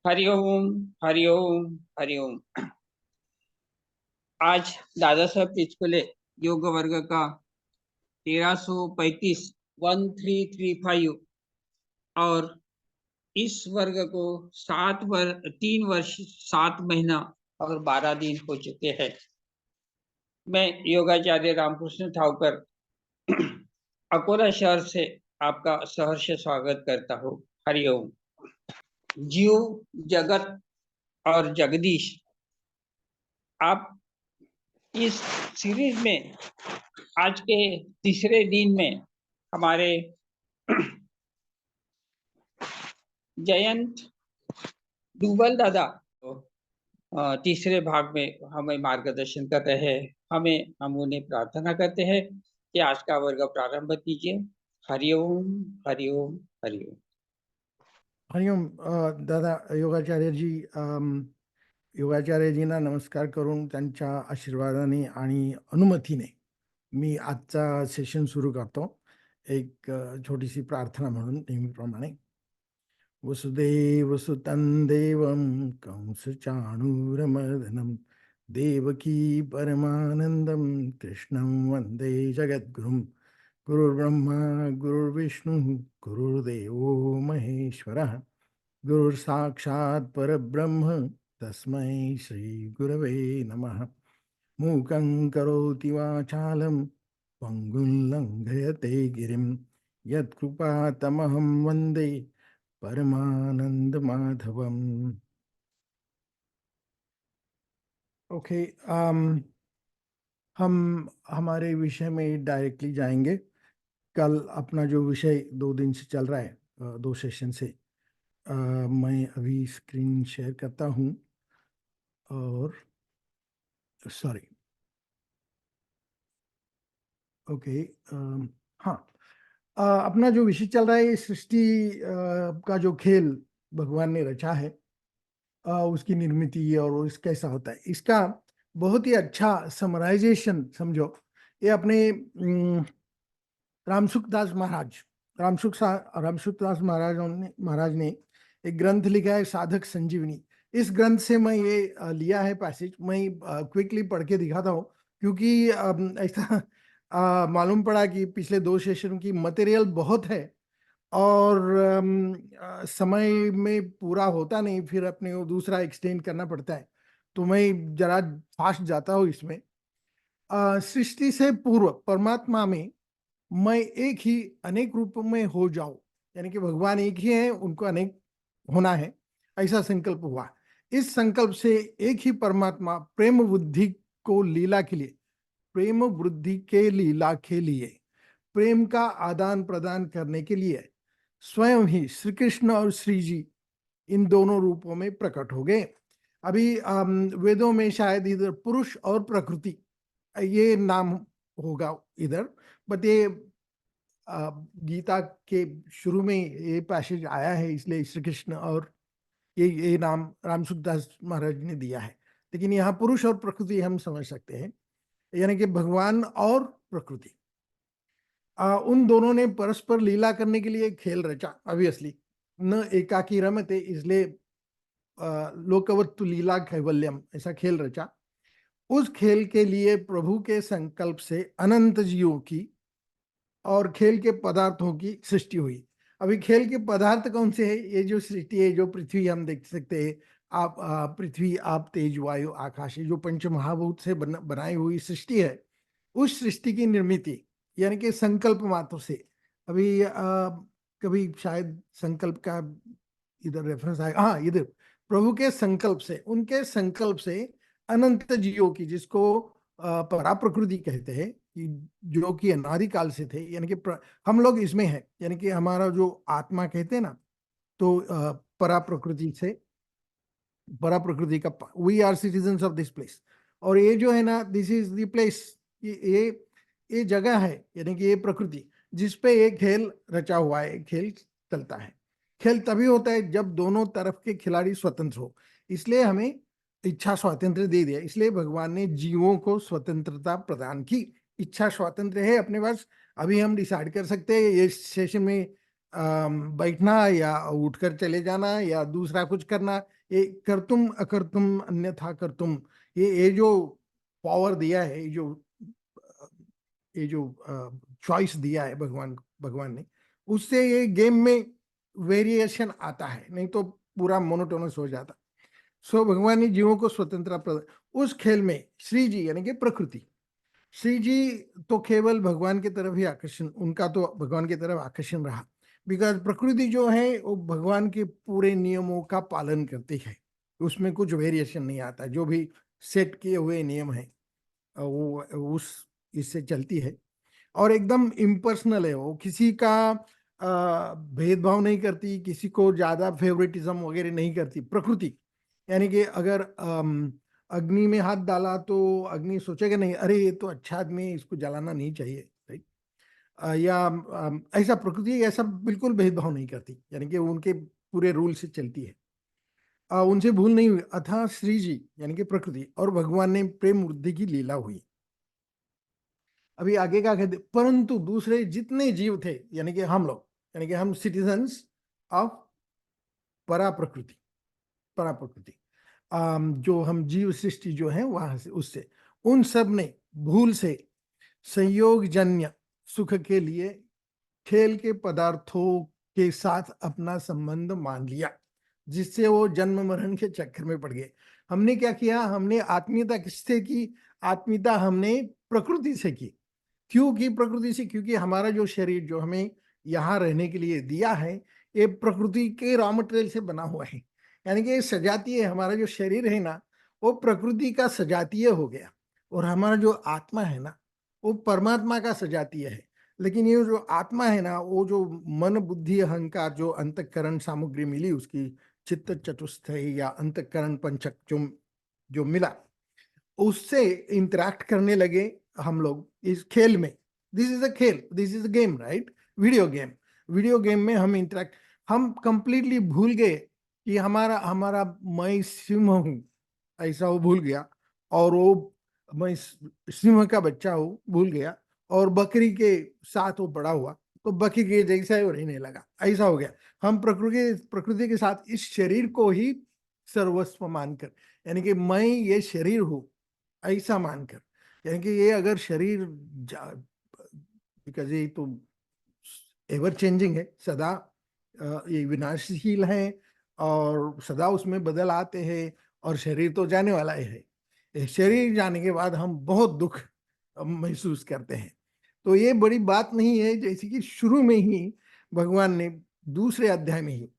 हरिओम। हरिओम। हरिओम। आज दादा साहब पिचकुले योग वर्ग का 1335 1335 और इस वर्ग को 3 वर्ष 7 महीना और 12 दिन हो चुके हैं। मैं योगाचार्य रामकृष्ण ठाकुर अकोला शहर से आपका सहर्ष स्वागत करता हूँ। हरिओम। जीव, जगत और जगदीश, आप इस सीरीज में आज के तीसरे दिन में हमारे जयंत डूबल दादा तीसरे भाग में हमें मार्गदर्शन कर रहे हैं। हम उन्हें प्रार्थना करते हैं कि आज का वर्ग प्रारंभ कीजिए। हरिओम। हरिओम। हरिओम। हरिओम। दादा योगाचार्यजी, योगाचार्यजींना नमस्कार करून त्यांच्या आशीर्वादाने आणि अनुमतीने मी आजचा सेशन सुरू करतो। एक छोटीशी प्रार्थना म्हणून नेहमीप्रमाणे। वसुदेवसुतं देवं कंसचाणूरमर्दनं देवकी परमानन्दं कृष्णं वन्दे जगद्गुरुं। गुरुर्ब्रह्मा गुरुर्विष्णुः गुरुर्देवो महेश्वरः गुरुर्साक्षात् परब्रह्म तस्मै श्रीगुरवे नमः। मूकं करोति वाचालं पङ्गुं लङ्घयते गिरिं यत्कृपातमहं वन्दे परमानंद माधवम। ओके, हम हमारे विषय में डायरेक्टली जाएंगे। कल अपना जो विषय 2 दिन से चल रहा है, 2 सेशन से, मैं अभी स्क्रीन शेयर करता हूं। और सॉरी, ओके, हाँ, अपना जो विषय चल रहा है, सृष्टि का जो खेल भगवान ने रचा है, उसकी निर्मिति और उस कैसा होता है, इसका बहुत ही अच्छा समराइजेशन समझो। ये अपने रामसुखदास महाराज ने एक ग्रंथ लिखा है, साधक संजीवनी। इस ग्रंथ से मैं ये लिया है पैसेज। मैं क्विकली पढ़ के दिखाता हूँ, क्योंकि ऐसा मालूम पड़ा कि पिछले 2 सेशन की मटेरियल बहुत है और समय में पूरा होता नहीं, फिर अपने को दूसरा एक्सटेंड करना पड़ता है, तो मैं जरा फास्ट जाता हूँ इसमें। सृष्टि से पूर्व परमात्मा में मैं एक ही अनेक रूप में हो जाऊं, यानी कि भगवान एक ही है, उनको अनेक होना है, ऐसा संकल्प हुआ। इस संकल्प से एक ही परमात्मा प्रेम वृद्धि को लीला के लिए, प्रेम वृद्धि के लीला के लिए, प्रेम का आदान प्रदान करने के लिए स्वयं ही श्री कृष्ण और श्री जी इन दोनों रूपों में प्रकट हो गए। अभी वेदों में शायद इधर पुरुष और प्रकृति ये नाम होगा इधर, बट ये गीता के शुरू में ये पैसेज आया है, इसलिए श्री कृष्ण और ये नाम रामसुखदास महाराज ने दिया है। लेकिन यहाँ पुरुष और प्रकृति हम समझ सकते हैं, यानी कि भगवान और प्रकृति, उन दोनों ने परस्पर लीला करने के लिए खेल रचा। ऑब्वियसली न एकाकी रमते, इसलिए लोकवत्तु लीला कैवल्यम, ऐसा खेल रचा। उस खेल के लिए प्रभु के संकल्प से अनंत जीवों की और खेल के पदार्थों की सृष्टि हुई। अभी खेल के पदार्थ कौन से है? ये जो सृष्टि है, जो पृथ्वी हम देख सकते हैं, आप पृथ्वी, आप, तेज, वायु, आकाश, जो पंच महाभूत से बनाई हुई सृष्टि है, उस सृष्टि की निर्मिति यानी कि संकल्प मात्र से। अभी कभी शायद संकल्प का इधर रेफरेंस आएगा, हाँ, इधर प्रभु के संकल्प से, उनके संकल्प से अनंत जीवों की, जिसको परा प्रकृति कहते हैं, कि जो कि अनादिकाल से थे, यानी कि हम लोग इसमें है, यानी कि हमारा जो आत्मा कहते हैं ना, तो परा प्रकृति से, परा प्रकृति का, we are citizens of this place. और ये जो है ना, दिस इज द प्लेस, ये जगह है, यानी कि ये प्रकृति जिसपे ये खेल रचा हुआ है, खेल चलता है। खेल तभी होता है जब दोनों तरफ के खिलाड़ी स्वतंत्र हो, इसलिए हमें इच्छा स्वातंत्र दे दिया, इसलिए भगवान ने जीवों को स्वतंत्रता प्रदान की। इच्छा स्वातंत्र है अपने पास। अभी हम डिसाइड कर सकते हैं, ये सेशन में बैठना या उठकर चले जाना या दूसरा कुछ करना, ये करतुम अकर्तुम अन्यथा करतुम, ये जो पावर दिया है, ये जो चॉइस दिया है भगवान ने, उससे ये गेम में वेरिएशन आता है, नहीं तो पूरा मोनोटोनस हो जाता। सो भगवान ने जीवों को स्वतंत्रता प्रदान। उस खेल में श्री जी यानी कि प्रकृति, श्री जी तो केवल भगवान की तरफ ही आकर्षण, उनका तो भगवान की तरफ आकर्षण रहा, बिकॉज प्रकृति जो है वो भगवान के पूरे नियमों का पालन करती है, उसमें कुछ वेरिएशन नहीं आता, जो भी सेट किए हुए नियम है वो उस इससे चलती है, और एकदम इम्पर्सनल है, वो किसी का भेदभाव नहीं करती, किसी को ज्यादा फेवरेटिज्म वगैरह नहीं करती प्रकृति। यानी कि अगर अग्नि में हाथ डाला तो अग्नि सोचेगा नहीं अरे ये तो अच्छा आदमी है, इसको जलाना नहीं चाहिए, राइट? या ऐसा प्रकृति ऐसा बिल्कुल भेदभाव नहीं करती, यानी कि उनके पूरे रूल से चलती है। उनसे भूल नहीं हुई, अतः श्री जी यानी कि प्रकृति और भगवान ने प्रेम वृद्धि की लीला हुई। अभी आगे क्या कहते, परंतु दूसरे जितने जीव थे, यानी कि हम लोग, यानी कि हम सिटीजन्स ऑफ परा प्रकृति, परा प्रकृति, जो हम जीव सृष्टि जो है वहां से, उससे उन सब ने भूल से संयोग जन्य सुख के लिए खेल के पदार्थों के साथ अपना संबंध मान लिया, जिससे वो जन्म मरण के चक्कर में पड़ गए। हमने क्या किया, हमने आत्मीयता किससे की, आत्मीयता हमने प्रकृति से की। क्यों की प्रकृति से, क्योंकि हमारा जो शरीर जो हमें यहाँ रहने के लिए दिया है, ये प्रकृति के रॉ मटेरियल से बना हुआ है, यानी कि सजातीय, हमारा जो शरीर है ना वो प्रकृति का सजातीय हो गया, और हमारा जो आत्मा है ना वो परमात्मा का सजातीय है। लेकिन ये जो आत्मा है ना, वो जो मन बुद्धि अहंकार जो अंतःकरण सामग्री मिली उसकी, चित्त चतुष्टय या अंतःकरण पंचक जो जो मिला, उससे इंटरेक्ट करने लगे हम लोग इस खेल में। दिस इज अ खेल, this is a game, right? Video game, video game में हम इंटरेक्ट, हम कंप्लीटली भूल गए कि हमारा हमारा मैं सिंह हूं, ऐसा वो भूल गया, और वो मैं सिंह का बच्चा हूँ भूल गया, और बकरी के साथ वो बड़ा हुआ तो बकरी के जैसा ही वो रहने लगा, ऐसा हो गया। हम प्रकृति प्रकृति के साथ इस शरीर को ही सर्वस्व मानकर, यानी कि मैं ये शरीर हूँ ऐसा मानकर, यानी कि ये अगर शरीर, बिकॉज ये तो एवर चेंजिंग है, सदा ये विनाशशील है, और सदा उसमें बदल आते हैं, और शरीर तो जाने वाला ही है। ये शरीर जाने के बाद हम बहुत दुख महसूस करते हैं। तो ये बड़ी बात नहीं है, जैसे कि शुरू में ही भगवान ने दूसरे अध्याय में ही,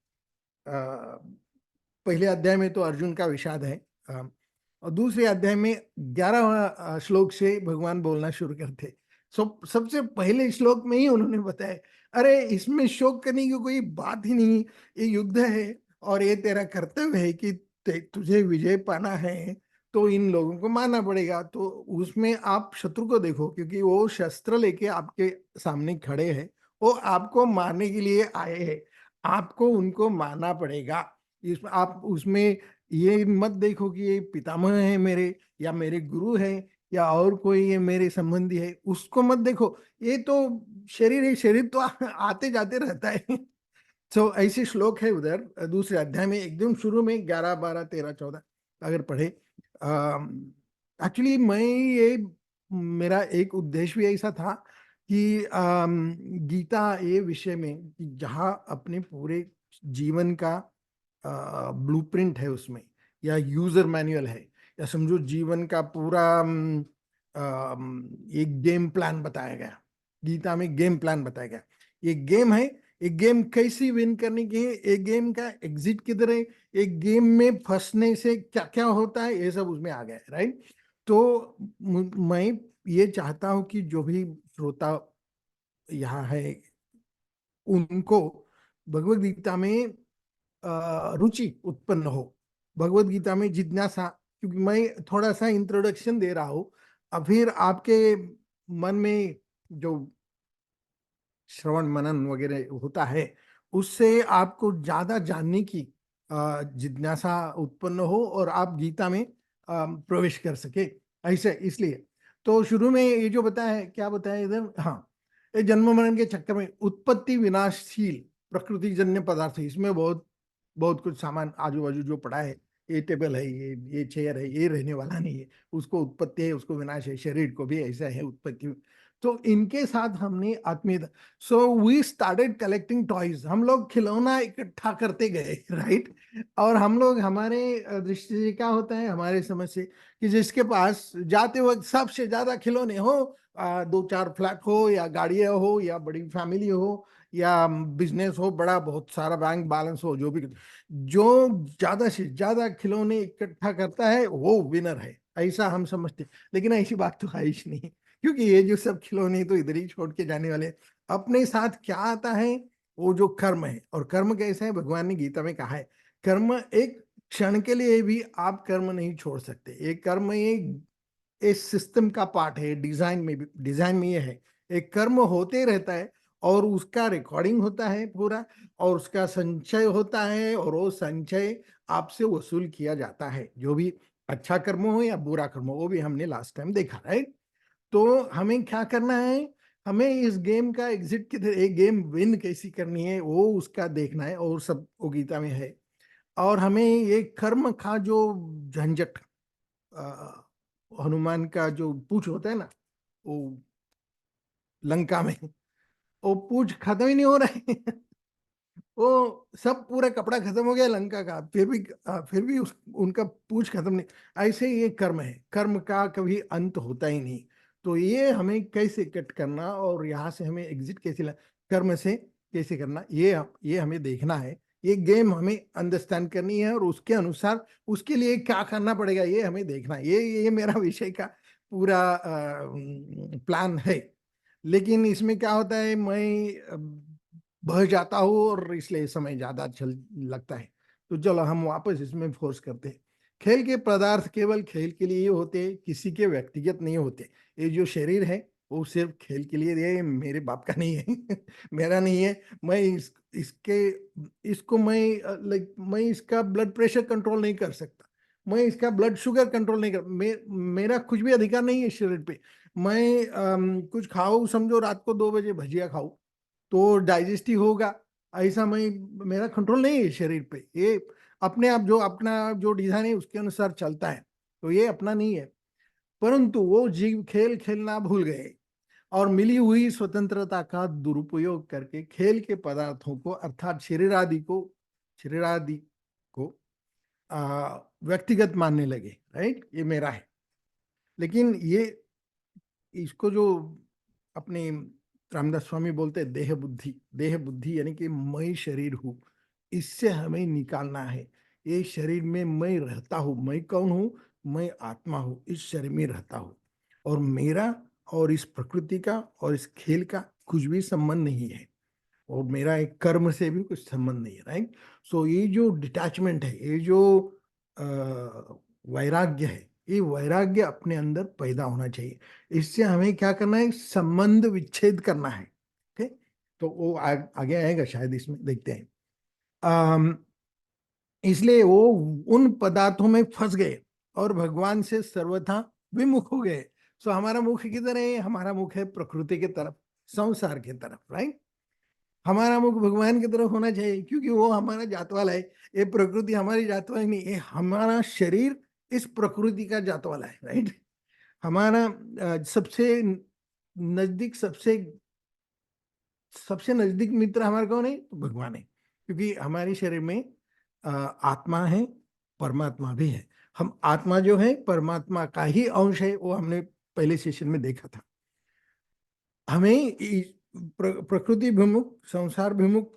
पहले अध्याय में तो अर्जुन का विषाद है, और दूसरे अध्याय में 11वां श्लोक से भगवान बोलना शुरू करते। सबसे पहले श्लोक में ही उन्होंने बताया अरे इसमें शोक करने की कोई बात ही नहीं, ये युद्ध है और ये तेरा कर्तव्य है कि तुझे विजय पाना है तो इन लोगों को मारना पड़ेगा। तो उसमें आप शत्रु को देखो, क्योंकि वो शस्त्र लेके आपके सामने खड़े हैं, वो आपको मारने के लिए आए हैं, आपको उनको मारना पड़ेगा। इसमें आप उसमें ये मत देखो कि ये पितामह है मेरे, या मेरे गुरु है, या और कोई ये मेरे संबंधी है, उसको मत देखो, ये तो शरीर है, शरीर तो आते जाते रहता है। तो ऐसे श्लोक है उधर दूसरे अध्याय में, एकदम शुरू में 11 12 13 14 अगर पढ़े। एक्चुअली मैं ये, मेरा एक उद्देश्य भी ऐसा था कि गीता ये विषय में कि जहाँ अपने पूरे जीवन का ब्लूप्रिंट है उसमें, या यूजर मैनुअल है, या समझो जीवन का पूरा एक गेम प्लान बताया गया। गीता में गेम प्लान बताया गया, ये गेम है, एक गेम कैसी विन करने की है, एक गेम का एग्जिट किधर है, एक गेम में फंसने से क्या क्या होता है, ये सब उसमें आ गया है, राइट? तो मैं ये चाहता हूं कि जो भी श्रोता यहाँ है उनको भगवत गीता में रुचि उत्पन्न हो, भगवत गीता में जिज्ञासा, क्योंकि मैं थोड़ा सा इंट्रोडक्शन दे रहा हूँ, अब फिर आपके मन में जो श्रवण मनन वगैरह होता है उससे आपको ज्यादा जानने की जिज्ञासा उत्पन्न हो, और आप गीता में प्रवेश कर सके, ऐसे इसलिए। तो शुरू में ये जो बताया है, क्या बताया इधर, हाँ, ये जन्म मरण के चक्कर में उत्पत्ति विनाशशील प्रकृति जन्य पदार्थ है, इसमें बहुत बहुत कुछ सामान आजू बाजू जो पड़ा है, ये टेबल है, ये चेयर है, ये रहने वाला नहीं है, उसको उत्पत्ति है, उसको विनाश है, शरीर को भी ऐसा है उत्पत्ति। तो इनके साथ हमने आत्मीयता, so we started collecting toys, हम लोग खिलौना इकट्ठा करते गए, राइट। और हम लोग, हमारे दृष्टि से क्या होता है, हमारे समझ से, कि जिसके पास जाते वक्त सबसे ज्यादा खिलौने हो, 2-4 फ्लैट हो या गाड़ियां हो या बड़ी फैमिली हो या बिजनेस हो बड़ा, बहुत सारा बैंक बैलेंस हो, जो भी, जो ज्यादा से ज्यादा खिलौने इकट्ठा करता है वो विनर है, ऐसा हम समझते। लेकिन ऐसी बात तो है ही नहीं, क्योंकि ये जो सब खिलौने तो इधर ही छोड़ के जाने वाले। अपने साथ क्या आता है, वो जो कर्म है। और कर्म कैसा है, भगवान ने गीता में कहा है, कर्म एक क्षण के लिए भी आप कर्म नहीं छोड़ सकते। ये कर्म इस सिस्टम का पार्ट है, डिजाइन में भी, डिजाइन में ये है, एक कर्म होते रहता है और उसका रिकॉर्डिंग होता है पूरा, और उसका संचय होता है, और वो संचय आपसे वसूल किया जाता है, जो भी अच्छा कर्म हो या बुरा कर्म हो, वो भी हमने लास्ट टाइम देखा, राइट। तो हमें क्या करना है, हमें इस गेम का एग्जिट किधर, एक गेम विन कैसी करनी है, वो उसका देखना है, और सब वो गीता में है। और हमें ये कर्म का जो झंझट, हनुमान का जो पूछ होता है ना, वो लंका में, वो पूछ खत्म ही नहीं हो रहा है। वो सब पूरा कपड़ा खत्म हो गया लंका का, फिर भी उनका पूछ खत्म नहीं। ऐसे ये कर्म है, कर्म का कभी अंत होता ही नहीं। तो ये हमें कैसे कट करना, और यहाँ से हमें एग्जिट कैसे कर्म से कैसे करना, ये हमें देखना है। ये गेम हमें अंडरस्टैंड करनी है, और उसके अनुसार उसके लिए क्या करना पड़ेगा, ये हमें देखना है। ये मेरा विषय का पूरा प्लान है। लेकिन इसमें क्या होता है, मैं बह जाता हूँ, और इसलिए समय ज्यादा चल लगता है। तो चलो हम वापस इसमें फोर्स करते हैं। खेल के पदार्थ केवल खेल के लिए होते, किसी के व्यक्तिगत नहीं होते। ये जो शरीर है वो सिर्फ खेल के लिए, ये मेरे बाप का नहीं है। मेरा नहीं है। मैं इसके इसको मैं मैं इसका ब्लड प्रेशर कंट्रोल नहीं कर सकता, मैं इसका ब्लड शुगर कंट्रोल नहीं कर, मेरा कुछ भी अधिकार नहीं है शरीर पे। मैं कुछ खाऊं, समझो रात को 2 बजे भजिया खाऊं तो डाइजेस्ट ही होगा, ऐसा मैं, मेरा कंट्रोल नहीं है शरीर पे। ये अपने आप जो अपना जो डिजाइन है उसके अनुसार चलता है, तो ये अपना नहीं है। परंतु वो जीव खेल खेलना भूल गए, और मिली हुई स्वतंत्रता का दुरुपयोग करके खेल के पदार्थों को, अर्थात शरीर आदि को व्यक्तिगत मानने लगे, राइट, ये मेरा है। लेकिन ये, इसको जो अपने रामदास स्वामी बोलते हैं देह बुद्धि, देह बुद्धि यानी कि मैं शरीर हूँ, इससे हमें निकालना है। ये शरीर में मैं रहता हूँ, मैं कौन हूँ, मैं आत्मा हूँ, इस शरीर में रहता हूँ, और मेरा और इस प्रकृति का और इस खेल का कुछ भी संबंध नहीं है, और मेरा एक कर्म से भी कुछ संबंध नहीं है, राइट। सो ये जो डिटैचमेंट है, ये जो वैराग्य है, ये वैराग्य अपने अंदर पैदा होना चाहिए। इससे हमें क्या करना है, संबंध विच्छेद करना है। ठीक, तो वो आगे आएगा शायद, इसमें देखते हैं। इसलिए वो उन पदार्थों में फंस गए और भगवान से सर्वथा विमुख हो गए। सो हमारा मुख किधर है, हमारा मुख है प्रकृति के तरफ, संसार के तरफ, राइट। हमारा मुख भगवान की तरफ होना चाहिए, क्योंकि वो हमारा जात वाला है। ये प्रकृति हमारी जात वाली नहीं, ये हमारा शरीर इस प्रकृति का जात वाला है, राइट। हमारा सबसे नजदीक, सबसे सबसे नजदीक मित्र हमारा कौन है, तो भगवान है। क्योंकि हमारे शरीर में आत्मा है, परमात्मा भी है। हम आत्मा जो है परमात्मा का ही अंश है, वो हमने पहले सेशन में देखा था। हमें प्रकृति विमुख, संसार विमुख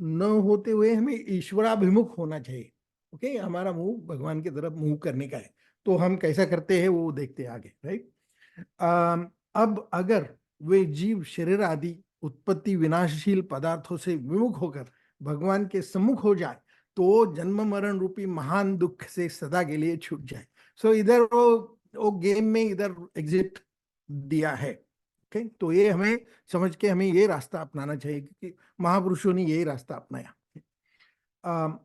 न होते हुए हमें ईश्वराभिमुख होना चाहिए। ओके, हमारा मुंह भगवान की तरफ मुंह करने का है। तो हम कैसा करते हैं वो देखते हैं आगे, राइट। अब अगर वे जीव शरीर आदि उत्पत्ति विनाशशील पदार्थों से विमुख होकर भगवान के सम्मुख हो जाए, तो जन्म मरण रूपी महान दुख से सदा के लिए छूट जाए। सो इधर वो गेम में इधर एग्जिट दिया है। ओके, तो ये हमें समझ के हमें ये रास्ता अपनाना चाहिए, क्योंकि महापुरुषों ने यही रास्ता अपनाया।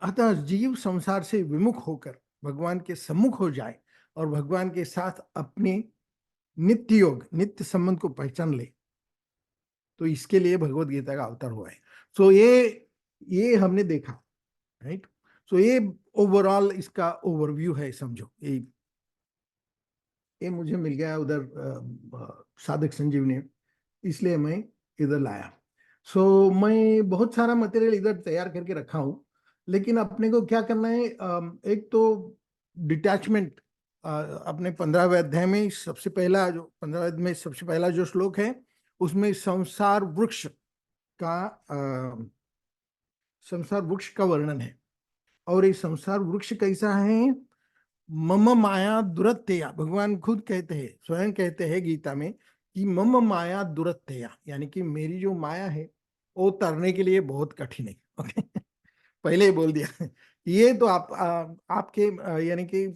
अतः जीव संसार से विमुख होकर भगवान के सम्मुख हो जाए और भगवान के साथ अपने नित्य योग, नित्य संबंध को पहचान ले, तो इसके लिए भगवत गीता का अवतार हुआ है। सो ये ये हमने देखा, राइट। सो ये ओवरऑल इसका ओवरव्यू है, समझो। ये मुझे मिल गया उधर साधक संजीवनी, इसलिए मैं इधर लाया। मैं बहुत सारा मटेरियल इधर तैयार करके रखा हूँ, लेकिन अपने को क्या करना है, एक तो डिटैचमेंट। अपने 15वें अध्याय में सबसे पहला, जो 15वें अध्याय में सबसे पहला जो श्लोक है, उसमें संसार वृक्ष का वर्णन है। और ये संसार वृक्ष कैसा है? मम माया दुरत्यया, भगवान खुद कहते हैं, स्वयं कहते हैं गीता में कि मम माया दुरत्यया, यानी कि मेरी जो माया है वो तरने के लिए बहुत कठिन है। ओके, पहले ही बोल दिया। ये तो आपके यानी कि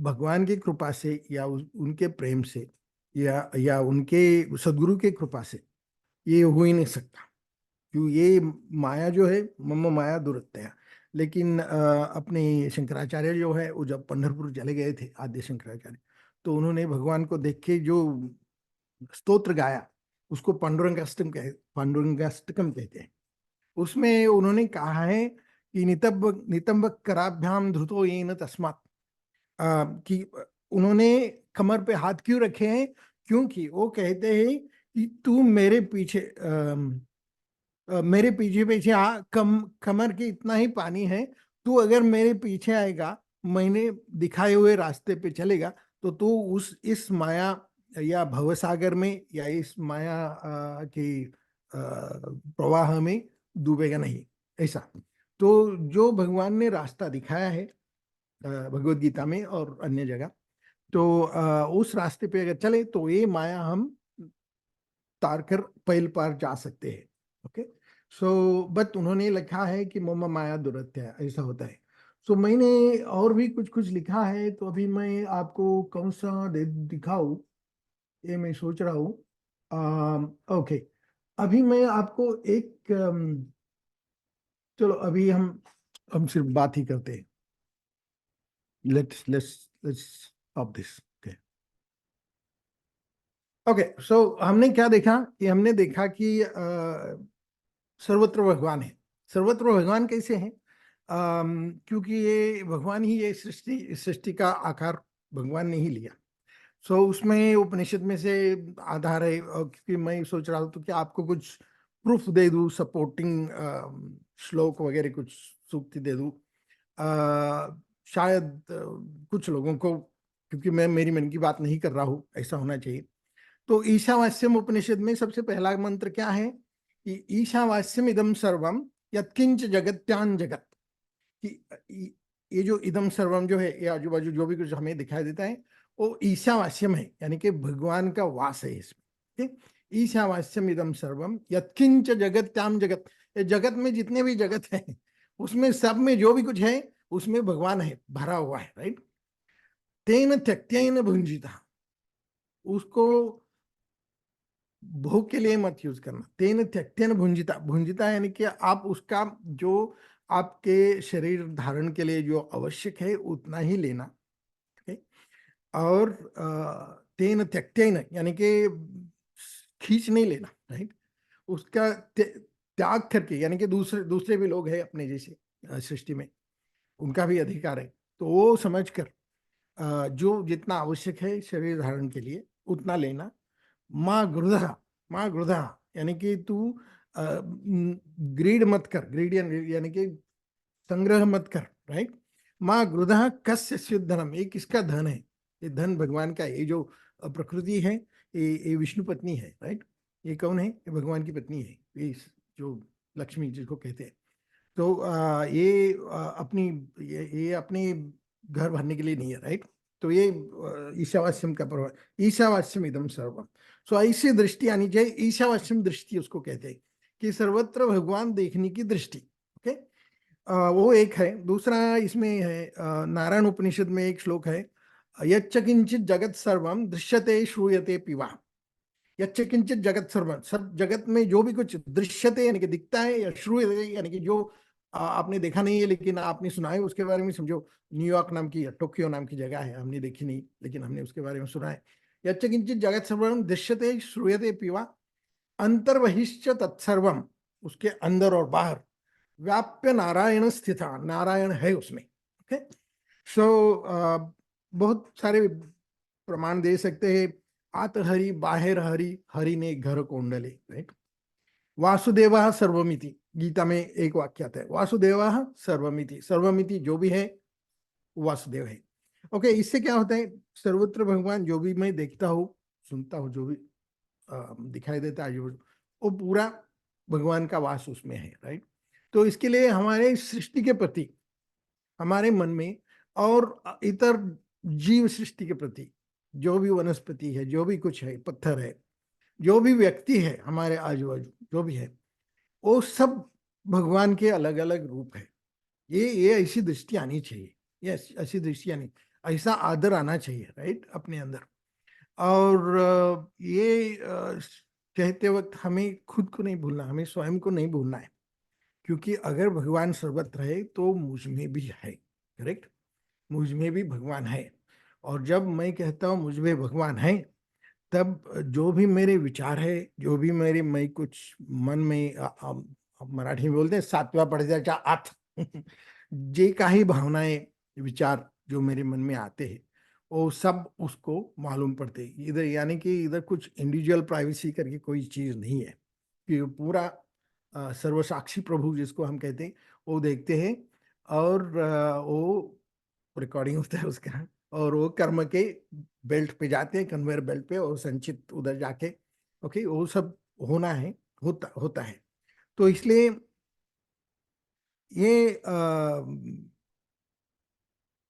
भगवान की कृपा से या उनके प्रेम से या उनके सदगुरु के कृपा से ये हो ही नहीं सकता। क्यों? ये माया जो है, मम माया दुरत्यया। लेकिन अपने शंकराचार्य जो है, वो जब पंढरपुर चले गए थे, आद्य शंकराचार्य, तो उन्होंने भगवान को देख के जो स्तोत्र गाया, उसको पांडुरंगाष्टकम कहते हैं। उसमें उन्होंने कहा है कि नितंब कराभ्याम धृतो येन तस्मात्, कि उन्होंने कमर पे हाथ क्यों रखे हैं? क्योंकि वो कहते हैं कि तू मेरे पीछे मेरे पीछे पीछे आ, कमर के इतना ही पानी है, तू अगर मेरे पीछे आएगा, मैंने दिखाए हुए रास्ते पे चलेगा, तो तू इस माया या भवसागर में या इस माया के प्रवाह में डूबेगा नहीं, ऐसा। तो जो भगवान ने रास्ता दिखाया है भगवत गीता में और अन्य जगह, तो उस रास्ते पे अगर चले तो ये माया हम तार कर पहल पार जा सकते हैं। ओके, बट उन्होंने लिखा है कि मम माया दुरत्य, ऐसा होता है। मैंने और भी कुछ कुछ लिखा है, तो अभी मैं आपको कौन सा दिखाऊं, ये मैं सोच रहा हूँ। ओके, अभी मैं आपको एक चलो अभी हम सिर्फ बात ही करते हैं। Let's stop this. ओके, हमने क्या देखा कि हमने देखा कि सर्वत्र भगवान है। सर्वत्र भगवान कैसे हैं? क्योंकि ये भगवान ही, ये सृष्टि का आकार भगवान ने ही लिया। उसमें उपनिषद में से आधार है, क्योंकि मैं सोच रहा हूँ तो कि आपको कुछ प्रूफ दे दूँ, सपोर्टिंग श्लोक वगैरह कुछ सूक्ति दे दूँ, शायद कुछ लोगों को, क्योंकि मैं मेरी मन की बात नहीं कर रहा हूँ, ऐसा होना चाहिए। तो ईशावास्यम उपनिषद में सबसे पहला मंत्र क्या है कि ईशावास्यम इदम सर्वम यत्किंच जगत्यान जगत, कि ये जो इदम सर्वम जो है, ये आजू बाजू जो भी कुछ हमें दिखाई देता है, वो ईशावास्यम है, यानी कि भगवान का वास है इसमें। ठीक, ईशावास्यम इदम सर्वम यत्किंच जगत्याम जगत, ये जगत में जितने भी जगत है, उसमें सब में जो भी कुछ है, उसमें भगवान है, भरा हुआ है, राइट। तेन त्यक्तेन भुंजिता, उसको भोग के लिए मत यूज करना। तेन त्यक्तेन भुंजिता, भुंजिता यानी कि आप उसका जो आपके शरीर धारण के लिए जो आवश्यक है उतना ही लेना। ठीक है, और तेन त्यक्तेन यानी कि खींच नहीं लेना, राइट। उसका त्याग करके, यानी कि दूसरे दूसरे भी लोग हैं अपने जैसे सृष्टि में, उनका भी अधिकार है, तो वो समझकर जो जितना आवश्यक है शरीर धारण के लिए उतना लेना। माँ गृधा, माँ गृधा यानी कि तू ग्रीड मत कर, ग्रीड यानी कि संग्रह मत कर, राइट। माँ गृधा कस्य स्युत धनम, ये किसका धन है? ये धन भगवान का है। ये जो प्रकृति है, ये विष्णु पत्नी है, राइट। ये कौन है? ये भगवान की पत्नी है, ये जो लक्ष्मी जिसको कहते हैं। तो ये अपनी ये अपने घर भरने के लिए नहीं है, राइट। तो ये ईशावास्यम का पर्व, ईशावास्यम इदम सर्वम। ऐसी दृष्टि आनी चाहिए, ईशावास्यम दृष्टि उसको कहते हैं, कि सर्वत्र भगवान देखने की दृष्टि। ओके, वो एक है। दूसरा इसमें है नारायण उपनिषद में एक श्लोक है, यच्च किंचित जगत सर्वम दृश्यते श्रूयते पिवा। यच्च किंचित जगत सर्वम, सब जगत में जो भी कुछ दृश्यते यानी कि दिखता है, या श्रूयते यानी कि जो आपने देखा नहीं है लेकिन आपने सुना है उसके बारे में। समझो न्यूयॉर्क नाम की या टोक्यो नाम की जगह है, हमने देखी नहीं लेकिन हमने उसके बारे में सुना है। यच्च किंचित जगत सर्वम दृश्यते श्रूयते पिवा अंतर्बहिश्च तत्सर्वम उसके अंदर और बाहर व्याप्य नारायण स्थिता, नारायण है उसमें। ओके, सो बहुत सारे प्रमाण दे सकते हैं। आत हरि बाहिर हरि, हरि ने घर कोंडले, राइट। वासुदेव सर्वमिति, गीता में एक वाक्य आता है, वासुदेव सर्वमिति, सर्वमिति जो भी है वासुदेव है। ओके, इससे क्या होता है, सर्वत्र भगवान, जो भी मैं देखता हूँ सुनता हूँ, जो भी दिखाई देता है, वो पूरा भगवान का वास उसमें है, राइट। तो इसके लिए हमारे सृष्टि के प्रति, हमारे मन में और इतर जीव सृष्टि के प्रति, जो भी वनस्पति है, जो भी कुछ है, पत्थर है, जो भी व्यक्ति है हमारे आजू बाजू, जो भी है, वो सब भगवान के अलग अलग रूप है। ये ऐसी दृष्टि आनी चाहिए, ये ऐसी दृष्टि आनी, ऐसा आदर आना चाहिए, राइट, अपने अंदर। और ये कहते वक्त हमें खुद को नहीं भूलना, हमें स्वयं को नहीं भूलना है, क्योंकि अगर भगवान सर्वत्र है तो मुझ में भी है, करेक्ट, मुझ में भी भगवान है। और जब मैं कहता हूँ मुझ में भगवान है, तब जो भी मेरे विचार है, जो भी मेरे, मैं कुछ मन में मराठी में बोलते हैं सातव्या पडद्याच्या आत जे काही भावनाएं, विचार जो मेरे मन में आते हैं, वो सब उसको मालूम पड़ते हैं इधर। यानी कि इधर कुछ इंडिविजुअल प्राइवेसी करके कोई चीज नहीं है, कि पूरा सर्वसाक्षी प्रभु जिसको हम कहते हैं, वो देखते हैं। और वो रिकॉर्डिंग होता है उसका, और वो कर्म के बेल्ट पे जाते हैं, कन्वेयर बेल्ट पे, और संचित उधर जाके, ओके, वो सब होना है, होता होता है। तो इसलिए ये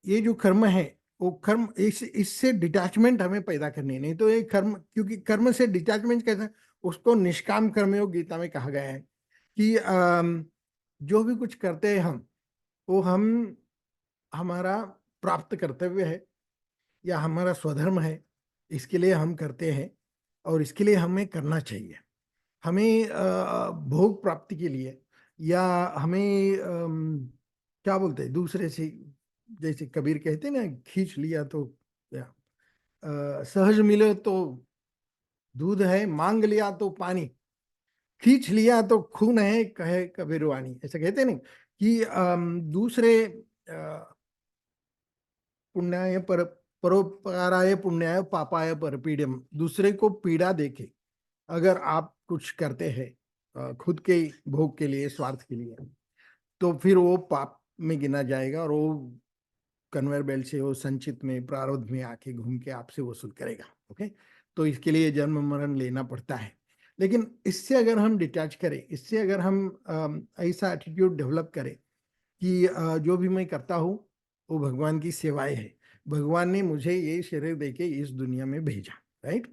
ये जो कर्म है, वो कर्म, इससे डिटैचमेंट हमें पैदा करनी है। नहीं तो ये कर्म, क्योंकि कर्म से डिटैचमेंट कैसे, उसको निष्काम कर्मयोग गीता में कहा गया है कि जो भी कुछ करते हैं हम, वो हम, हमारा प्राप्त कर्तव्य है या हमारा स्वधर्म है, इसके लिए हम करते हैं, और इसके लिए हमें करना चाहिए। हमें भोग प्राप्ति के लिए, या हमें क्या बोलते हैं दूसरे से, जैसे कबीर कहते हैं ना, खींच लिया तो या सहज मिले तो दूध है, मांग लिया तो पानी, खींच लिया तो खून है, कहे कबीर वाणी, ऐसा कहते हैं ना, कि दूसरे पुण्याय पर, परोपकाराय पुण्याय पापाय परपीड़म, दूसरे को पीड़ा देके अगर आप कुछ करते हैं खुद के भोग के लिए, स्वार्थ के लिए, तो फिर वो पाप में गिना जाएगा, और वो कन्वेयर बेल्ट से, वो संचित में, प्रारब्ध में आके घूम के आपसे वसूल करेगा। ओके, तो इसके लिए जन्म मरण लेना पड़ता है। लेकिन इससे अगर हम डिटैच करें, इससे अगर हम ऐसा एटीट्यूड डेवलप करें कि जो भी मैं करता हूँ वो भगवान की सेवाएं है, भगवान ने मुझे ये शरीर देके इस दुनिया में भेजा, राइट,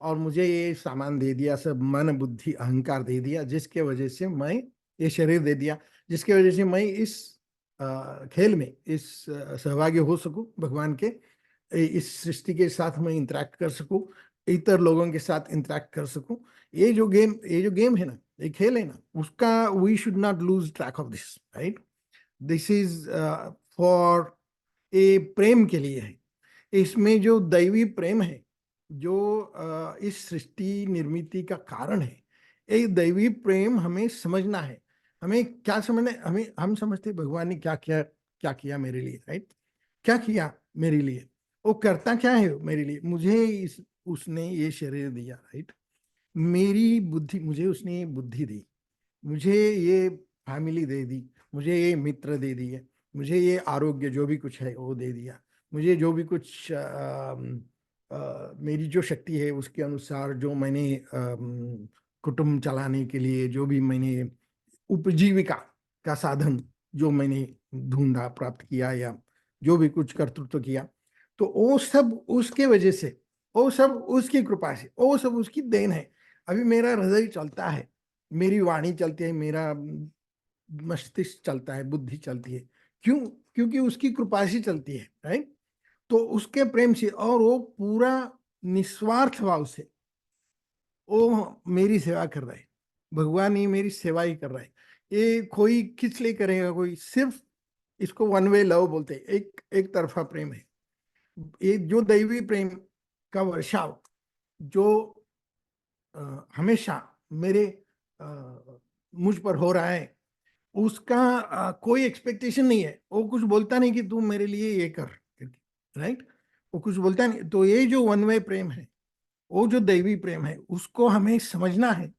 और मुझे ये सामान दे दिया, सब मन बुद्धि अहंकार दे दिया, जिसके वजह से मैं ये शरीर दे दिया, जिसके वजह से मैं इस खेल में, इस सहभागी हो सकूं भगवान के, इस सृष्टि के साथ मैं इंटरेक्ट कर सकूं, इतर लोगों के साथ इंटरेक्ट कर सकूं। ये जो गेम है ना, ये खेल है ना, उसका we should not lose track of this, right. This is for a प्रेम के लिए है। इसमें जो दैवी प्रेम है, जो इस सृष्टि निर्मिति का कारण है, ये दैवी प्रेम हमें समझना है। हमें क्या समझना है, हमें, हम समझते भगवान ने क्या किया, क्या किया मेरे लिए, राइट, क्या किया मेरे लिए, वो करता क्या है मेरे लिए, मुझे इस, उसने ये शरीर दिया, राइट, मेरी बुद्धि, मुझे उसने बुद्धि दी, मुझे ये फैमिली दे दी, मुझे ये मित्र दे दिए, मुझे ये आरोग्य जो भी कुछ है वो दे दिया, मुझे जो भी कुछ मेरी जो शक्ति है उसके अनुसार, जो मैंने कुटुंब चलाने के लिए, जो भी मैंने उपजीविका का साधन जो मैंने ढूंढा, प्राप्त किया, या जो भी कुछ कर्तृत्व किया, तो वो सब उसके वजह से, वो सब उसकी कृपा से, वो सब उसकी देन है। अभी मेरा हृदय चलता है, मेरी वाणी चलती है, मेरा मस्तिष्क चलता है, बुद्धि चलती है, क्यों? क्योंकि उसकी कृपा से चलती है, राइट। तो उसके प्रेम से, और वो पूरा निस्वार्थ भाव से वो मेरी सेवा कर रहा है, भगवान ही मेरी सेवा ही कर रहा है। ये कोई किस लिए करेगा, कोई सिर्फ, इसको वन वे लव बोलते हैं, एक तरफा प्रेम है। ये जो दैवी प्रेम का वर्षाव, जो हमेशा मेरे मुझ पर हो रहा है उसका कोई एक्सपेक्टेशन नहीं है। वो कुछ बोलता नहीं कि तू मेरे लिए ये कर, राइट। वो कुछ बोलता नहीं। तो ये जो वन वे प्रेम है, वो जो दैवी प्रेम है, उसको हमें समझना है।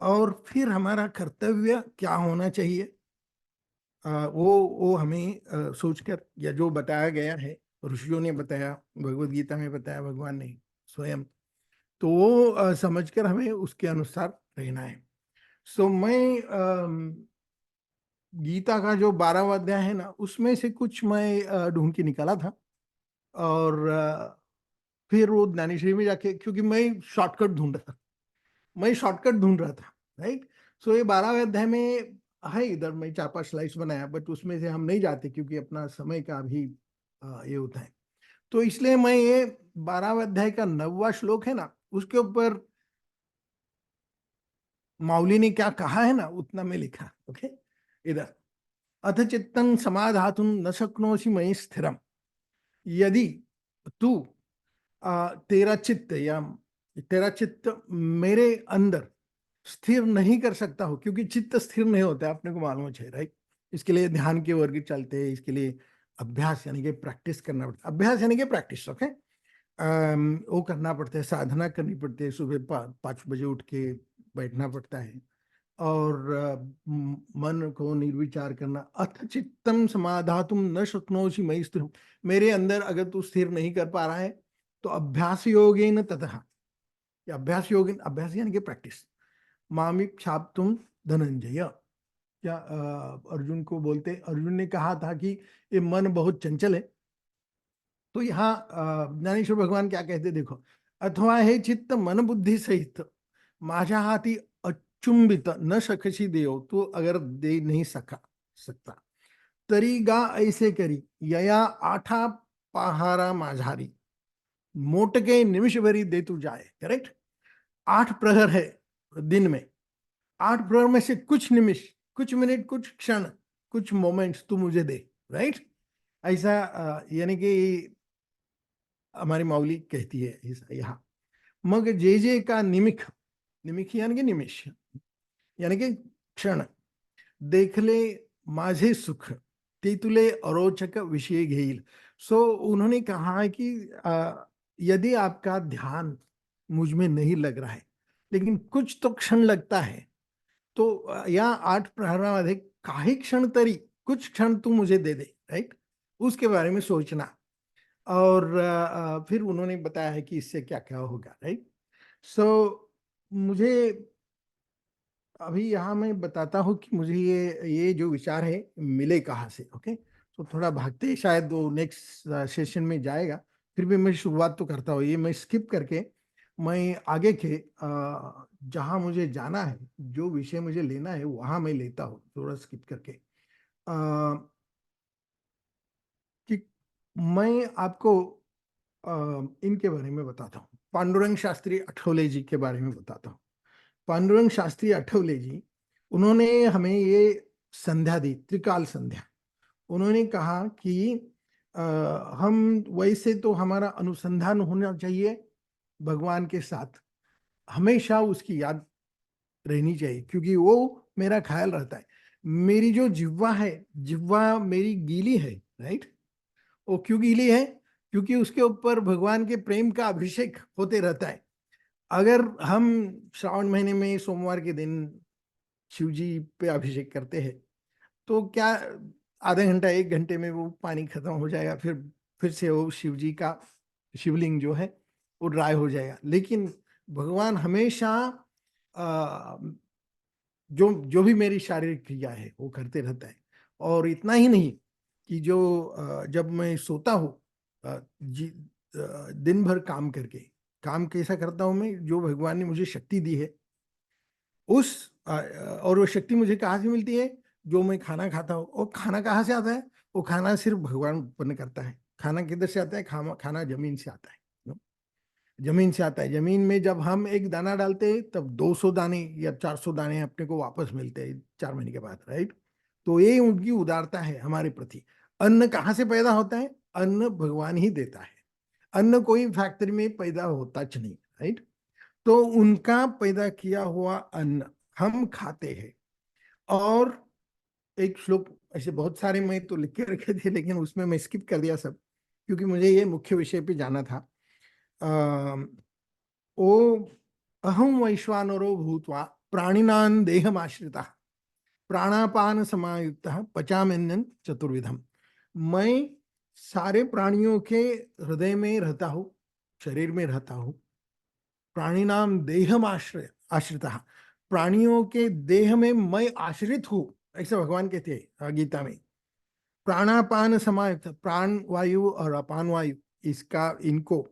और फिर हमारा कर्तव्य क्या होना चाहिए, वो हमें सोचकर, या जो बताया गया है, ऋषियों ने बताया, भगवत गीता में बताया, भगवान ने स्वयं, तो वो समझकर हमें उसके अनुसार रहना है। सो मैं गीता का जो 12वां अध्याय है ना, उसमें से कुछ मैं ढूंढ के निकाला था। और फिर वो ज्ञानेश्वरी में जाके, क्योंकि मैं शॉर्टकट ढूंढ रहा था, राइट। सो ये 12वें अध्याय में है, इधर मैं 4-5 स्लाइड्स बनाया, बट उसमें से हम नहीं जाते क्योंकि अपना समय का भी ये होता है। तो इसलिए मैं ये 12वें अध्याय का 9वां श्लोक है ना, उसके ऊपर माउली ने क्या कहा है ना, उतना में लिखा। ओके, इधर, अथ चित्तं समाधातुं न शक्नोषि मयि स्थिरम। यदि तू तेरा चित्त मेरे अंदर स्थिर नहीं कर सकता हो, क्योंकि चित्त स्थिर नहीं होता है, अपने को मालूम है, राइट। इसके लिए ध्यान के वर्ग चलते हैं, इसके लिए अभ्यास यानी कि प्रैक्टिस करना पड़ता है। अभ्यास यानी कि प्रैक्टिस, ओके। वो करना पड़ता है, साधना करनी पड़ती है, सुबह 5 बजे उठ के बैठना पड़ता है, और मन को निर्विचार करना। अथ चित्तम समाधातुम न शक्नोषि मयि स्थिरम। मेरे अंदर अगर तू स्थिर नहीं कर पा रहा है, तो अभ्यास योगेन ततः, अभ्यास योगेन, अभ्यास यानी कि प्रैक्टिस, मामिक छापतुम धनंजय। क्या अर्जुन को बोलते, अर्जुन ने कहा था कि ये मन बहुत चंचल है। तो यहाँ ज्ञानेश्वर भगवान क्या कहते देखो, अथवा हे चित्त मन बुद्धि सहित माझ्या हाथी अचुंबित न शकशी देव, तो अगर दे नहीं सकता तरी गा ऐसे करी, यया आठा पहारा माझारी, मोटके निमिष भरी दे तू जाए। करेक्ट, 8 प्रहर है दिन में, 8 प्रहर में से कुछ निमिष, कुछ मिनट, कुछ क्षण, कुछ मोमेंट्स तू मुझे दे, राइट। ऐसा यानी कि हमारी मौली कहती है ऐसा यहाँ। मग जे जे का निमिख, निमिख यानी कि निमिष, यानी कि क्षण, देखले माझे सुख ते तुले अरोचक विषय घेईल। सो उन्होंने कहा है कि यदि आपका ध्यान मुझ में नहीं लग रहा है, लेकिन कुछ तो क्षण लगता है, तो या 8 प्रहरामध्ये काही क्षण तरी, कुछ क्षण तू मुझे दे दे, राइट। उसके बारे में सोचना। और फिर उन्होंने बताया है कि इससे क्या क्या होगा, राइट। सो मुझे अभी यहाँ मैं बताता हूँ कि मुझे ये जो विचार है मिले कहाँ से। ओके, तो थोड़ा भागते शायद वो नेक्स्ट सेशन में जाएगा। फिर भी मैं शुरुआत तो करता हूँ, ये मैं स्किप करके मैं आगे के जहाँ मुझे जाना है, जो विषय मुझे लेना है, वहाँ मैं लेता हूँ, थोड़ा स्किप करके। कि मैं आपको इनके बारे में बताता हूँ, पांडुरंग शास्त्री अठौले जी के बारे में बताता हूँ। पांडुरंग शास्त्री अठौले जी, उन्होंने हमें ये संध्या दी, त्रिकाल संध्या। उन्होंने कहा कि हम वैसे तो हमारा अनुसंधान होना चाहिए भगवान के साथ, हमेशा उसकी याद रहनी चाहिए, क्योंकि वो मेरा ख्याल रहता है। मेरी जो जिह्वा है, जिह्वा मेरी गीली है, राइट। वो क्यों गीली है? क्योंकि उसके ऊपर भगवान के प्रेम का अभिषेक होते रहता है। अगर हम श्रावण महीने में सोमवार के दिन शिव जी पे अभिषेक करते हैं, तो क्या आधे घंटा 1 घंटे में वो पानी खत्म हो जाएगा, फिर से वो शिव जी का शिवलिंग जो है वो ड्राई हो जाएगा। लेकिन भगवान हमेशा जो जो भी मेरी शारीरिक क्रिया है वो करते रहता है। और इतना ही नहीं कि जो जब मैं सोता हूँ, दिन भर काम करके, काम कैसा करता हूँ मैं, जो भगवान ने मुझे शक्ति दी है, उस और वो शक्ति मुझे कहाँ से मिलती है? जो मैं खाना खाता हूँ। और खाना कहाँ से आता है? वो खाना सिर्फ भगवान उत्पन्न करता है। खाना किधर से आता है? खाना जमीन से आता है, जमीन से आता है। जमीन में जब हम एक दाना डालते हैं, तब 200 दाने या 400 दाने अपने को वापस मिलते हैं 4 महीने के बाद, राइट। तो ये उनकी उदारता है हमारे प्रति। अन्न कहाँ से पैदा होता है? अन्न भगवान ही देता है। अन्न कोई फैक्ट्री में पैदा होता नहीं, राइट। तो उनका पैदा किया हुआ अन्न हम खाते हैं। और एक श्लोक, ऐसे बहुत सारे मैं तो लिख के रखे थे लेकिन उसमें मैं स्किप कर दिया सब, क्योंकि मुझे ये मुख्य विषय पे जाना था। ओ अहम वैश्वानरो भूत्वा प्राणिनां देहमाश्रिता प्राणापान समायुक्त पचाम्यन्नं चतुर्विधम। मैं सारे प्राणियों के हृदय में रहता हूँ, शरीर में रहता हूँ। प्राणिनाम देहम आश्रिता, प्राणियों के देह में मैं आश्रित हूँ, ऐसा भगवान कहते हैं गीता में। प्राणापान समायुक्त, प्राण वायु और अपान वायु, इसका इनको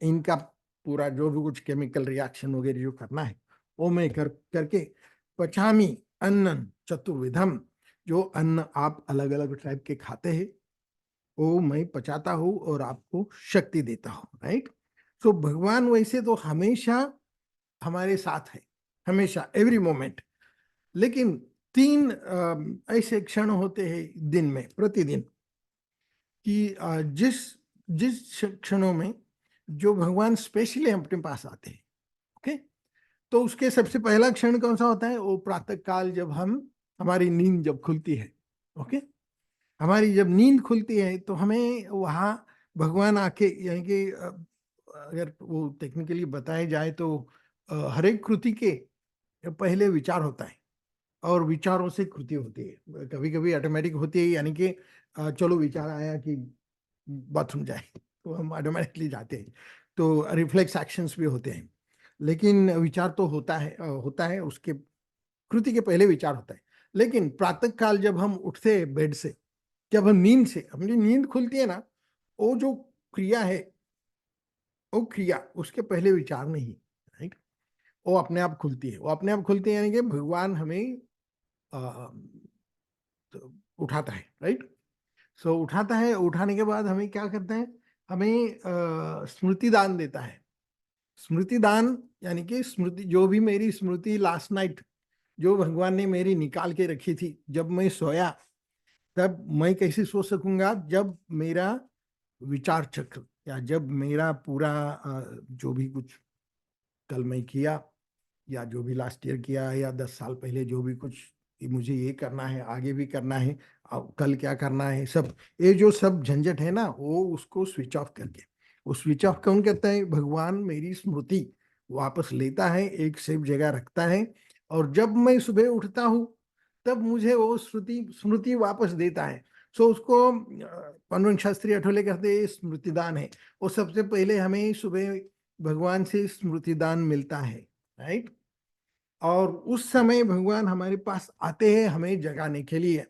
इनका पूरा जो भी कुछ केमिकल रिएक्शन वगैरह जो करना है वो मैं करके पचामी अन्नन चतुर्विधम, जो अन्न आप अलग अलग टाइप के खाते हैं वो मैं पचाता हूँ और आपको शक्ति देता हूँ, राइट। तो भगवान वैसे तो हमेशा हमारे साथ है, हमेशा एवरी मोमेंट। लेकिन तीन ऐसे क्षण होते हैं दिन में, प्रतिदिन, कि जिस जिस क्षणों में जो भगवान स्पेशली अपने पास आते हैं। ओके, तो उसके सबसे पहला क्षण कौन सा होता है? वो प्रातः काल, जब हमारी नींद जब खुलती है। ओके, हमारी जब नींद खुलती है तो हमें वहाँ भगवान आके, यानी कि अगर वो टेक्निकली बताया जाए तो हर एक कृति के पहले विचार होता है और विचारों से कृति होती है। कभी कभी ऑटोमेटिक होती है, यानी कि चलो विचार आया कि बाथरूम जाए तो हम ऑटोमेटिकली जाते हैं, तो रिफ्लेक्स एक्शंस भी होते हैं। लेकिन विचार तो होता है उसके कृति के पहले विचार होता है। लेकिन प्रातः काल जब हम उठते हैं बेड से, जब हम नींद से, अपनी नींद खुलती है ना, वो जो क्रिया है, वो क्रिया उसके पहले विचार नहीं, राइट। वो अपने आप खुलती है, वो अपने आप खुलती है, यानी कि भगवान हमें आ, तो उठाता है, राइट। सो उठाता है, उठाने के बाद हमें क्या करता है? हमें स्मृति दान देता है। स्मृति दान यानी कि स्मृति, जो भी मेरी स्मृति लास्ट नाइट जो भगवान ने मेरी निकाल के रखी थी, जब मैं सोया तब मैं कैसे सो सकूंगा? जब मेरा विचार चक्र, या जब मेरा पूरा जो भी कुछ कल मैं किया, या जो भी लास्ट ईयर किया, या 10 साल पहले जो भी कुछ मुझे ये करना है, आगे भी करना है, कल क्या करना है, सब ये जो सब झंझट है ना, वो उसको स्विच ऑफ करके, वो स्विच ऑफ कौन करता है? भगवान मेरी स्मृति वापस लेता है, एक सेफ जगह रखता है, और जब मैं सुबह उठता हूँ तब मुझे वो स्मृति स्मृति वापस देता है। सो उसको पनवंश शास्त्री अठोले कहते हैं स्मृतिदान है। वो सबसे पहले हमें सुबह भगवान से स्मृतिदान मिलता है, राइट। और उस समय भगवान हमारे पास आते हैं हमें जगाने के लिए।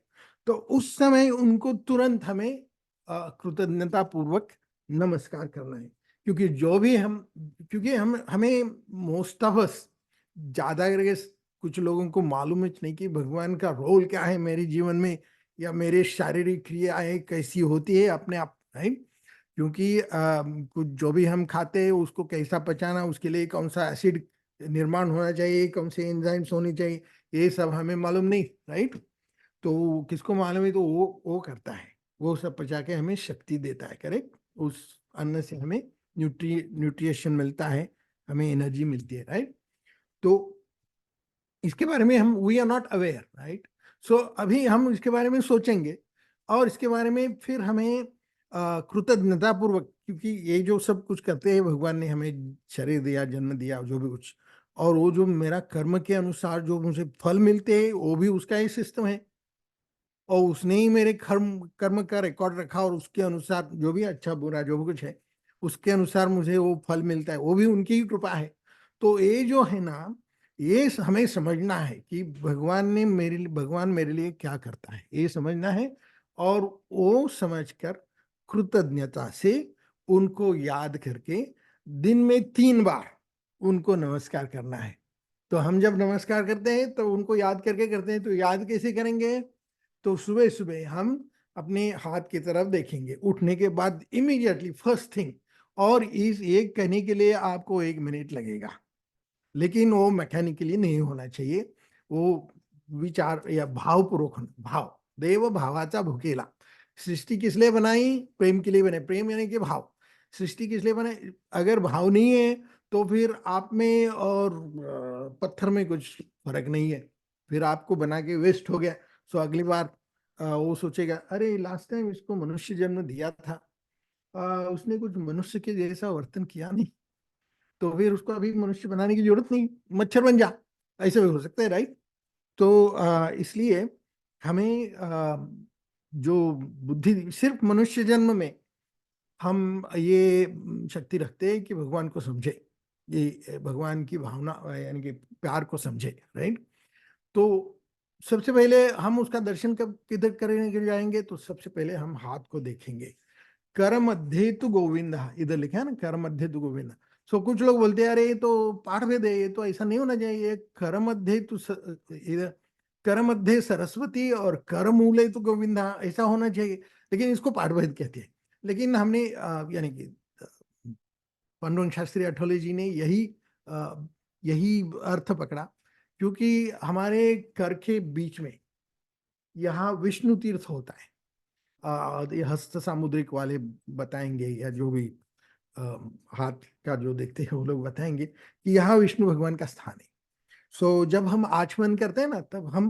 तो उस समय उनको तुरंत हमें कृतज्ञता पूर्वक नमस्कार करना है, क्योंकि जो भी क्योंकि हमें मोस्ट ऑफ अस, ज्यादा करके कुछ लोगों को मालूम है नहीं कि भगवान का रोल क्या है मेरे जीवन में, या मेरे शारीरिक क्रियाएं कैसी होती है अपने आप, राइट। क्योंकि कुछ जो भी हम खाते हैं उसको कैसा पचाना, उसके लिए कौन सा एसिड निर्माण होना चाहिए, कौन से एंजाइम्स होने चाहिए, ये सब हमें मालूम नहीं, राइट। तो किसको मालूम है? तो वो करता है, वो सब पचा के हमें शक्ति देता है, करेक्ट। उस अन्न से हमें न्यूट्रिशन मिलता है, हमें एनर्जी मिलती है, राइट। तो इसके बारे में हम we are not aware, right. So अभी हम इसके बारे में सोचेंगे, और इसके बारे में फिर हमें कृतज्ञता पूर्वक, क्योंकि ये जो सब कुछ करते हैं भगवान ने हमें शरीर दिया, जन्म दिया, जो भी कुछ, और वो जो मेरा कर्म के अनुसार जो मुझे फल मिलते हैं वो भी उसका ही सिस्टम है, और उसने ही मेरे कर्म कर्म का रिकॉर्ड रखा, और उसके अनुसार जो भी अच्छा बुरा जो भी कुछ है उसके अनुसार मुझे वो फल मिलता है, वो भी उनकी ही कृपा है। तो ये जो है ना, ये हमें समझना है कि भगवान मेरे लिए क्या करता है, ये समझना है। और वो समझकर कृतज्ञता से उनको याद करके दिन में 3 बार उनको नमस्कार करना है। तो हम जब नमस्कार करते हैं तो उनको याद करके करते हैं, तो याद कैसे करेंगे? तो सुबह सुबह हम अपने हाथ की तरफ देखेंगे, उठने के बाद इमीडिएटली फर्स्ट थिंग। और इस एक कहने के लिए आपको 1 मिनट लगेगा, लेकिन वो मैकेनिकली नहीं होना चाहिए, वो विचार या भावपूर्वक होना। भाव, देव भावाचा भुकेला। सृष्टि किस लिए बनाई? प्रेम के लिए बनाई। प्रेम यानी कि भाव। सृष्टि किस लिए बनाई? अगर भाव नहीं है तो फिर आप में और पत्थर में कुछ फर्क नहीं है, फिर आपको बना के वेस्ट हो गया, सो अगली बार वो सोचेगा अरे लास्ट टाइम इसको मनुष्य जन्म दिया था, उसने कुछ मनुष्य के जैसा वर्तन किया नहीं, तो फिर उसको अभी मनुष्य बनाने की जरूरत नहीं, मच्छर बन जा, ऐसे भी हो सकता है, राइट। तो इसलिए हमें जो बुद्धि सिर्फ मनुष्य जन्म में हम ये शक्ति रखते हैं कि भगवान को समझे, ये भगवान की भावना यानी कि प्यार को समझे, राइट। तो सबसे पहले हम उसका दर्शन कब किधर करने के लिए जाएंगे, तो सबसे पहले हम हाथ को देखेंगे। कर मध्य तु गोविंद, इधर लिखा है ना, कर मध्य तु गोविंद। सो कुछ लोग बोलते हैं अरे ये तो पाठ भेद है, ये तो ऐसा नहीं होना चाहिए, कर मध्य तु इधर कर मध्य सरस्वती और कर मूले तो गोविंदा, ऐसा होना चाहिए, लेकिन इसको पाठ भेद कहते हैं। लेकिन हमने यानी कि पांडुरंग शास्त्री अठोले जी ने यही अर्थ पकड़ा, क्योंकि हमारे कर के बीच में यहाँ विष्णु तीर्थ होता है। ये हस्त सामुद्रिक वाले बताएंगे, या जो भी आ, हाथ का जो देखते हैं वो लोग बताएंगे कि यहाँ विष्णु भगवान का स्थान है। सो जब हम आचमन करते हैं ना, तब हम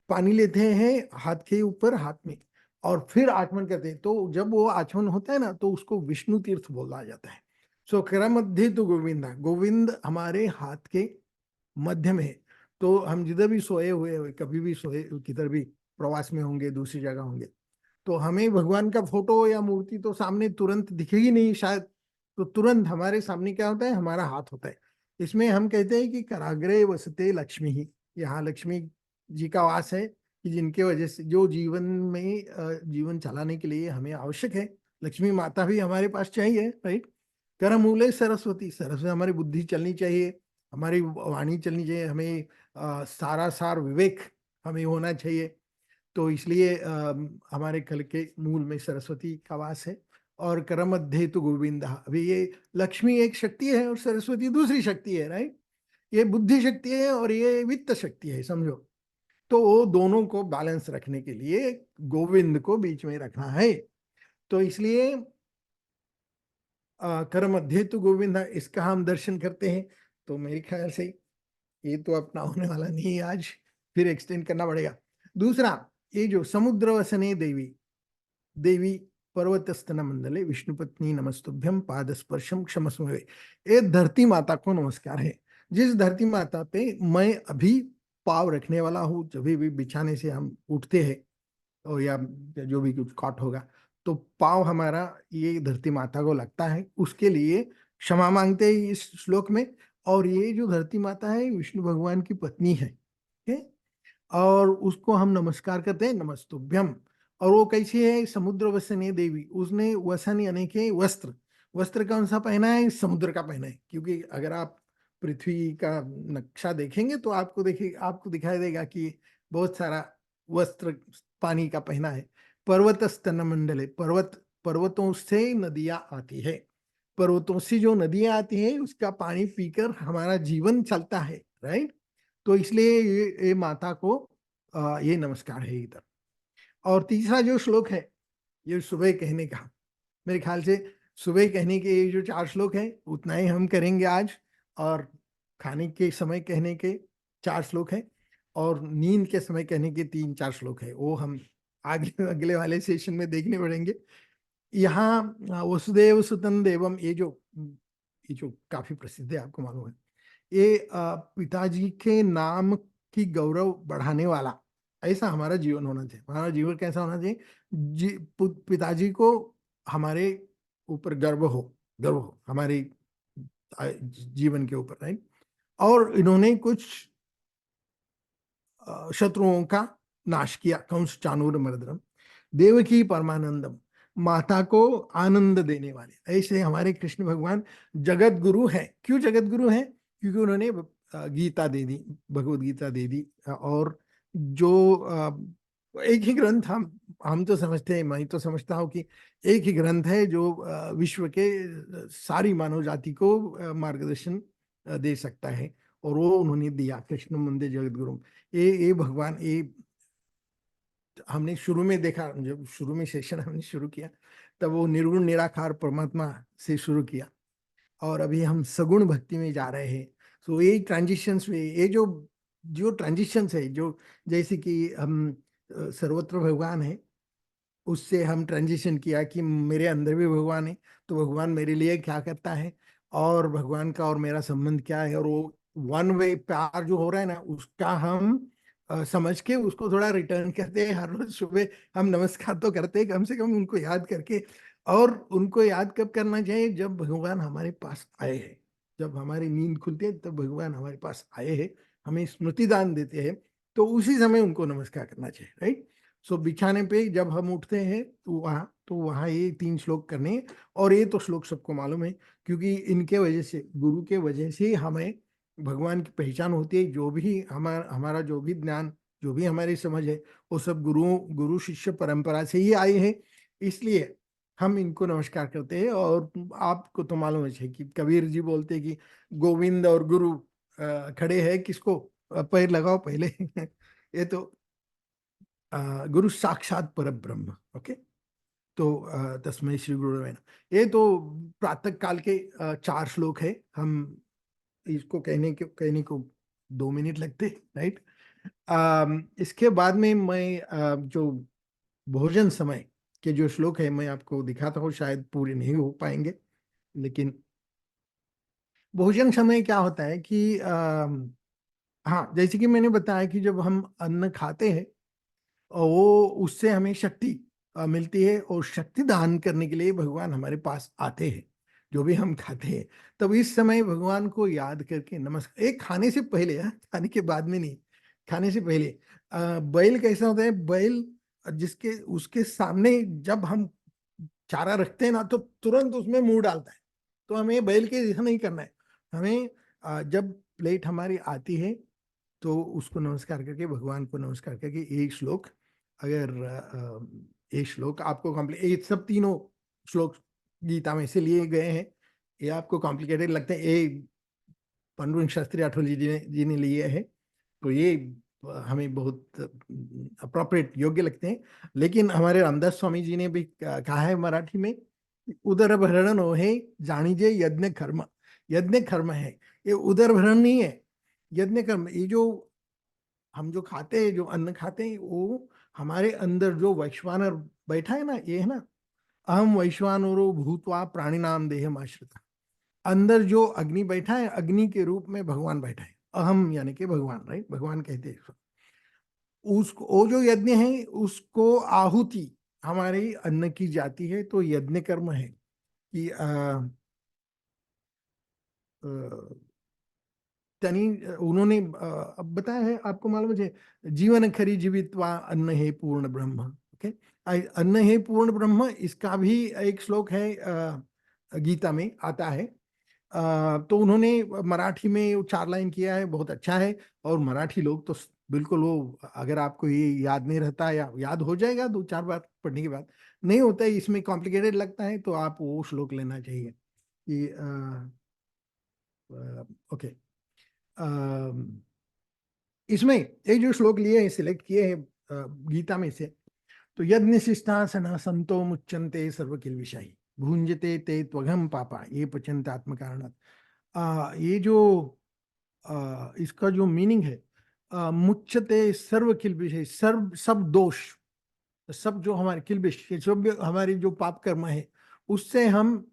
पानी लेते हैं हाथ के ऊपर, हाथ में, और फिर आचमन करते हैं। तो जब वो आचमन होता है ना, तो उसको विष्णु तीर्थ बोला जाता है। सो कर मध्य तो गोविंदा, गोविंद हमारे हाथ के मध्य में है। तो हम जिधर भी सोए हुए, कभी भी सोए, किधर भी प्रवास में होंगे, दूसरी जगह होंगे, तो हमें भगवान का फोटो या मूर्ति तो सामने तुरंत दिखेगी नहीं शायद, तो तुरंत हमारे सामने क्या होता है, हमारा हाथ होता है। इसमें हम कहते हैं कि कराग्रे वसते लक्ष्मी ही, यहाँ लक्ष्मी जी का वास है, कि जिनके वजह से जो जीवन में जीवन चलाने के लिए हमें आवश्यक है, लक्ष्मी माता भी हमारे पास चाहिए, राइट। कर मूले सरस्वती, सरस्वती हमारी बुद्धि चलनी चाहिए, हमारी वाणी चलनी चाहिए, हमें सारा सार विवेक हमें होना चाहिए। तो इसलिए हमारे कल के मूल में सरस्वती का वास है। और कर मध्य तो गोविंदा, अभी ये लक्ष्मी एक शक्ति है और सरस्वती दूसरी शक्ति है, राइट। ये बुद्धि शक्ति है और ये वित्त शक्ति है, समझो। तो वो दोनों को बैलेंस रखने के लिए गोविंद को बीच में रखना है। तो इसलिए कर मध्य तो गोविंदा, इसका हम दर्शन करते हैं। तो मेरे ख्याल से ये तो अपना होने वाला नहीं है आज, फिर एक्सटेंड करना पड़ेगा। दूसरा, ये जो समुद्र वसने देवी, देवी पर्वत स्तन मंडले विष्णु पत्नी नमस्तुभ्यम पाद स्पर्शम क्षमस्व, ये धरती माता को नमस्कार है। जिस धरती माता पे मैं अभी पाव रखने वाला हूँ, जब भी बिछाने से हम उठते हैं, और या जो भी कुछ काट होगा, तो पाव हमारा ये धरती माता को लगता है, उसके लिए क्षमा मांगते हैं इस श्लोक में। और ये जो धरती माता है विष्णु भगवान की पत्नी है, ठीक है? और उसको हम नमस्कार करते हैं, नमस्तुभ्यम। और वो कैसी है, समुद्र वसने देवी, उसने वसन यानी के वस्त्र, वस्त्र कौन सा पहना है, समुद्र का पहना है। क्योंकि अगर आप पृथ्वी का नक्शा देखेंगे तो आपको दिखाई देगा कि बहुत सारा वस्त्र पानी का पहना है। पर्वत स्तन मंडल है, पर्वतों से नदियां आती है, पर्वतों से जो नदियां आती है उसका पानी पीकर हमारा जीवन चलता है, राइट। तो इसलिए ये माता को ये नमस्कार है इधर। और तीसरा जो श्लोक है, ये सुबह कहने का, मेरे ख्याल से सुबह कहने के ये जो 4 श्लोक है, उतना ही हम करेंगे आज। और खाने के समय कहने के 4 श्लोक है, और नींद के समय कहने के 3-4 श्लोक है, वो हम आगे अगले वाले सेशन में देखने पड़ेंगे। यहाँ वसुदेव सुतन देवम, ये जो काफी प्रसिद्ध है, आपको मालूम है, ये पिताजी के नाम की गौरव बढ़ाने वाला, ऐसा हमारा जीवन होना चाहिए। हमारा जीवन कैसा होना चाहिए, पिताजी को हमारे ऊपर गर्व हो हमारे जीवन के ऊपर, राइट। और इन्होंने कुछ शत्रुओं का नाश किया, कंस चाणूर मर्दनम, देवकी परमानंदम, माता को आनंद देने वाले। ऐसे हमारे कृष्ण भगवान जगत गुरु हैं। क्यों जगत गुरु हैं, क्योंकि उन्होंने गीता दे दी, भगवत गीता दे दी। और जो एक ही ग्रंथ, हम तो समझते हैं, मैं तो समझता हूँ कि एक ही ग्रंथ है जो विश्व के सारी मानव जाति को मार्गदर्शन दे सकता है, और वो उन्होंने दिया, कृष्ण मंदिर जगत गुरु। ये भगवान, ये हमने शुरू में देखा, जब शुरू में सेशन हमने शुरू किया, तब वो निर्गुण निराकार परमात्मा से शुरू किया, और अभी हम सगुण भक्ति में जा रहे हैं। तो ये ट्रांजिशंस में, ये जो जो ट्रांजिशंस है, जो जैसे कि हम सर्वत्र भगवान है, उससे हम ट्रांजिशन किया कि मेरे अंदर भी भगवान है, तो भगवान मेरे लिए क्या करता है और भगवान का और मेरा संबंध क्या है, और वो वन वे प्यार जो हो रहा है ना, उसका हम समझ के उसको थोड़ा रिटर्न करते हैं। हर रोज सुबह हम नमस्कार तो करते हैं, कम से कम उनको याद करके। और उनको याद कब करना चाहिए? जब भगवान हमारे पास आए हैं, जब हमारी नींद खुलती है तब भगवान हमारे पास आए हैं, हमें स्मृति दान देते हैं, तो उसी समय उनको नमस्कार करना चाहिए, राइट। सो बिछाने पे जब हम उठते हैं तो वहाँ ये 3 श्लोक करने हैं। और ये तो श्लोक सबको मालूम है, क्योंकि इनके वजह से, गुरु के वजह से हमें भगवान की पहचान होती है। जो भी हमारा जो भी ज्ञान, जो भी हमारी समझ है, वो सब गुरु शिष्य परंपरा से ही आई है। इसलिए हम इनको नमस्कार करते हैं। और आपको तो मालूम है कि कबीर जी बोलते हैं कि गोविंद और गुरु खड़े हैं, किसको पैर लगाओ पहले। ये तो गुरु साक्षात पर ब्रह्म। ओके, तो तस्मै श्री गुरुदेव नमः। ये तो प्रातः काल के 4 श्लोक है। हम इसको कहने को 2 मिनट लगते, राइट। इसके बाद में मैं जो भोजन समय के जो श्लोक है मैं आपको दिखाता हूँ, शायद पूरे नहीं हो पाएंगे, लेकिन भोजन समय क्या होता है कि हाँ, जैसे कि मैंने बताया कि जब हम अन्न खाते हैं और वो उससे हमें शक्ति मिलती है, और शक्ति दान करने के लिए भगवान हमारे पास आते हैं, जो भी हम खाते हैं। तब इस समय भगवान को याद करके नमस्कार, एक खाने से पहले, खाने के बाद में नहीं, खाने से पहले। बैल कैसा होता है? बैल जिसके उसके सामने जब हम चारा रखते हैं ना, तो तुरंत उसमें मुंह डालता है। तो हमें बैल के जैसा नहीं करना है। हमें जब प्लेट हमारी आती है तो उसको नमस्कार करके, भगवान को नमस्कार करके, एक श्लोक, अगर ये श्लोक आपको कॉम्प्ली, ये सब तीनों श्लोक गीता में से लिए गए हैं। ये आपको कॉम्प्लिकेटेड लगते हैं, ये पांडुरंग शास्त्री राठौर जी ने लिए हैं, तो ये हमें बहुत अप्रोप्रिएट, योग्य लगते हैं। लेकिन हमारे रामदास स्वामी जी ने भी कहा है मराठी में, उदर भरण है जानीजे यज्ञ कर्म। यज्ञ कर्म है, ये उदर भरण नहीं है, यज्ञ कर्म। ये जो हम जो खाते हैं, जो अन्न खाते हैं, वो हमारे अंदर जो वैश्वानर बैठा है ना, ये है ना, अहम वैश्वानरो भूतवा प्राणी नाम देह आश्रिता। अंदर जो अग्नि बैठा है, अग्नि के रूप में भगवान बैठा है, अहम यानी कि भगवान, राइट, भगवान कहते हैं इसको। उसको, वो जो यज्ञ है, उसको आहुति हमारे अन्न की जाती है, तो यज्ञ कर्म है कि त्यानी उन्होंने अब बताया है, आपको मालूम है, जीवन खरी जीवित्वा अन्न है पूर्ण ब्रह्म। ओके, अन्न है पूर्ण ब्रह्म, इसका भी एक श्लोक है, गीता में आता है। तो उन्होंने मराठी में 4 लाइन किया है, बहुत अच्छा है। और मराठी लोग तो बिल्कुल, वो अगर आपको ये याद नहीं रहता, या याद हो जाएगा 2-4 बार पढ़ने के बाद, नहीं होता है, इसमें कॉम्प्लिकेटेड लगता है, तो आप वो श्लोक लेना चाहिए कि ओके। इसमें एक जो श्लोक लिए हैं, सिलेक्ट किए हैं गीता में से, तो यज्ञ शिष्टासना संतो मुच्यन्ते सर्व किल विषयी भुंजते ते त्वघम पापा ये पचंत आत्म कारणात्। ये जो इसका जो मीनिंग है, मुच्यते सर्व किल विषय, सर्व सब दोष, सब जो हमारे किल विषय, सब हमारी जो पाप कर्म है, उससे हम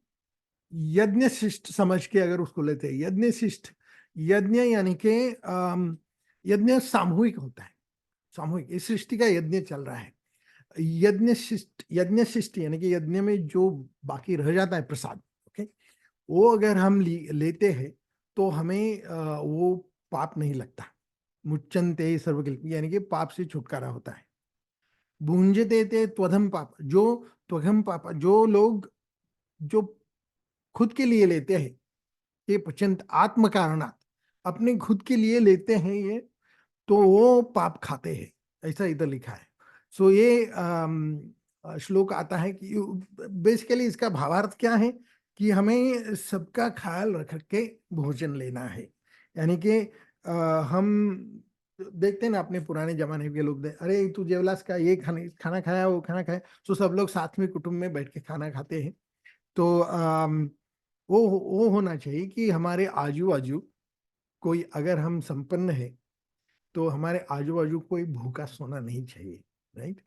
यज्ञ शिष्ट समझ के अगर उसको लेते हैं, यज्ञ शिष्ट, यज्ञ यानी कि यज्ञ सामूहिक होता है, सामूहिक, इस सृष्टि का यज्ञ चल रहा है। यज्ञ शिष्ट यानी कि यज्ञ में जो बाकी रह जाता है प्रसाद, ओके, वो अगर हम लेते हैं तो हमें वो पाप नहीं लगता। मुच्चनते सर्वकिल यानी कि पाप से छुटकारा होता है। भूंजते ते त्वधम पाप, जो त्वघम पाप, जो लोग जो खुद के लिए लेते हैं, ये पचंत आत्म कारणात्, अपने खुद के लिए लेते हैं ये, तो वो पाप खाते हैं, ऐसा इधर लिखा है। सो ये श्लोक आता है कि बेसिकली इसका भावार्थ क्या है कि हमें सबका ख्याल रख के भोजन लेना है। यानी कि हम देखते हैं ना, अपने पुराने जमाने के लोग, अरे तू जेवलास का, ये खाना खाया, वो खाना खाया, तो सब लोग साथ में कुटुंब में बैठ के खाना खाते हैं। तो वो होना चाहिए कि हमारे आजू बाजू कोई, अगर हम संपन्न है तो हमारे आजू बाजू कोई भूखा सोना नहीं चाहिए, राइट।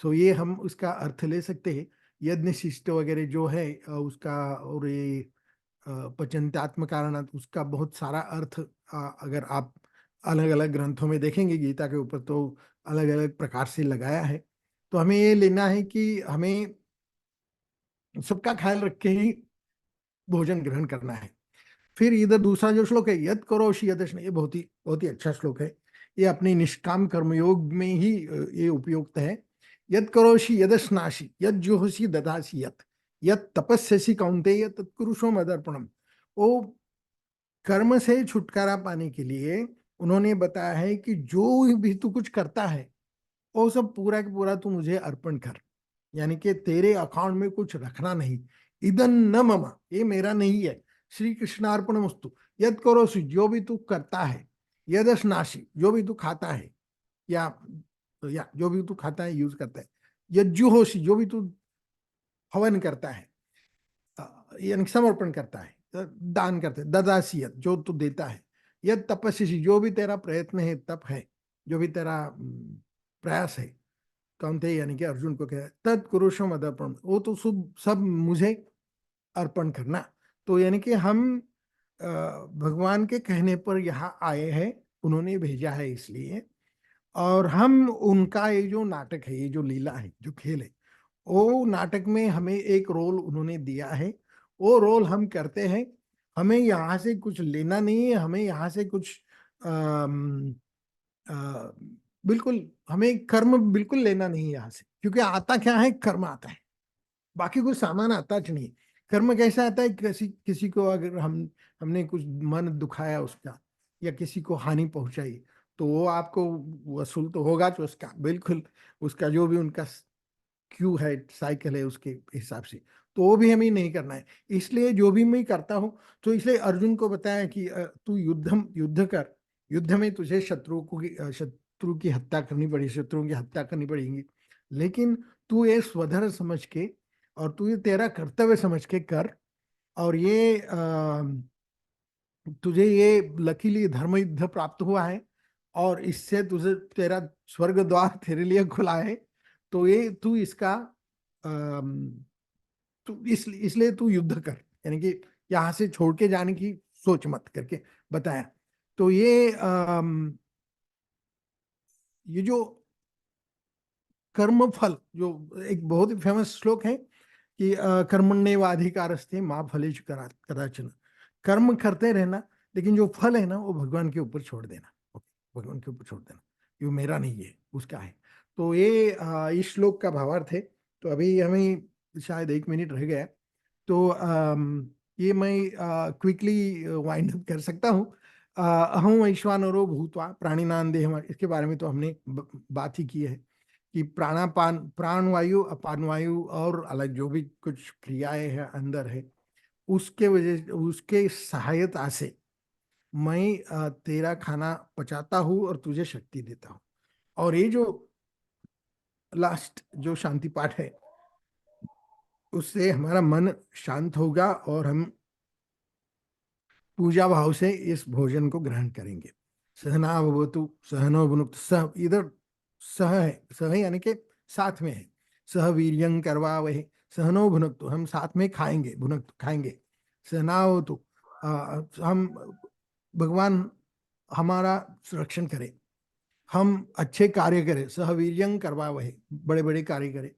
सो ये हम उसका अर्थ ले सकते हैं। यज्ञ शिष्ट वगैरह जो है उसका, और ये पचन्त्यात्म कारणात्, उसका बहुत सारा अर्थ अगर आप अलग अलग ग्रंथों में देखेंगे गीता के ऊपर, तो अलग अलग प्रकार से लगाया है। तो हमें ये लेना है कि हमें सबका ख्याल रख के ही भोजन ग्रहण करना है। फिर इधर दूसरा जो श्लोक है, यद करोषि यदश्न, ये बहुत ही अच्छा श्लोक है। ये अपने निष्काम कर्मयोग में ही ये उपयुक्त है। यद करोषि यदश्नासि यद जुहोषि ददासि यत यद तपस्यसि कौन्तेय तत्कुरुषो मदर्पणम। वो कर्म से छुटकारा पाने के लिए उन्होंने बताया है कि जो भी तू कुछ करता है वो सब पूरा का पूरा तू मुझे अर्पण कर, यानी कि तेरे अकाउंट में कुछ रखना नहीं। इदन न मम, ये मेरा नहीं है। श्री कृष्णार्पण वस्तु। यद करोसि, जो भी तू करता है। यदश्नासि, जो भी तू खाता है, या जो भी तू खाता है, यूज करता है। यज्जुहोषि, जो भी तू हवन करता है, यानी समर्पण करता है, दान करता है। ददासी, जो तू देता है। यद तपस्वी, जो भी तेरा प्रयत्न है, तप है, जो भी तेरा प्रयास है। कौनते, यानी कि अर्जुन को कह, तत्कुरुषम अदर्पण, वो तो सब मुझे अर्पण करना। तो यानी कि हम भगवान के कहने पर यहाँ आए हैं, उन्होंने भेजा है इसलिए। और हम उनका ये जो नाटक है, ये जो लीला है, जो खेल है, वो नाटक में हमें एक रोल उन्होंने दिया है। वो रोल हम करते हैं। हमें यहाँ से कुछ लेना नहीं है, हमें यहाँ से कुछ अ, बिल्कुल, हमें कर्म बिल्कुल लेना नहीं है यहाँ से, क्योंकि आता क्या है, कर्म आता है। बाकी कुछ सामान आता नहीं। कर्म कैसे आता है, किसी किसी को अगर हमने कुछ मन दुखाया उसका, या किसी को हानि पहुंचाई, तो वो आपको वसूल तो होगा, तो उसका बिल्कुल, उसका जो भी उनका क्यू है, साइकिल है, उसके हिसाब से। तो वो भी हमें नहीं करना है। इसलिए जो भी मैं करता हूँ, तो इसलिए अर्जुन को बताया कि तू युद्ध कर। युद्ध में तुझे शत्रु की हत्या करनी पड़ी, शत्रुओं की हत्या करनी पड़ेगी, लेकिन तू ये स्वधर्म समझ के, और तू ये तेरा कर्तव्य समझ के कर। और ये तुझे ये लकीली धर्म युद्ध प्राप्त हुआ है, और इससे तुझे तेरा स्वर्ग द्वार तेरे लिए खुला है। तो ये तू इसका तू इसलिए तू युद्ध कर, यानी कि यहाँ से छोड़ के जाने की सोच मत करके बताया। तो ये जो कर्म फल, जो एक बहुत ही फेमस श्लोक है कि कर्मण्येवाधिकारस्ते माँ फलेषु कदाचन। कर्म करते रहना, लेकिन जो फल है ना, वो भगवान के ऊपर छोड़ देना। भगवान के ऊपर छोड़ देना, ये मेरा नहीं है, उसका है। तो ये इस श्लोक का भावार्थ है। तो अभी हमें शायद 1 मिनट रह गया, तो ये मैं क्विकली वाइंड अप कर सकता हूँ। अहं वैश्वानरो भूत्वा प्राणिनां देह, इसके बारे में तो हमने बात ही की है कि प्राणापान, प्राणवायु, अपान वायु और अलग जो भी कुछ क्रियाएं हैं अंदर है, उसके वजह, उसके सहायता से मैं तेरा खाना पचाता हूँ और तुझे शक्ति देता हूँ। और ये जो लास्ट जो शांति पाठ है, उससे हमारा मन शांत होगा और हम पूजा भाव से इस भोजन को ग्रहण करेंगे। सहनावतु सहनो भुनक्तु, सह इधर सह है, सह यानी कि साथ में है। सह वीर्यं करवावहै सहनो भुनक्तु, हम साथ में खाएंगे, भुनक्तु खाएंगे। सहनावतु, हम, भगवान हमारा संरक्षण करे, हम अच्छे कार्य करें। सहवीर्यं करवावहै, बड़े बड़े कार्य करें।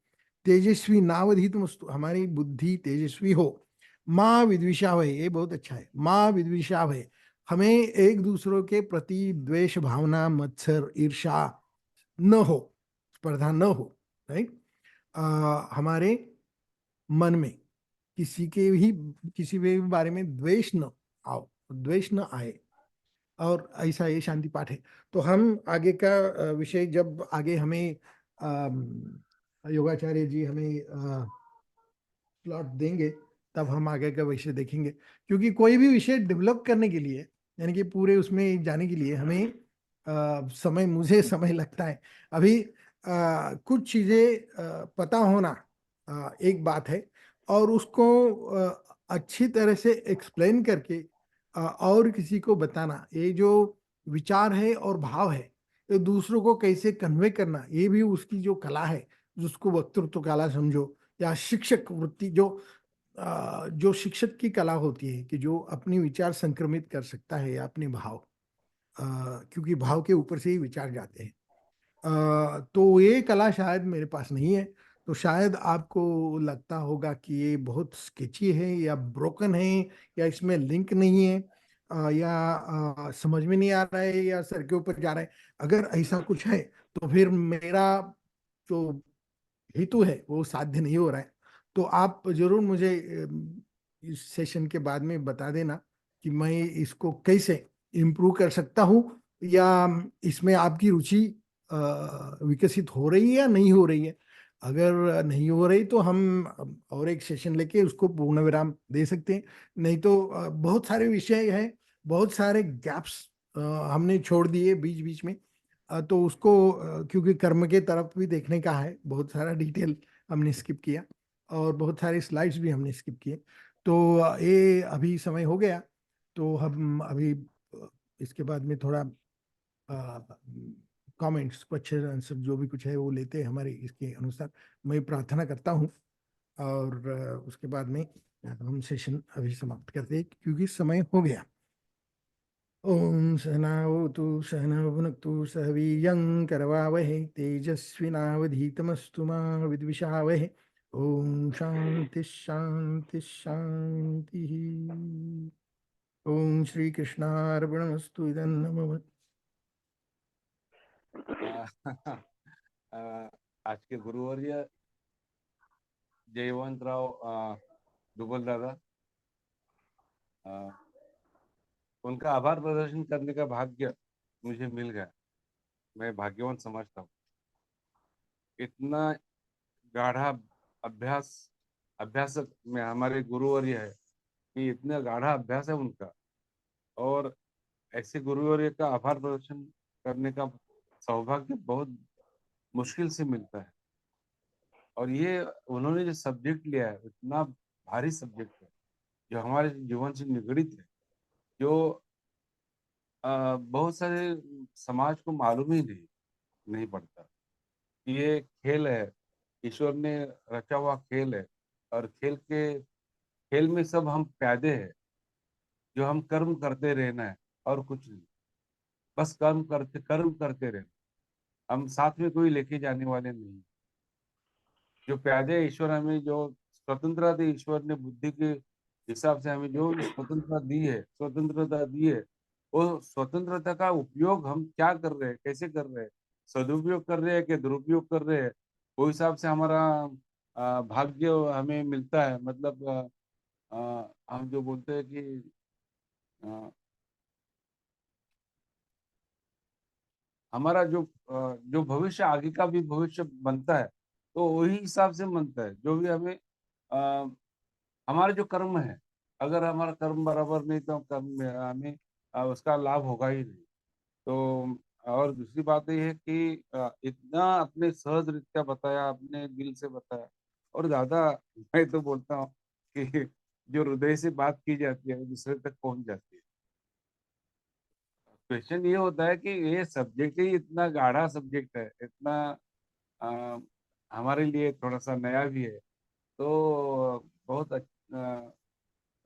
तेजस्वी नावधीतमस्तु, हमारी बुद्धि तेजस्वी हो। माँ विद्विषा भय, ये बहुत अच्छा है। माँ विद्विषा भय, हमें एक दूसरों के प्रति द्वेष भावना, मत्सर, ईर्षा न हो, स्पर्धा न हो, राइट। हमारे मन में किसी भी बारे में द्वेष न आओ, द्वेष न आए। और ऐसा ये शांति पाठ है। तो हम आगे का विषय, जब आगे हमें योगाचार्य जी हमें प्लॉट देंगे, तब हम आगे का विषय देखेंगे। क्योंकि कोई भी विषय डेवलप करने के लिए, यानी कि पूरे उसमें जाने के लिए हमें मुझे समय लगता है। अभी कुछ चीजें पता होना एक बात है, और उसको अच्छी तरह से एक्सप्लेन करके और किसी को बताना, ये जो विचार है और भाव है, तो दूसरों को कैसे कन्वे करना, ये भी उसकी जो कला है, जिसको वक्तृत्व कला समझो, या शिक्षक वृत्ति, जो शिक्षक की कला होती है कि जो अपनी विचार संक्रमित कर सकता है, या अपने भाव, क्योंकि भाव के ऊपर से ही विचार जाते हैं। तो ये कला शायद मेरे पास नहीं है। तो शायद आपको लगता होगा कि ये बहुत स्केची है, या ब्रोकन है, या इसमें लिंक नहीं है, या समझ में नहीं आ रहा है, या सर के ऊपर जा रहा है। अगर ऐसा कुछ है तो फिर मेरा जो हेतु है वो साध्य नहीं हो रहा है। तो आप जरूर मुझे इस सेशन के बाद में बता देना कि मैं इसको कैसे इम्प्रूव कर सकता हूँ, या इसमें आपकी रुचि विकसित हो रही है या नहीं हो रही है। अगर नहीं हो रही तो हम और एक सेशन लेके उसको पूर्ण विराम दे सकते हैं। नहीं तो बहुत सारे विषय हैं, बहुत सारे गैप्स हमने छोड़ दिए बीच बीच में। तो उसको क्योंकि कर्म के तरफ भी देखने का है, बहुत सारा डिटेल हमने स्किप किया, और बहुत सारे स्लाइड्स भी हमने स्किप किए। तो ये अभी समय हो गया, तो हम अभी इसके बाद में थोड़ा कमेंट्स, क्वेश्चन आंसर जो भी कुछ है वो लेते हैं हमारे इसके अनुसार। मैं प्रार्थना करता हूँ, और उसके बाद में हम सेशन अभी समाप्त करते हैं क्योंकि समय हो गया। ओम सहनावतु सहनौ भुनक्तु सह वीर्यं करवावहै तेजस्विनावधीतमस्तु मा विद्विषावहै। ओम शांति शांति शांति। ओम श्री कृष्णार्पणमस्तु। इदं नमः। आज के गुरुवर्य जयवंतराव दुबल दादा, उनका आभार प्रदर्शन करने का भाग्य मुझे मिल गया। मैं भाग्यवान समझता हूँ। इतना गाढ़ा अभ्यास, अभ्यासक में हमारे गुरुवर्य है कि इतना गाढ़ा अभ्यास है उनका, और ऐसे गुरुवर्य का आभार प्रदर्शन करने का सौभाग्य बहुत मुश्किल से मिलता है। और ये उन्होंने जो सब्जेक्ट लिया है, इतना भारी सब्जेक्ट है जो हमारे जीवन से निगड़ित है, जो बहुत सारे समाज को मालूम ही नहीं पड़ता। ये खेल है, ईश्वर ने रचा हुआ खेल है, और खेल में सब हम प्यादे हैं, जो हम कर्म करते रहना है और कुछ नहीं। बस कर्म करते रहना। हम साथ में कोई लेके जाने वाले नहीं। जो प्यादे ईश्वर हमें जो स्वतंत्रता दी, ईश्वर ने बुद्धि के हिसाब से हमें जो स्वतंत्रता दी है, वो स्वतंत्रता का उपयोग हम क्या कर रहे हैं, कैसे कर रहे हैं, सदुपयोग कर रहे हैं कि दुरुपयोग कर रहे हैं, वो हिसाब से हमारा भाग्य हमें मिलता है। मतलब हम जो बोलते हैं कि अ, हमारा जो भविष्य, आगे का भी भविष्य बनता है, तो वही हिसाब से बनता है। जो भी हमें हमारे जो कर्म है, अगर हमारा कर्म बराबर नहीं तो कर्म में हमें उसका लाभ होगा ही नहीं। तो और दूसरी बात ये है कि इतना अपने सहज रीत्या बताया, अपने दिल से बताया। और दादा, मैं तो बोलता हूँ कि जो हृदय से बात की जाती है वो दूसरे तक पहुंच जाती है। क्वेश्चन ये होता है कि ये सब्जेक्ट ही इतना गाढ़ा सब्जेक्ट है, इतना अ, हमारे लिए थोड़ा सा नया भी है। तो बहुत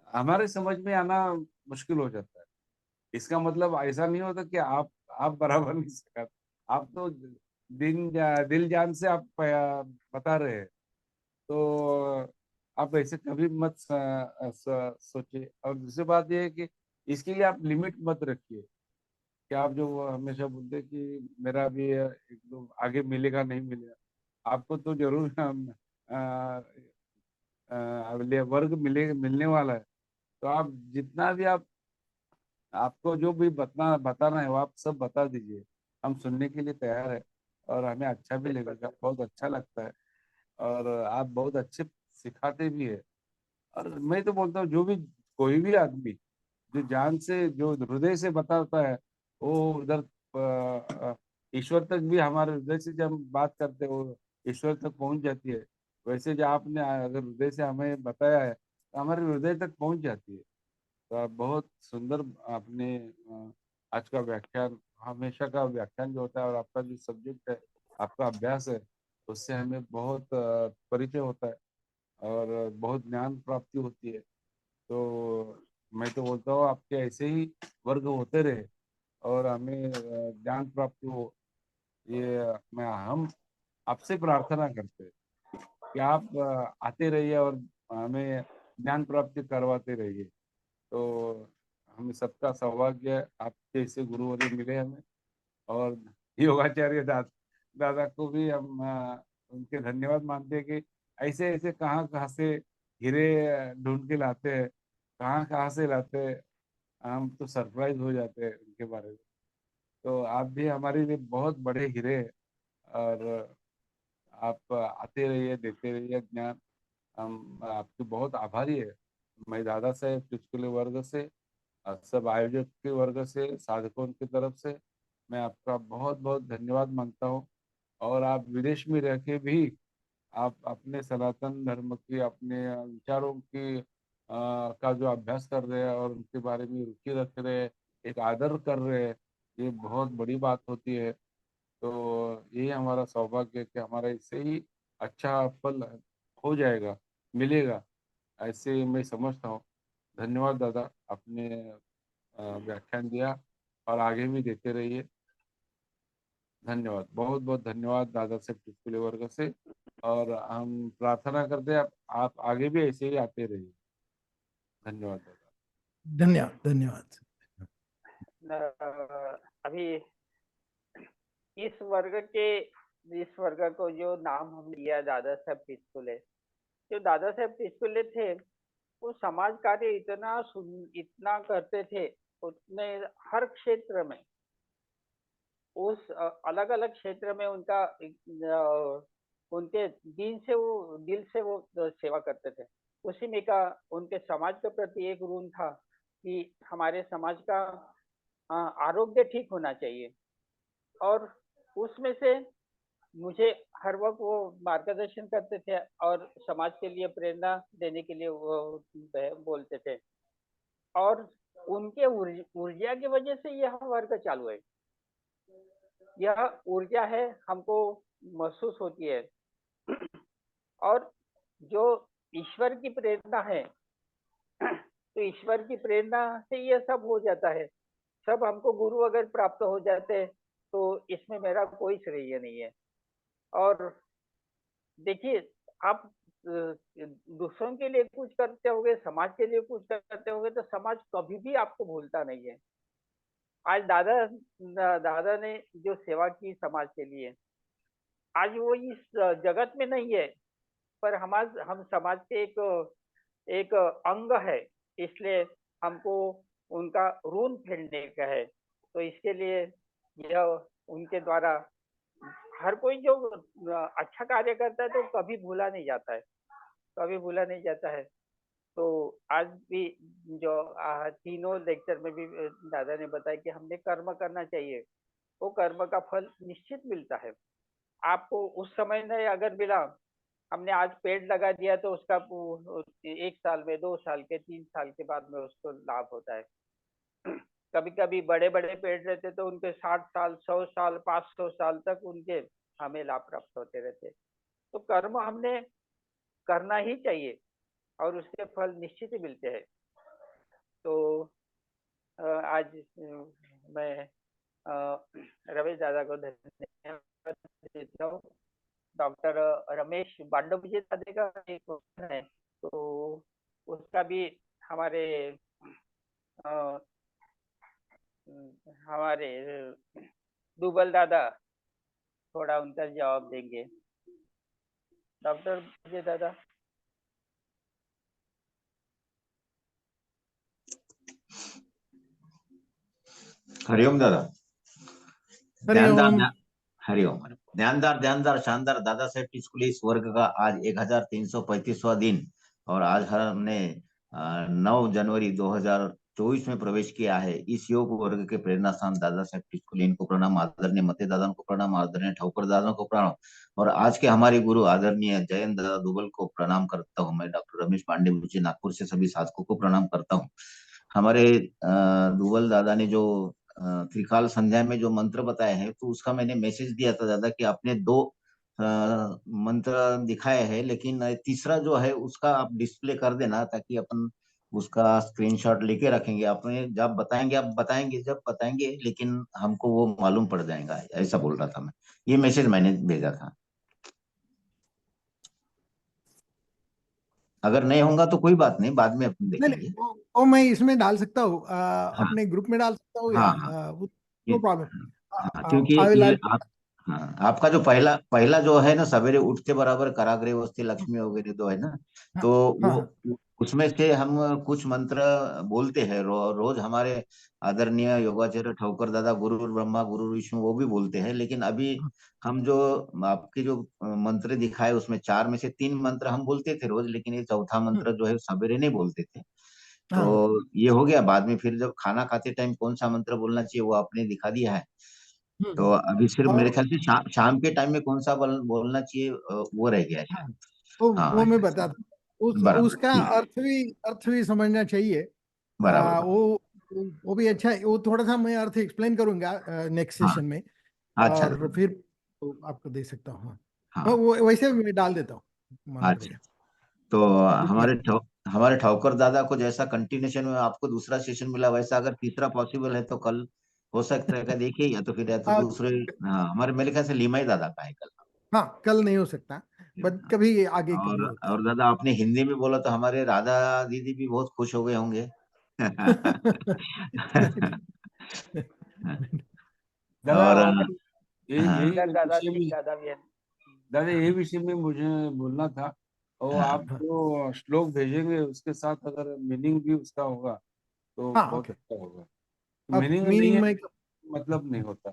हमारे समझ में आना मुश्किल हो जाता है। इसका मतलब ऐसा नहीं होता कि आप बराबर नहीं सिखा। आप तो दिल जान से आप बता रहे हैं। तो आप ऐसे कभी मत सोचिए। और दूसरी बात ये है कि इसके लिए आप लिमिट मत रखिए कि आप जो हमेशा बोलते हैं कि मेरा भी एक दो आगे मिलेगा नहीं मिलेगा। आपको तो जरूर वर्ग मिलने वाला है। तो आप जितना भी आपको जो भी बताना है वो आप सब बता दीजिए। हम सुनने के लिए तैयार है, और हमें अच्छा भी लगेगा, बहुत अच्छा लगता है। और आप बहुत अच्छे सिखाते भी है। और मैं तो बोलता हूँ जो भी कोई भी आदमी जो जान से, जो हृदय से बताता है, वो उधर ईश्वर तक भी, हमारे हृदय से जब हम बात करते हैं वो ईश्वर तक पहुंच जाती है। वैसे जो आपने अगर हृदय से हमें बताया है तो हमारे हृदय तक पहुंच जाती है। तो आप बहुत सुंदर आपने आज का व्याख्यान हमेशा का व्याख्यान जो होता है और आपका जो सब्जेक्ट है, आपका अभ्यास है, उससे हमें बहुत परिचय होता है और बहुत ज्ञान प्राप्ति होती है। तो मैं तो बोलता हूँ आपके ऐसे ही वर्ग होते रहे और हमें ज्ञान प्राप्ति हो, ये हम आपसे प्रार्थना करते हैं कि आप आते रहिए और हमें ज्ञान प्राप्ति करवाते रहिए। तो हमें सबका सौभाग्य है, आपके ऐसे गुरुवर्य मिले हमें। और योगाचार्य दादा को भी हम उनके धन्यवाद मानते हैं कि ऐसे ऐसे कहाँ कहाँ से हीरे ढूंढ के लाते हैं, कहाँ कहाँ से लाते हैं। हम तो सरप्राइज हो जाते हैं उनके बारे में। तो आप भी हमारे लिए बहुत बड़े हीरे हैं और आप आते रहिए, देते रहिए ज्ञान। हम आपके बहुत आभारी है। मैं दादा साहेब चुटकुले वर्ग से, सब आयोजक के वर्ग से, साधकों की तरफ से मैं आपका बहुत बहुत धन्यवाद मानता हूँ। और आप विदेश में रह के भी आप अपने सनातन धर्म की, अपने विचारों की का जो अभ्यास कर रहे हैं और उनके बारे में रुचि रख रहे हैं, एक आदर कर रहे हैं, ये बहुत बड़ी बात होती है। तो यही हमारा सौभाग्य है कि हमारा इससे ही अच्छा फल हो जाएगा, मिलेगा, ऐसे मैं समझता हूँ। धन्यवाद दादा, आपने व्याख्यान दिया और आगे भी देते रहिए। धन्यवाद, बहुत बहुत धन्यवाद दादा साहब चुटकुले वर्ग से। और हम प्रार्थना करते हैं आप आगे भी ऐसे ही आते रहिए। धन्यवाद दादा। धन्यवाद धन्यवाद। अभी इस वर्ग को जो नाम हम लिया दादा साहब पिस्कुले, जो दादा साहब पिस्कुले थे, वो समाज कार्य इतना करते थे। उतने हर क्षेत्र में, उस अलग अलग क्षेत्र में उनके दिल से वो सेवा करते थे। उसी में का उनके समाज के प्रति एक ऋण था कि हमारे समाज का आरोग्य ठीक होना चाहिए। और उसमें से मुझे हर वक्त वो मार्गदर्शन करते थे और समाज के लिए प्रेरणा देने के लिए वो बोलते थे। और उनके ऊर्जा की वजह से यह वर्ग चालू है। यह ऊर्जा है, हमको महसूस होती है। और जो ईश्वर की प्रेरणा है, तो ईश्वर की प्रेरणा से यह सब हो जाता है। सब हमको गुरु अगर प्राप्त हो जाते तो इसमें मेरा कोई श्रेय नहीं है। और देखिए, आप दूसरों के लिए कुछ करते होगे, समाज के लिए कुछ करते होगे, तो समाज कभी भी आपको भूलता नहीं है। आज दादा ने जो सेवा की समाज के लिए, आज वो इस जगत में नहीं है, पर हम समाज के एक अंग है। इसलिए हमको उनका ऋण फेडने का है। तो इसके लिए यह उनके द्वारा हर कोई जो अच्छा कार्य करता है तो कभी भूला नहीं जाता है, कभी भूला नहीं जाता है। तो आज भी जो तीनों लेक्चर में भी दादा ने बताया कि हमने कर्म करना चाहिए, वो कर्म का फल निश्चित मिलता है। आपको उस समय नहीं अगर मिला, हमने आज पेड़ लगा दिया तो उसका 1 साल में, 2 साल के, 3 साल के बाद में उसको लाभ होता है। कभी कभी बड़े बड़े पेड़ रहते तो उनके 60 साल, 100 साल, 500 साल तक उनके हमें लाभ प्राप्त होते रहते। तो कर्म हमने करना ही चाहिए और उसके फल निश्चित ही मिलते हैं। तो आज मैं रमेश दादा को धन्यवाद देता हूँ। डॉक्टर रमेश बांडोपजी दादे का एक क्वेश्चन है, तो उसका भी हमारे अ, हमारे दुबल दादा थोड़ा उनका जवाब देंगे। डॉक्टर विजय दादा। हरिओम दादा। हरिओम। हरिओम। ध्यानदार शानदार दादासाहेब टिस्कुले इस वर्ग का आज 1335वां दिन और आज हमने 9 जनवरी 2024 में प्रवेश किया है। इस योग वर्ग के प्रेरणा स्थान दादा साहेब टिस्कुले, इनको प्रणाम। आदरणीय मते दादा को प्रणाम, आदरणीय ठाकुर दादा को प्रणाम और आज के हमारे गुरु आदरणीय जयंत दादा दुबल को प्रणाम करता हूँ। मैं डॉक्टर रमेश पांडे नागपुर से सभी साधकों को प्रणाम करता हूँ। हमारे दुबल दादा ने जो त्रिकाल संध्या में जो मंत्र बताए हैं, तो उसका मैंने मैसेज दिया था दादा कि आपने 2 मंत्र दिखाए हैं, लेकिन तीसरा जो है उसका आप डिस्प्ले कर देना, ताकि अपन उसका स्क्रीनशॉट लेके रखेंगे। आपने जब बताएंगे, आप बताएंगे जब बताएंगे, लेकिन हमको वो मालूम पड़ जाएगा, ऐसा बोल रहा था मैं। ये मैसेज मैंने भेजा था। अगर नहीं होगा तो कोई बात नहीं, बाद में अपन नहीं नहीं, देखेंगे। वो मैं इसमें डाल सकता हूँ, हाँ अपने ग्रुप में डाल सकता हूँ, या हाँ हाँ। नो ये- हाँ, क्योंकि प्रॉब्लम, आई विल। ये आप, हाँ, आपका जो पहला पहला जो है ना, सवेरे उठते बराबर कराग्रे वस्ती लक्ष्मी वगैरह जो है ना, हाँ तो हाँ वो उसमें से हम कुछ मंत्र बोलते हैं रोज। हमारे आदरणीय योगाचार्य ठोकर दादा, गुरु ब्रह्मा गुरु विष्णु, वो भी बोलते हैं। लेकिन अभी हाँ हम जो आपके जो मंत्र दिखाए, उसमें 4 में से 3 मंत्र हम बोलते थे रोज, लेकिन ये चौथा मंत्र जो है सवेरे नहीं बोलते थे। हाँ हाँ, तो ये हो गया। बाद में फिर जब खाना खाते टाइम कौन सा मंत्र बोलना चाहिए वो आपने दिखा दिया है। तो हम्म। अभी सिर्फ मेरे और ख्याल से शाम के टाइम में कौन सा बोलना चाहिए, वो रह गया है हाँ, शायद। वो हाँ मैं बताता हूँ। बराबर, उसका ठीक, अर्थ भी समझना चाहिए। बराबर बराबर। वो भी अच्छा है। वो थोड़ा सा मैं अर्थ एक्सप्लेन करूंगा नेक्स्ट हाँ, सेशन में, अच्छा और फिर तो आपको दे सकता हूँ। हाँ, हाँ, वो वैसे भी मैं डाल देता हूँ मंत्र अच्छा। या तो ग्रुप में। हमारे ठाकुर दादा को जैसा कंटिन्यूशन में आपको दूसरा सेशन मिला, वैसा अगर तीसरा पॉसिबल है तो कल हो सकता है। क्या देखिए, या तो फिर या तो आ, दूसरे। हाँ, हमारे मेरे ख्याल से लीमाई दादा का है कल। हाँ, कल नहीं हो सकता, बट कभी आगे कभी होता और दादा आपने हिंदी में बोला तो हमारे राधा दीदी भी बहुत खुश हो गए होंगे। है। दादा और और हाँ यही विषय में, दादा यही विषय में मुझे बोलना था। और हाँ आप जो श्लोक भेजेंगे उसके साथ अगर मीनिंग भी उसका होगा तो हाँ, बहुत ओके। अच्छा होगा। अब मीनिंग नहीं मीनिंग है में, मतलब नहीं होता।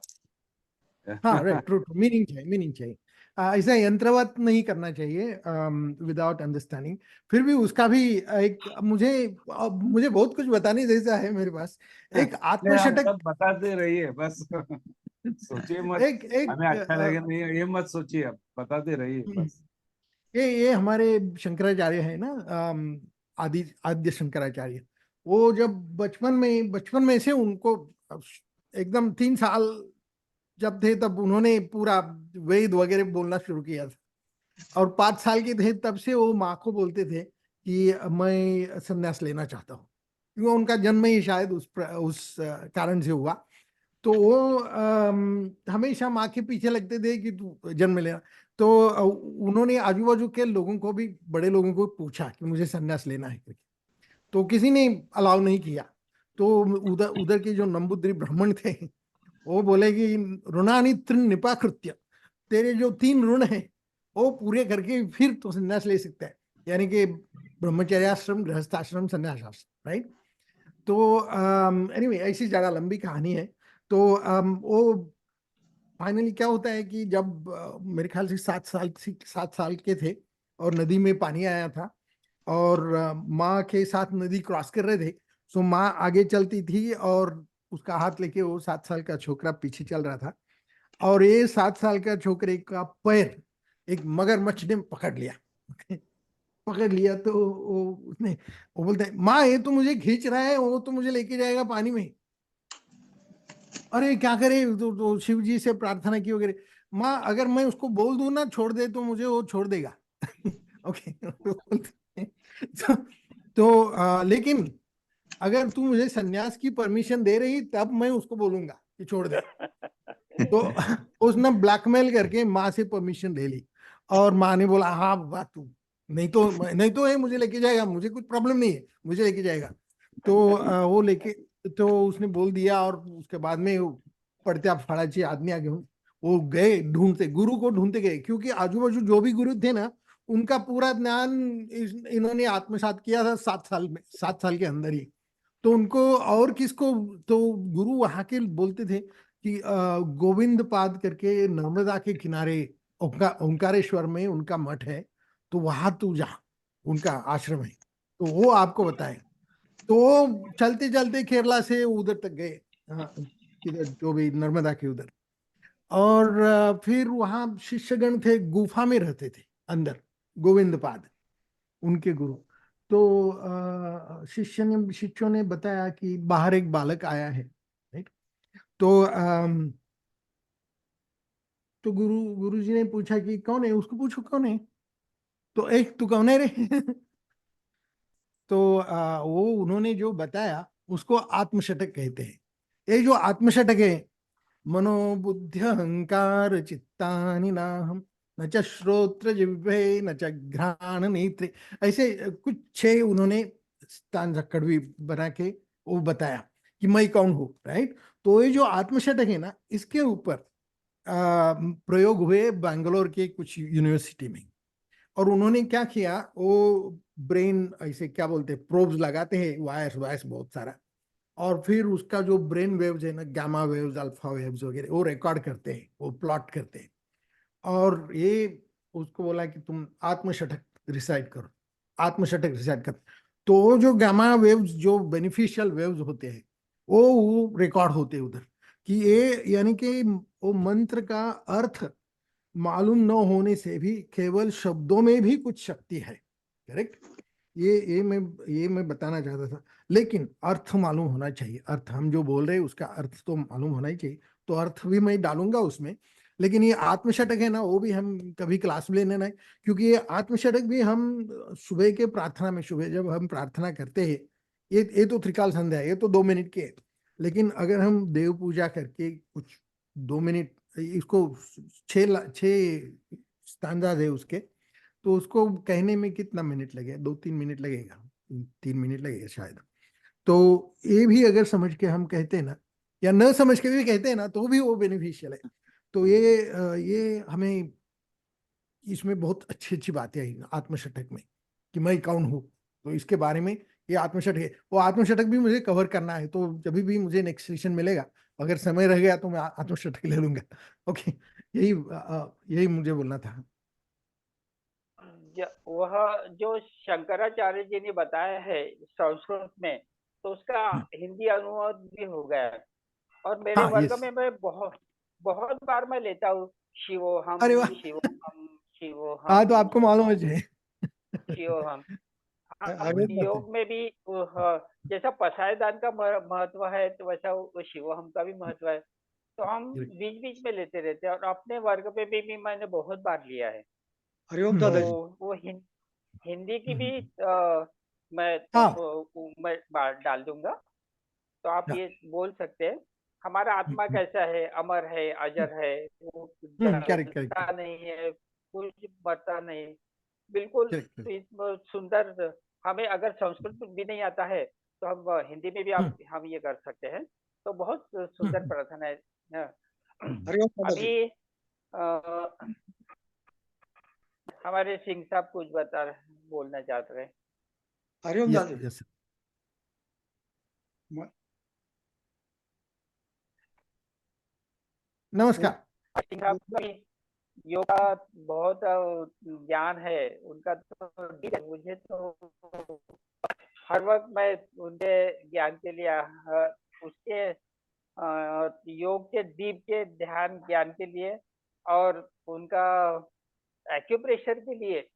हाँ राइट, ट्रू ट्रू, मीनिंग चाहिए, मीनिंग चाहिए। ऐसा यंत्रवत नहीं करना चाहिए विदाउट अंडरस्टैंडिंग। फिर भी उसका भी एक, मुझे बहुत कुछ बताने जैसा है मेरे पास। एक नहीं, आप आत्मशतक, सब बताते रहिए बस। सोचिए मत, एक एक हमें अच्छा लगे नहीं, ये मत सोचिए, आप बताते रहिए बस। ये हमारे शंकराचार्य है ना, आदि आद्य शंकराचार्य। वो जब बचपन में से उनको एकदम 3 साल जब थे, तब उन्होंने पूरा वेद वगैरह बोलना शुरू किया था। और 5 साल के थे तब से वो माँ को बोलते थे कि मैं संन्यास लेना चाहता हूँ, क्योंकि उनका जन्म ही शायद उस कारण से हुआ। तो वो हमेशा माँ के पीछे लगते थे कि तू जन्म लेना। तो उन्होंने आजू बाजू के लोगों को भी, बड़े लोगों को पूछा कि मुझे संन्यास लेना है करके, तो किसी ने अलाउ नहीं किया। तो उधर उधर के जो नंबूद्री ब्राह्मण थे, वो बोले कि ऋणानि तृण निपाकृत्य, तेरे जो 3 ऋण हैं वो पूरे करके फिर तो संन्यास ले सकता है, यानी कि ब्रह्मचर्याश्रम, गृहस्थाश्रम, संन्यासाश्रम, राइट। तो एनीवे ऐसी ज्यादा लंबी कहानी है। तो वो फाइनली क्या होता है कि जब मेरे ख्याल से 7 साल के थे, और नदी में पानी आया था, और माँ के साथ नदी क्रॉस कर रहे थे। सो माँ आगे चलती थी, और उसका हाथ लेके वो 7 साल का छोकरा पीछे चल रहा था। और ये 7 साल का छोकरे का पैर एक मगरमच्छ ने पकड़ लिया। पकड़ लिया तो वो बोलते हैं, माँ ये तो मुझे खींच रहा है, वो तो मुझे लेके जाएगा पानी में। अरे क्या करे, तो शिव जी से प्रार्थना की वगैरह। माँ अगर मैं उसको बोल दूं ना छोड़ दे, तो मुझे वो छोड़ देगा। ओके। लेकिन अगर तू मुझे सन्यास की परमिशन दे रही, तब मैं उसको बोलूंगा कि छोड़ दे। तो उसने ब्लैकमेल करके माँ से परमिशन ले ली। और माँ ने बोला, हाँ बात तू, नहीं तो है, मुझे लेके जाएगा, मुझे कुछ प्रॉब्लम नहीं है, मुझे लेके जाएगा। तो वो लेके, तो उसने बोल दिया। और उसके बाद में वो पड़त्या फड़ाची आदमी आगे, वो गए ढूंढते, गुरु को ढूंढते गए, क्योंकि आजू बाजू जो भी गुरु थे ना, उनका पूरा ज्ञान इन्होंने आत्मसात किया था 7 साल में, 7 साल के अंदर ही। तो उनको और किसको, तो गुरु वहां के बोलते थे कि गोविंद पाद करके नर्मदा के किनारे ओंकारेश्वर में उनका मठ है, तो वहां तू जा, उनका आश्रम है, तो वो आपको बताए। तो वो चलते चलते केरला से उधर तक गए, हाँ, किधर जो भी नर्मदा के उधर। और फिर वहां शिष्यगण थे, गुफा में रहते थे अंदर, गोविंद पाद उनके गुरु। तो शिष्यों ने बताया कि बाहर एक बालक आया है, राइट। तो गुरुजी ने पूछा कि कौन है, उसको पूछो कौन है। तो एक तू कौन है रे? तो वो उन्होंने जो बताया उसको आत्मशतक कहते हैं। ये जो आत्मशतक है, मनोबुद्धि अहंकार चित्तानि नाहम न च श्रोत्र जिह्वे न च घ्राण नेत्रे, ऐसे कुछ 6 उन्होंने स्थान कड़वी बना के वो बताया कि मैं कौन हूँ, राइट। तो ये जो आत्मशतक है ना, इसके ऊपर प्रयोग हुए बैंगलोर के कुछ यूनिवर्सिटी में। और उन्होंने क्या किया, वो ब्रेन ऐसे क्या बोलते हैं, प्रोब्स लगाते हैं, वायर्स वायर्स बहुत सारा, और फिर उसका जो ब्रेन वेव्स है ना, गामा वेव्स अल्फा वेव्स वगैरह, वो रिकॉर्ड करते हैं, वो प्लॉट करते हैं। और ये उसको बोला कि तुम आत्मशतक रिसाइट करो, आत्मशतक रिसाइट कर। तो जो गामा वेव्स, जो बेनिफिशियल वेव्स होते हैं, वो रिकॉर्ड होते हैं उधर। कि ये यानी कि वो मंत्र का अर्थ मालूम न होने से भी केवल शब्दों में भी कुछ शक्ति है, करेक्ट। ये मैं बताना चाहता था। लेकिन अर्थ मालूम होना चाहिए, अर्थ हम जो बोल रहे हैं उसका अर्थ तो मालूम होना ही चाहिए। तो अर्थ भी मैं डालूंगा उसमें। लेकिन ये आत्मशतक है ना, वो भी हम कभी क्लास में लेने ना, क्योंकि ये आत्मशतक भी हम सुबह के प्रार्थना में, सुबह जब हम प्रार्थना करते हैं, ये तो त्रिकाल संध्या है, ये तो 2 मिनट के है। लेकिन अगर हम देव पूजा करके कुछ 2 मिनट, इसको 6 स्टांजाज है उसके, तो उसको कहने में कितना मिनट लगेगा, 2-3 मिनट लगेगा, 3 मिनट लगेगा शायद। तो ये भी अगर समझ के हम कहते हैं ना, या न समझ के भी कहते हैं ना, तो भी वो बेनिफिशियल है। तो ये हमें इसमें बहुत अच्छी अच्छी बातें आई आत्मशतक में, कि मैं कौन हूँ। तो इसके बारे में ये आत्मशतक है, वो आत्मशतक भी मुझे कवर करना है। तो जब भी मुझे नेक्स्ट सेशन मिलेगा, अगर समय रह गया तो मैं आत्मशतक ले लूंगा। ओके, यही मुझे बोलना था। वह जो शंकराचार्य जी ने बताया है संस्कृत में, तो उसका हिंदी अनुवाद भी हो गया है। और मेरे हाँ, वर्ग यस। में मैं बहुत बहुत बार मैं लेता हूँ, शिवोहम अरे वाह, शिवोहम हाँ तो शिवोहम आपको मालूम है। शिवोहम। हम हरिओम दादा। योग में भी जैसा पसायदान का महत्व है, तो वैसा वो शिवोहम का भी महत्व है। तो हम बीच बीच में लेते रहते हैं, और अपने वर्ग में भी मैंने बहुत बार लिया है। हरिओम तो दादाजी। वो हिंदी की भी मैं हाँ, मैं डाल दूंगा। तो आप ये बोल सकते हैं, हमारा आत्मा कैसा है, अमर है, अजर है, वो करेक्ट करेक्ट जलता नहीं है, कुछ मरता नहीं, बिल्कुल। करेक्ट। तो इसमें सुंदर, हमें अगर संस्कृत भी नहीं आता है तो हम हिंदी में भी हम ये कर सकते हैं। तो बहुत सुंदर प्रार्थना है। हरिओम दादाजी। अभी हमारे सिंह साहब कुछ बोलना चाहते रहे। हरिओम दादा। यस। नमस्कार। सिंह साहब का भी योग का बहुत ज्ञान है उनका। तो ठीक है, मुझे तो हर वक्त मैं उनके ज्ञान के लिए उसके योग के दीप के ध्यान ज्ञान के लिए, और उनका एक्यूप्रेशर के लिए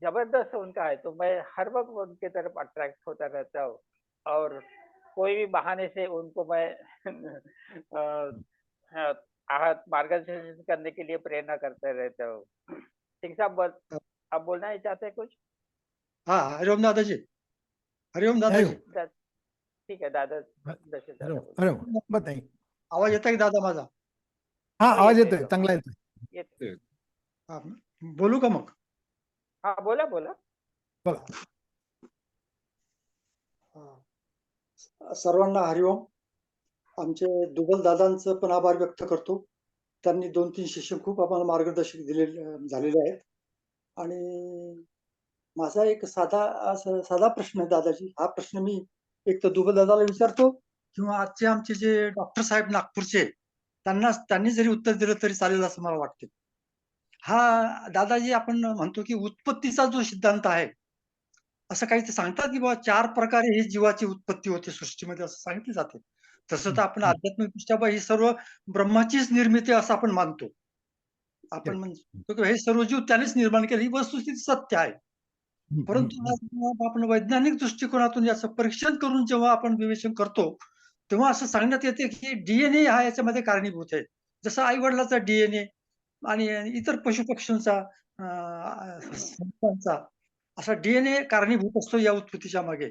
जबरदस्त उनका है। तो मैं हर वक्त उनके तरफ अट्रैक्ट होता रहता हूँ, और कोई भी बहाने से उनको मैं मार्गदर्शन करने के लिए प्रेरणा करते रहता हूँ। सिंह साहब, आप बोलना ही चाहते हैं कुछ? हाँ, हरिओम दादाजी। हरिओम दादाजी। ठीक है दादा, दादा अरे बताइए। आवाज येत आहे का दादा माझा? हाँ, आवाज येतोय येतोय, चांगला येतोय। हा, बोलू का मग? हाँ, बोला बोला. बोला. सर्वांना हरिओम. आमचे दुबल दादांचं पण आभार व्यक्त करतो. त्यांनी 2-3 शिष्य खूप आम्हाला मार्गदर्शक झालेले आहेत. आणि माझा एक साधा प्रश्न आहे दादाजी. हा प्रश्न मी एक तर दुबल दादाला विचारतो, किंवा आजचे आमचे जे डॉक्टर साहेब नागपूरचे, त्यांनी जरी उत्तर दिलं तरी चालेल असं मला वाटते. हा दादाजी, आपण म्हणतो की उत्पत्तीचा जो सिद्धांत आहे, असं काही ते सांगतात की बाबा 4 प्रकारे ही जीवाची उत्पत्ती होते सृष्टीमध्ये, असं सांगितले जाते. तसं तर आपण आध्यात्मिकदृष्ट्या ही सर्व ब्रह्माचीच निर्मिती असं आपण मानतो. आपण म्हणतो की हे सर्व जीव त्यानेच निर्माण केले, ही वस्तुस्थिती सत्य आहे. परंतु आज जेव्हा आपण वैज्ञानिक दृष्टिकोनातून याचं परीक्षण करून जेव्हा आपण विवेचन करतो, तेव्हा असं सांगण्यात येते की डीएनए हा याच्यामध्ये कारणीभूत आहे. जसं आई-वडिलाचा डीएनए आणि इतर पशुपक्ष्यांचा सजीवांचा असा डीएनए कारणीभूत असतो या उत्पत्तीच्या मागे.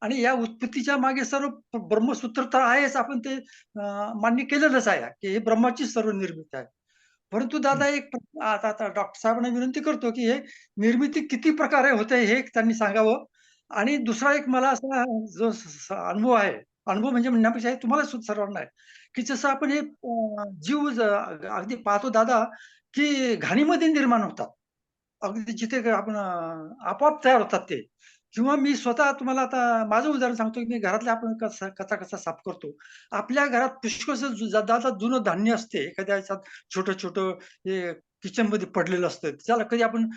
आणि या उत्पत्तीच्या मागे सर्व ब्रह्मसूत्र तर आहेच. आपण ते मान्य केलेलंच आहे की हे ब्रह्माचीच सर्व निर्मिती आहे. परंतु दादा एक आता डॉक्टर साहेबांना विनंती करतो की हे निर्मिती किती प्रकारे होते हे एक त्यांनी सांगावं. आणि दुसरा एक मला असा जो अनुभव आहे, अनुभव म्हणजे म्हणण्यापेक्षा हे तुम्हाला सर्वांना आहे, की जसं आपण हे जीव अगदी पाहतो दादा, की घाणीमध्ये निर्माण होतात. अगदी जिथे आपण आपोआप तयार होतात ते. किंवा मी स्वतः तुम्हाला आता माझं उदाहरण सांगतो, की मी घरातले आपण कचा-कचा साफ करतो. आपल्या घरात पुष्कळसं दादा जुनं धान्य असते. एखाद्या ह्याच्यात छोटं-छोटं हे किचनमध्ये पडलेलं असतं. त्याला कधी आपण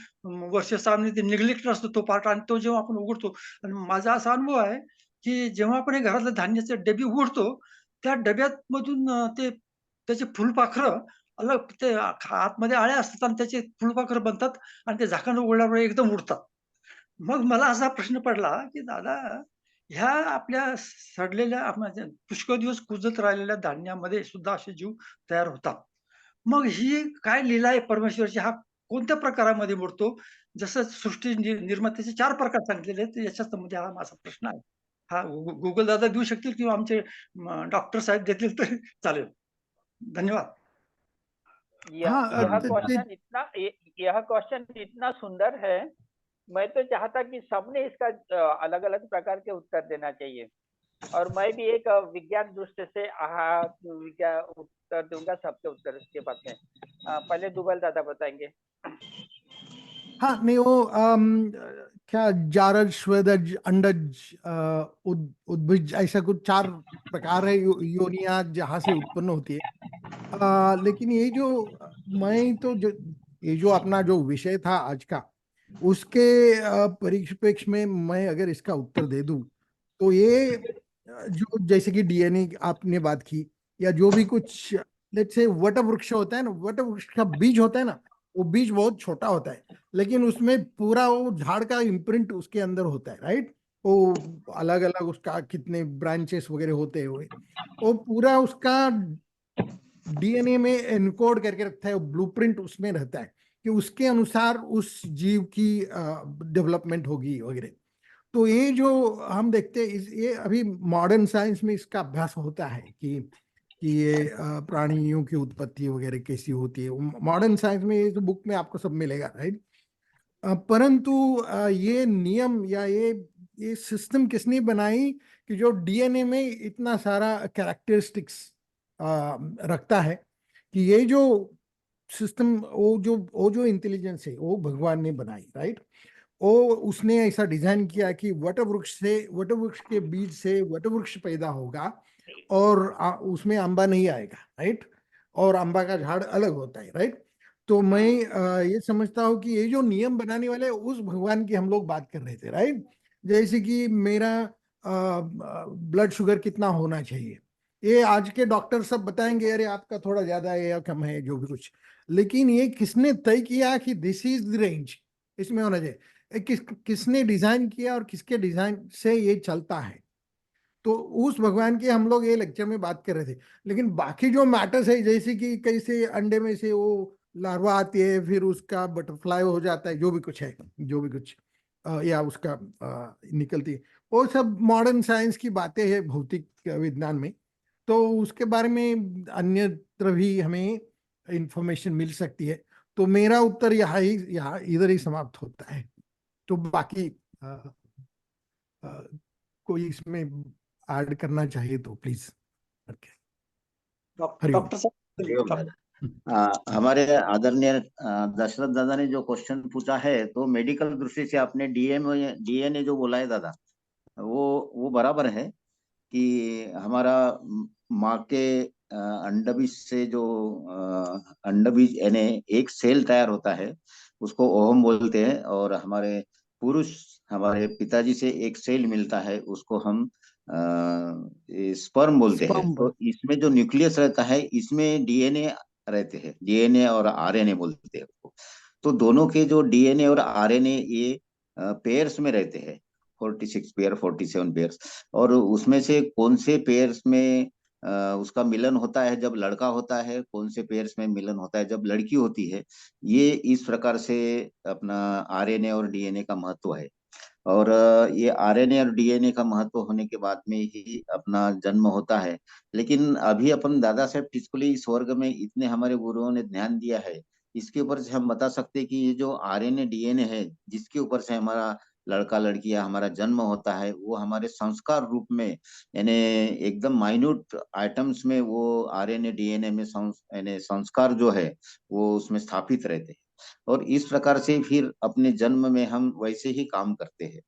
वर्ष 6 महिने ते निग्लेक्टेड असतो तो पार्ट आणि तो जेव्हा आपण उघडतो आणि माझा असा अनुभव आहे, की जेव्हा आपण हे घरातलं धान्याचे डबे उघडतो, त्या डब्यामधून ते त्याचे फुलपाखरं अलग ते आतमध्ये अळ्या असतात आणि त्याचे फुलपाखरं बनतात आणि ते झाकण उघडल्यावर एकदम उडतात. मग मला असा प्रश्न पडला, की दादा ह्या आपल्या सडलेल्या म्हणजे पुष्कळ दिवस कुजत राहिलेल्या धान्यामध्ये सुद्धा असे जीव तयार होतात. मग ही काय लीला आहे परमेश्वराची हा कोणत्या प्रकारामध्ये मोडतो? जसं सृष्टी निर्मात्याचे 4 प्रकार सांगितलेले आहेत, याच्यामध्ये हा माझा प्रश्न आहे. हा Google दादा देऊ शकतील किंवा आमचे डॉक्टर साहेब देतील तर चालेल. धन्यवाद. हाँ यह क्वेश्चन इतना सुंदर है। मैं तो चाहता कि सबने इसका अलग-अलग प्रकार के उत्तर देना चाहिए। और मैं भी एक विज्ञान दृष्टि से उत्तर दूंगा सबके उत्तर के बाद में। पहले दुबल दादा बताएंगे। हाँ नहीं वो क्या जारज श्वेदज अंडज उद्भिज ऐसा कुछ 4 प्रकार है योनियां जहां से उत्पन्न होती है। लेकिन ये जो मैं तो जो ये जो अपना जो विषय था आज का उसके परिप्रेक्ष्य में मैं अगर इसका उत्तर दे दूं तो ये जो जैसे कि डीएनए आपने बात की या जो भी कुछ लेट्स से वट वृक्ष होता है ना, वट वृक्ष का बीज होता है ना, वो बीज बहुत छोटा होता है लेकिन उसमें पूरा वो झाड़ का इम्प्रिंट उसके अंदर होता है, राइट। वो अलग अलग उसका कितने ब्रांचेस वगैरह होते हुए वो पूरा उसका डीएनए में एनकोड करके रखता है, ब्लूप्रिंट उसमें रहता है कि उसके अनुसार उस जीव की डेवलपमेंट होगी वगैरह। तो ये जो हम देखते हैं ये अभी मॉडर्न साइंस में इसका अभ्यास होता है कि ये प्राणियों की उत्पत्ति वगैरह कैसी होती है। मॉडर्न साइंस में ये तो बुक में आपको सब मिलेगा, राइट। परंतु ये नियम या ये सिस्टम किसने बनाई कि जो डीएनए में इतना सारा कैरेक्टरिस्टिक्स रखता है कि ये जो सिस्टम वो जो इंटेलिजेंस है वो भगवान ने बनाई, राइट। वो उसने ऐसा डिजाइन किया कि वटवृक्ष के बीज से वटवृक्ष पैदा होगा और उसमें अंबा नहीं आएगा, राइट। और अंबा का झाड़ अलग होता है, राइट। तो मैं ये समझता हूँ कि ये जो नियम बनाने वाले उस भगवान की हम लोग बात कर रहे थे, राइट। जैसे कि मेरा ब्लड शुगर कितना होना चाहिए, ये आज के डॉक्टर सब बताएंगे अरे आपका थोड़ा ज्यादा है या कम है जो भी कुछ, लेकिन ये किसने तय किया कि दिस इज द रेंज इसमें होना चाहिए, किसने डिजाइन किया और किसके डिजाइन से ये चलता है। तो उस भगवान की हम लोग ये लेक्चर में बात कर रहे थे। लेकिन बाकी जो मैटर्स है जैसे कि कैसे अंडे में से वो लार्वा आती है फिर उसका बटरफ्लाई हो जाता है, जो भी कुछ है, जो भी कुछ या उसका निकलती है, वो सब मॉडर्न साइंस की बातें हैं भौतिक विज्ञान में। तो उसके बारे में अन्यत्र भी हमें इंफॉर्मेशन मिल सकती है। तो मेरा उत्तर यहाँ इधर ही समाप्त होता है। तो बाकी कोई इसमें ऐड करना चाहिए तो प्लीज। डॉक्टर हरिओम साहब दादा। हमारे आदरणीय दशरथ दादा ने जो क्वेश्चन पूछा है तो मेडिकल दृष्टि से आपने डीएनए जो बोला है दादा, वो बराबर है कि हमारा माँ के अंडबीज से जो अंडबीज यानी एक सेल तैयार होता है उसको ओवम बोलते हैं, और हमारे पिताजी से एक सेल मिलता है उसको हम स्पर्म बोलते हैं। तो इसमें जो न्यूक्लियस रहता है इसमें डीएनए रहते हैं, डीएनए और आरएनए बोलते हैं उसको। तो दोनों के जो डीएनए और आरएनए ये पेयर्स में रहते हैं 46 पेयर 47 पेयर्स, और उसमें से कौन से पेयर्स में उसका मिलन होता है जब लड़का होता है, कौन से पेयर्स में मिलन होता है जब लड़की होती है, ये इस प्रकार से अपना आरएनए और डीएनए का महत्व है। और ये आरएनए और डीएनए का महत्व होने के बाद में ही अपना जन्म होता है। लेकिन अभी अपन दादा साहेब टिस्कुली इस वर्ग में इतने हमारे गुरुओं ने ध्यान दिया है, इसके ऊपर से हम बता सकते हैं कि ये जो आरएनए डीएनए है जिसके ऊपर से हमारा लड़का लड़की या हमारा जन्म होता है, वो हमारे संस्कार रूप में, यानी एकदम माइन्यूट आइटम्स में वो आरएनए डीएनए में यानी संस्कार जो है वो उसमें स्थापित रहते हैं। और इस प्रकार से फिर अपने जन्म में हम वैसे ही काम करते हैं।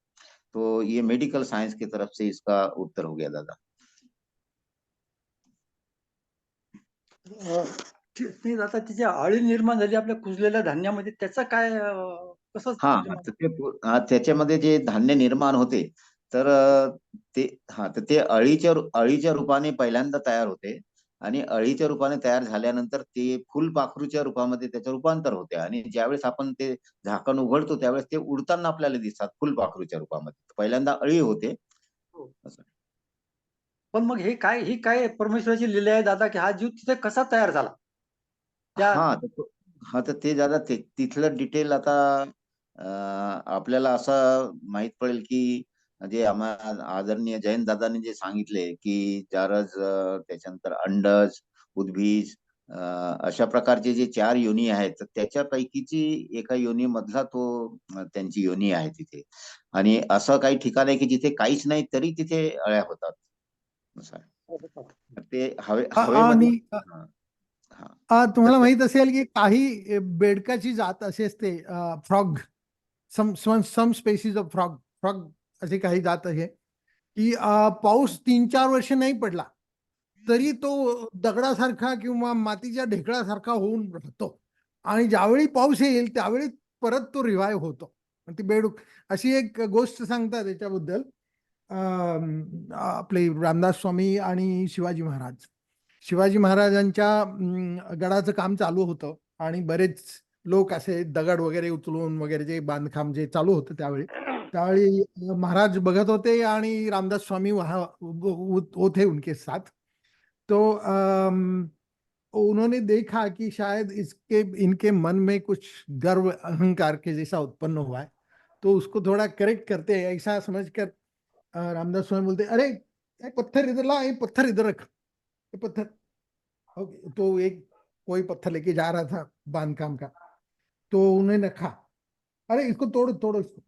तो ये मेडिकल साइंस की तरफ से इसका उत्तर हो गया दादा। नाही दादा, तिची आळी निर्माण झाली आपल्या कुजलेल्या धान्यामध्ये, त्याचा काय कसं हा म्हणजे त्याच्यामध्ये जे धान्य निर्माण होते, तर तर ते अळीच्या रूपाने पहिल्यांदा तयार होते, आणि अळीच्या रूपाने तयार झाल्यानंतर ते फुलपाखरूच्या रूपामध्ये त्याचं रूपांतर होते, आणि ज्यावेळेस आपण ते झाकण उघडतो त्यावेळेस ते उडताना आपल्याला दिसतात फुलपाखरूच्या रूपामध्ये. पहिल्यांदा अळी होते. असं. पण मग ही काय परमेश्वराची लीला आहे दादा, की हा जीव तिथे कसा तयार झाला? तर ते दादा तिथलं डिटेल आता आपल्याला असं माहित पडेल की जे आदरणीय जयंत दादांनी जे सांगितले की जारज, त्याच्यानंतर अंडज, उद्भिज, अशा प्रकारचे जे 4 योनी आहेत, तर त्याच्यापैकीची एका योनी मधला तो त्यांची योनी आहे तिथे. आणि असं काही ठिकाण आहे की जिथे काहीच नाही तरी तिथे अळ्या होतात. असं आहे. ते हवेमध्ये. आणि हा. तुम्हाला माहित असेल की काही बेडकाची जात अशी असते, frog, some species of frog असे काही जात आहे की पाऊस 3-4 वर्ष नाही पडला तरी तो दगडासारखा किंवा मातीच्या ढेकळासारखा होऊन राहतो, आणि ज्यावेळी पाऊस येईल त्यावेळी परत तो रिवाईव्ह होतो. ती बेडूक अशी एक गोष्ट सांगतात त्याच्याबद्दल आपले रामदास स्वामी आणि शिवाजी महाराजांच्या गडाचं काम चालू होतं, आणि बरेच लोक असे दगड वगैरे उचलून वगैरे जे बांधकाम जे चालू होतं त्यावेळी महाराज बघत होते आणि रामदास स्वामी वहां थे उनके साथ. तो उन्होंने देखा कि शायद इनके मन में कुछ गर्व अहंकार के जैसा उत्पन्न हुआ है, तो उसको थोड़ा करेक्ट करते हैं। ऐसा समझकर रामदास स्वामी बोलते, अरे ये पत्थर इधर ला, ये पत्थर इधर रख, ये पत्थर। तो एक कोई पत्थर लेके जा रहा था बांधकाम का, तो उन्होंने रखा, अरे इसको तोड़ो तोड़ो इसको।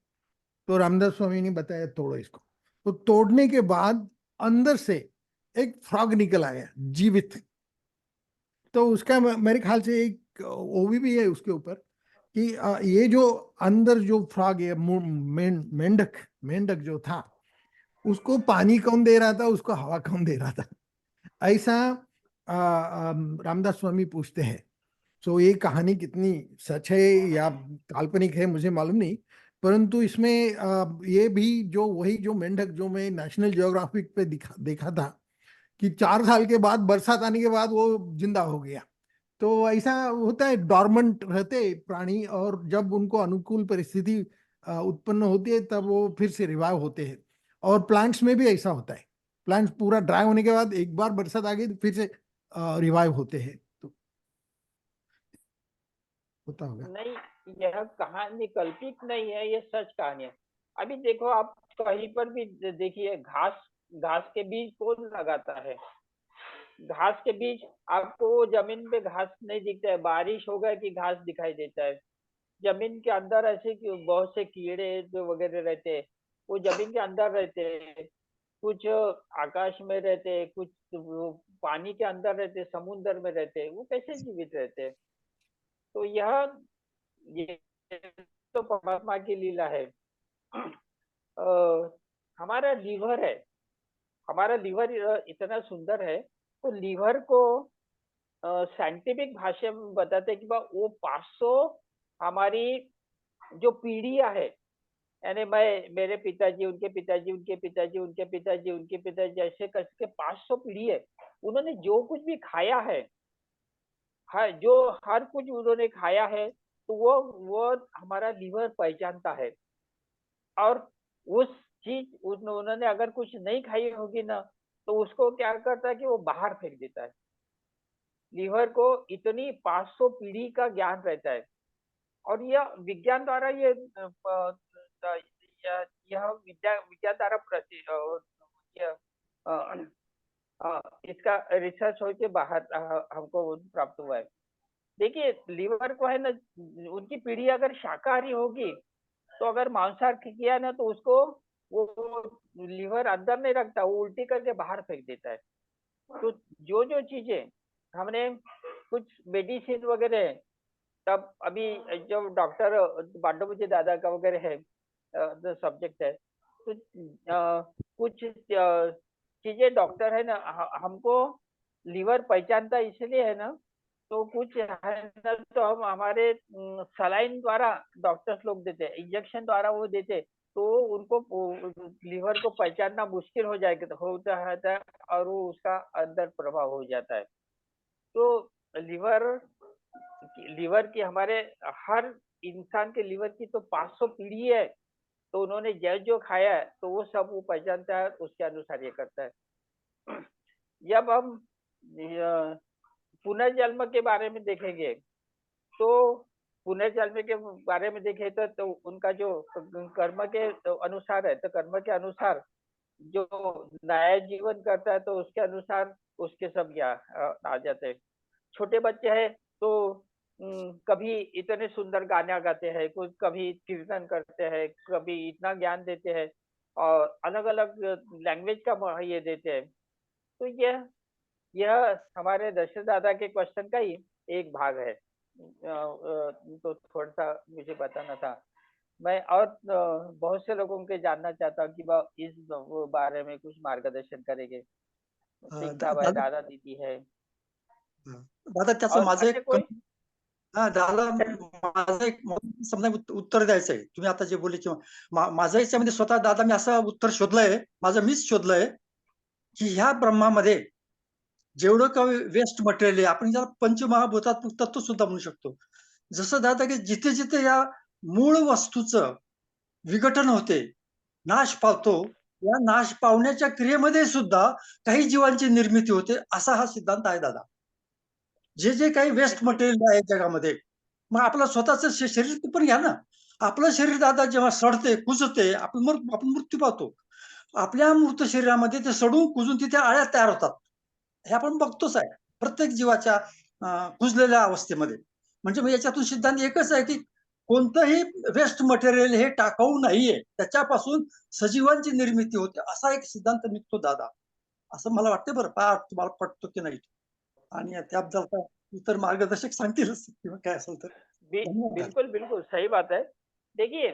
तो रामदास स्वामी ने बताया तोड़ो इसको। तो तोड़ने के बाद अंदर से एक फ्रॉग निकल आया जीवित। तो उसका मेरे ख्याल से एक ओवी भी है उसके ऊपर कि ये जो अंदर जो फ्रॉग है, मेंढक जो था, उसको पानी कौन दे रहा था, उसको हवा कौन दे रहा था, ऐसा रामदास स्वामी पूछते हैं। सो ये कहानी कितनी सच है या काल्पनिक है मुझे मालूम नहीं, परंतु इसमें ये भी जो वही जो मेंढक जो मैं नेशनल जियोग्राफिक पे देखा था कि 4 साल के बाद बरसात आने के बाद वो जिंदा हो गया। तो ऐसा होता है, डॉर्मेंट रहते प्राणी, और जब उनको अनुकूल परिस्थिति उत्पन्न होती है तब वो फिर से रिवाइव होते हैं। और प्लांट्स में भी ऐसा होता है, प्लांट्स पूरा ड्राई होने के बाद एक बार बरसात आ गई तो फिर से रिवाइव होते हैं। तो होता होगा। नहीं, यह कहानी कल्पित नहीं है, ये सच कहानी है। अभी देखो, आप कहीं पर भी देखिए, घास के बीज कौन लगाता है? घास के बीज आपको जमीन पे घास नहीं दिखता है, बारिश होगा कि घास दिखाई देता है। जमीन के अंदर ऐसे बहुत से कीड़े जो वगैरह रहते हैं, वो जमीन के अंदर रहते हैं, कुछ आकाश में रहते हैं, कुछ पानी के अंदर रहते हैं, समुद्र में रहते हैं। वो कैसे जीवित रहते हैं? तो ये तो परमात्मा की लीला है। हमारा लीवर है, हमारा लीवर इतना सुंदर है, तो लीवर को साइंटिफिक भाषा में बताते हैं कि वो 500 हमारी जो पीढ़ियां है, यानी मेरे पिताजी, उनके पिताजी, उनके पिताजी, उनके पिताजी, उनके पिताजी, ऐसे करके 500 पीढ़ी है। उन्होंने जो कुछ भी खाया है, जो हर कुछ उन्होंने खाया है, तो वो हमारा लीवर पहचानता है। और उस चीज उन्होंने अगर कुछ नहीं खाई होगी ना, तो उसको क्या करता है कि वो बाहर फेंक देता है। लीवर को इतनी 500 पीढ़ी का ज्ञान रहता है, और यह विज्ञान द्वारा यह विज्ञान द्वारा यह, अ, इसका रिसर्च हो के बाहर हमको प्राप्त हुआ है। देखिए लीवर को है ना, उनकी पीढ़ी अगर शाकाहारी होगी, तो अगर मांसाहार किया ना, तो उसको वो लीवर अंदर नहीं रखता, वो उल्टी करके बाहर फेंक देता है। तो जो जो चीजें हमने कुछ मेडिसिन वगैरह, तब अभी जो डॉक्टर बांडोमुझे दादा का वगैरह है सब्जेक्ट है, तो कुछ चीजें डॉक्टर है ना, हमको लीवर पहचानता इसलिए है ना, तो कुछ है ना, तो हम हमारे सलाइन द्वारा डॉक्टर्स लोग देते हैं, इंजेक्शन द्वारा वो देते, तो उनको लीवर को पहचानना मुश्किल हो जाएगा होता है, और वो उसका अंदर प्रभाव हो जाता है। तो लीवर लीवर की हमारे हर इंसान के लीवर की तो 500 पीढ़ी है, तो उन्होंने जो खाया है तो वो सब वो पहचानता है, उसके अनुसार ये करता है। जब हम पुनर्जन्म के बारे में देखेंगे, तो पुनर्जन्म के बारे में देखें तो उनका जो कर्म के तो अनुसार है, तो कर्म के अनुसार जो नया जीवन करता है, तो उसके अनुसार उसके सब आ जाते हैं। छोटे बच्चे हैं तो कभी इतने सुंदर गाने गाते हैं, कुछ कभी कीर्तन करते हैं, कभी इतना ज्ञान देते हैं, और अलग अलग लैंग्वेज का ये देते हैं। तो यह हमारे दशरथ दादा के क्वेश्चन का ही एक भाग है। तो थोड़ा सा मुझे बताना था। मैं और बहुत से लोगों के जानना चाहता हूँ कि वह इस बारे में कुछ मार्गदर्शन करेंगे। सिंह साहब है, दादा दादा दीदी है, दादा त्याचं और माझं अन्य एक कोई। दादा माझं एक समजा उत्तर द्यायचं आहे. तुम्ही आता जे बोलले किंवा माझं याच्यामध्ये स्वतः दादा मी असं उत्तर शोधलंय, माझं मीच शोधलंय की ह्या ब्रह्मामध्ये जेवढं काही वेस्ट मटेरियल आहे, आपण ज्याला पंचमहाभूतात्मक तत्व सुद्धा म्हणू शकतो. जसं दादा की जिथे जिथे या मूळ वस्तूचं विघटन होते, नाश पावतो, या नाश पावण्याच्या क्रियेमध्ये सुद्धा काही जीवांची निर्मिती होते, असा हा सिद्धांत आहे दादा. जे जे काही वेस्ट मटेरियल आहे जगामध्ये, मग आपलं स्वतःचं शरीर पण घ्या ना. आपलं शरीर दादा जेव्हा सडते, कुजते, आपण मृत्यू पावतो. आपल्या मृत शरीरामध्ये ते सडून कुजून तिथे अळ्या तयार होतात. हे आपण बघतोच आहे. प्रत्येक जीवाच्या कुजलेल्या अवस्थेमध्ये. म्हणजे मग याच्यातून सिद्धांत एकच आहे, की कोणतंही वेस्ट मटेरियल हे टाकाऊ नाहीये. त्याच्यापासून सजीवांची निर्मिती होते, असा एक सिद्धांत निघतो दादा. असं मला वाटतं बरं. पहा तुम्हाला पटतो की नाही. आणि त्याबद्दल इतर मार्गदर्शक सांगतीलच किंवा काय असेल तर. धन्यवाद दादा. बिल्कुल बिल्कुल सही बात है। देखिए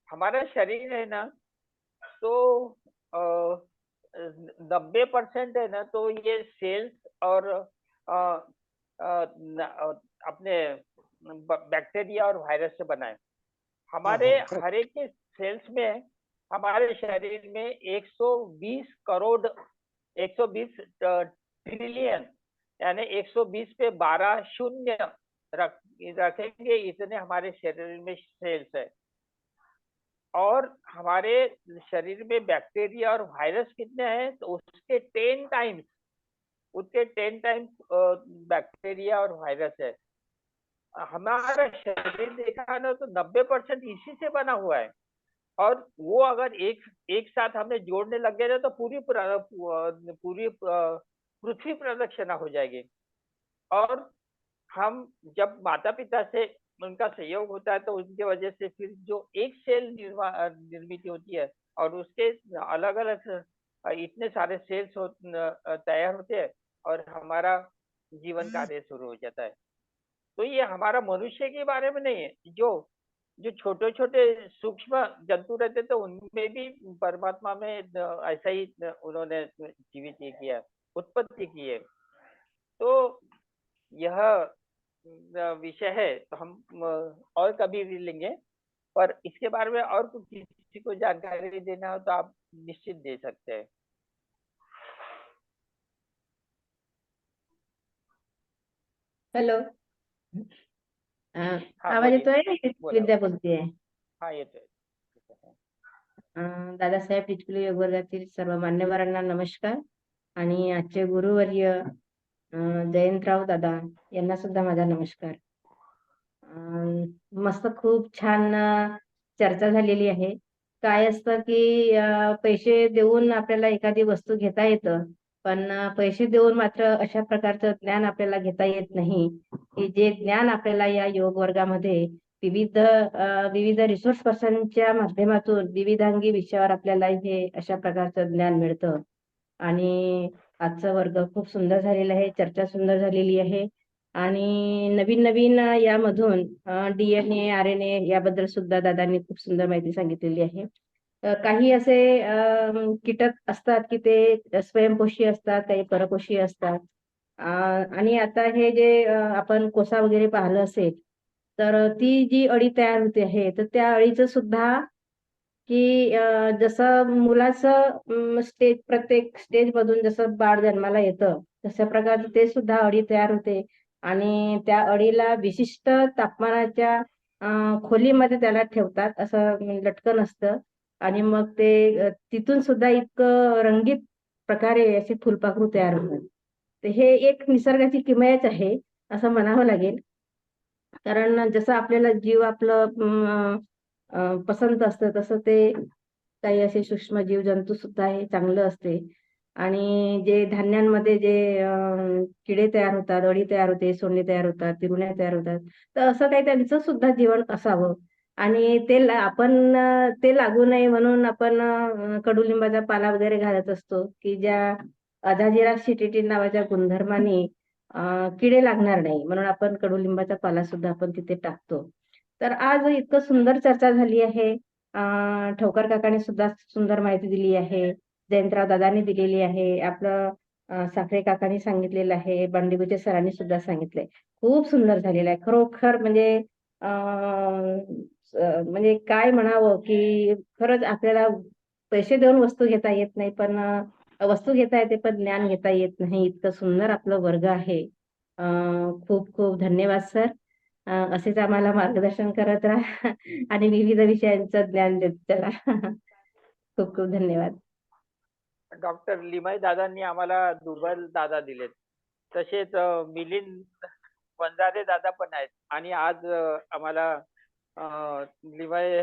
हमारा शरीर है ना, तो 90% है ना, तो ये सेल्स और अपने बैक्टीरिया और वायरस से बना है। हमारे correct. हर एक के सेल्स में, हमारे शरीर में 120 करोड़ 120 ट्रिलियन, यानी 120 पे 12 शून्य रखेंगे, इतने हमारे शरीर में सेल्स है। और हमारे शरीर में बैक्टीरिया और वायरस कितने हैं, तो उसके 10 टाइम्स बैक्टीरिया और वायरस है। हमारा शरीर देखा ना, तो 90% इसी से बना हुआ है। और वो अगर एक साथ हमें जोड़ने लग गए ना, तो पूरी पृथ्वी प्रदक्षिणा हो जाएगी। और हम जब माता पिता से उनका सहयोग होता है, तो उनके वजह से फिर जो एक सेल निर्मित होती है, और उसके अलग अलग इतने सारे सेल्स तैयार होते हैं, और हमारा जीवन कार्य शुरू हो जाता है। तो ये हमारा मनुष्य के बारे में नहीं है, जो जो छोटे छोटे सूक्ष्म जंतु रहते, तो उनमें भी परमात्मा में ऐसा ही उन्होंने जीवित ये किया, उत्पत्ति की है। तो यह विषय है, तो हम और कभी भी लेंगे, पर इसके बारे में और कुछ किसी को जानकारी देना हो तो आप निश्चित दे सकते हैं। हेलो। हाँ आवाज बोलिए, येतोय? बोला। विद्या बोलतीये. हाँ ये तो है। दादासाहेब टिचकुले योग वर्गातील सर्व मान्यवरांना नमस्कार आणि आजचे गुरुवर्य जयंतराव दादा यांना सुद्धा माझा नमस्कार. मस्त खूप छान चर्चा झालेली आहे. काय असतं की पैसे देऊन आपल्याला एखादी वस्तू घेता येतं, पण पैसे देऊन मात्र अशा प्रकारचं ज्ञान आपल्याला घेता येत नाही की जे ज्ञान आपल्याला या योग वर्गामध्ये विविध रिसोर्स पर्सनच्या माध्यमातून विविधांगी विषयावर आपल्याला हे अशा प्रकारचं ज्ञान मिळतं. आणि आजचा वर्ग खूप सुंदर झालेला आहे, चर्चा सुंदर झालेली आहे आणि नवीन नवीन यामधून DNA, RNA याबद्दल सुद्धा दादांनी खूप सुंदर माहिती सांगितलेली आहे. काही असे कीटक असतात की ते स्वयंपोषी असतात, काही परपोषी असतात. आणि आता हे जे आपण कोसा वगैरे पाहिलं असेल, तर ती जी अळी तयार होते आहे, तर त्या अळीचं सुद्धा की जसं मुलाचं प्रत्येक स्टेजमधून जसं बाळ जन्माला येतं, तशा प्रकारचं ते सुद्धा अळी तयार होते आणि त्या अळीला विशिष्ट तापमानाच्या खोलीमध्ये त्याला ठेवतात, असं लटकन असतं आणि मग ते तिथून सुद्धा इतकं रंगीत प्रकारे असे फुलपाखरू तयार होतात. तर हे एक निसर्गाची किमयाच आहे, असं म्हणावं लागेल. कारण जसं आपल्याला जीव आपलं पसंत असतं तसं ते काही असे सूक्ष्म जीवजंतू सुद्धा हे चांगलं असते. आणि जे धान्यांमध्ये जे किडे तयार होतात, अळी तयार होते, सोंडे तयार होतात, तिरुण्या तयार होतात, तर असं काही त्यांचं सुद्धा जीवन असावं आणि आपण ते लागू नये म्हणून आपण कडुलिंबाचा पाला वगैरे घालत असतो की ज्या अजाजिरा सिटिटी नावाच्या गुणधर्माने किडे लागणार नाही म्हणून आपण कडुलिंबाचा पाला सुद्धा आपण तिथे टाकतो. तर आज इतकं सुंदर चर्चा झाली आहे. ठोकर काकाने सुद्धा सुंदर माहिती दिली आहे, जयंतराव दादांनी दिलेली आहे, आपलं साखरे काकांनी सांगितलेलं आहे, बांडिगुचे सरांनी सुद्धा सांगितलंय. खूप सुंदर झालेलं आहे खरोखर. म्हणजे काय म्हणावं की खरंच आपल्याला पैसे देऊन वस्तू घेता येत नाही, पण वस्तू घेता येते पण ज्ञान घेता येत नाही. इतकं सुंदर आपलं वर्ग आहे. खूप खूप धन्यवाद सर. असेच आम्हाला मार्गदर्शन करत राहा आणि विविध विषयांचं ज्ञान देत चला. खूप खूप धन्यवाद. डॉक्टर लिमाई दादांनी आम्हाला दुर्बल दादा दिलेत. तसेच मिलिंद वंजारे दादा पण आहेत आणि आज आम्हाला लिमाई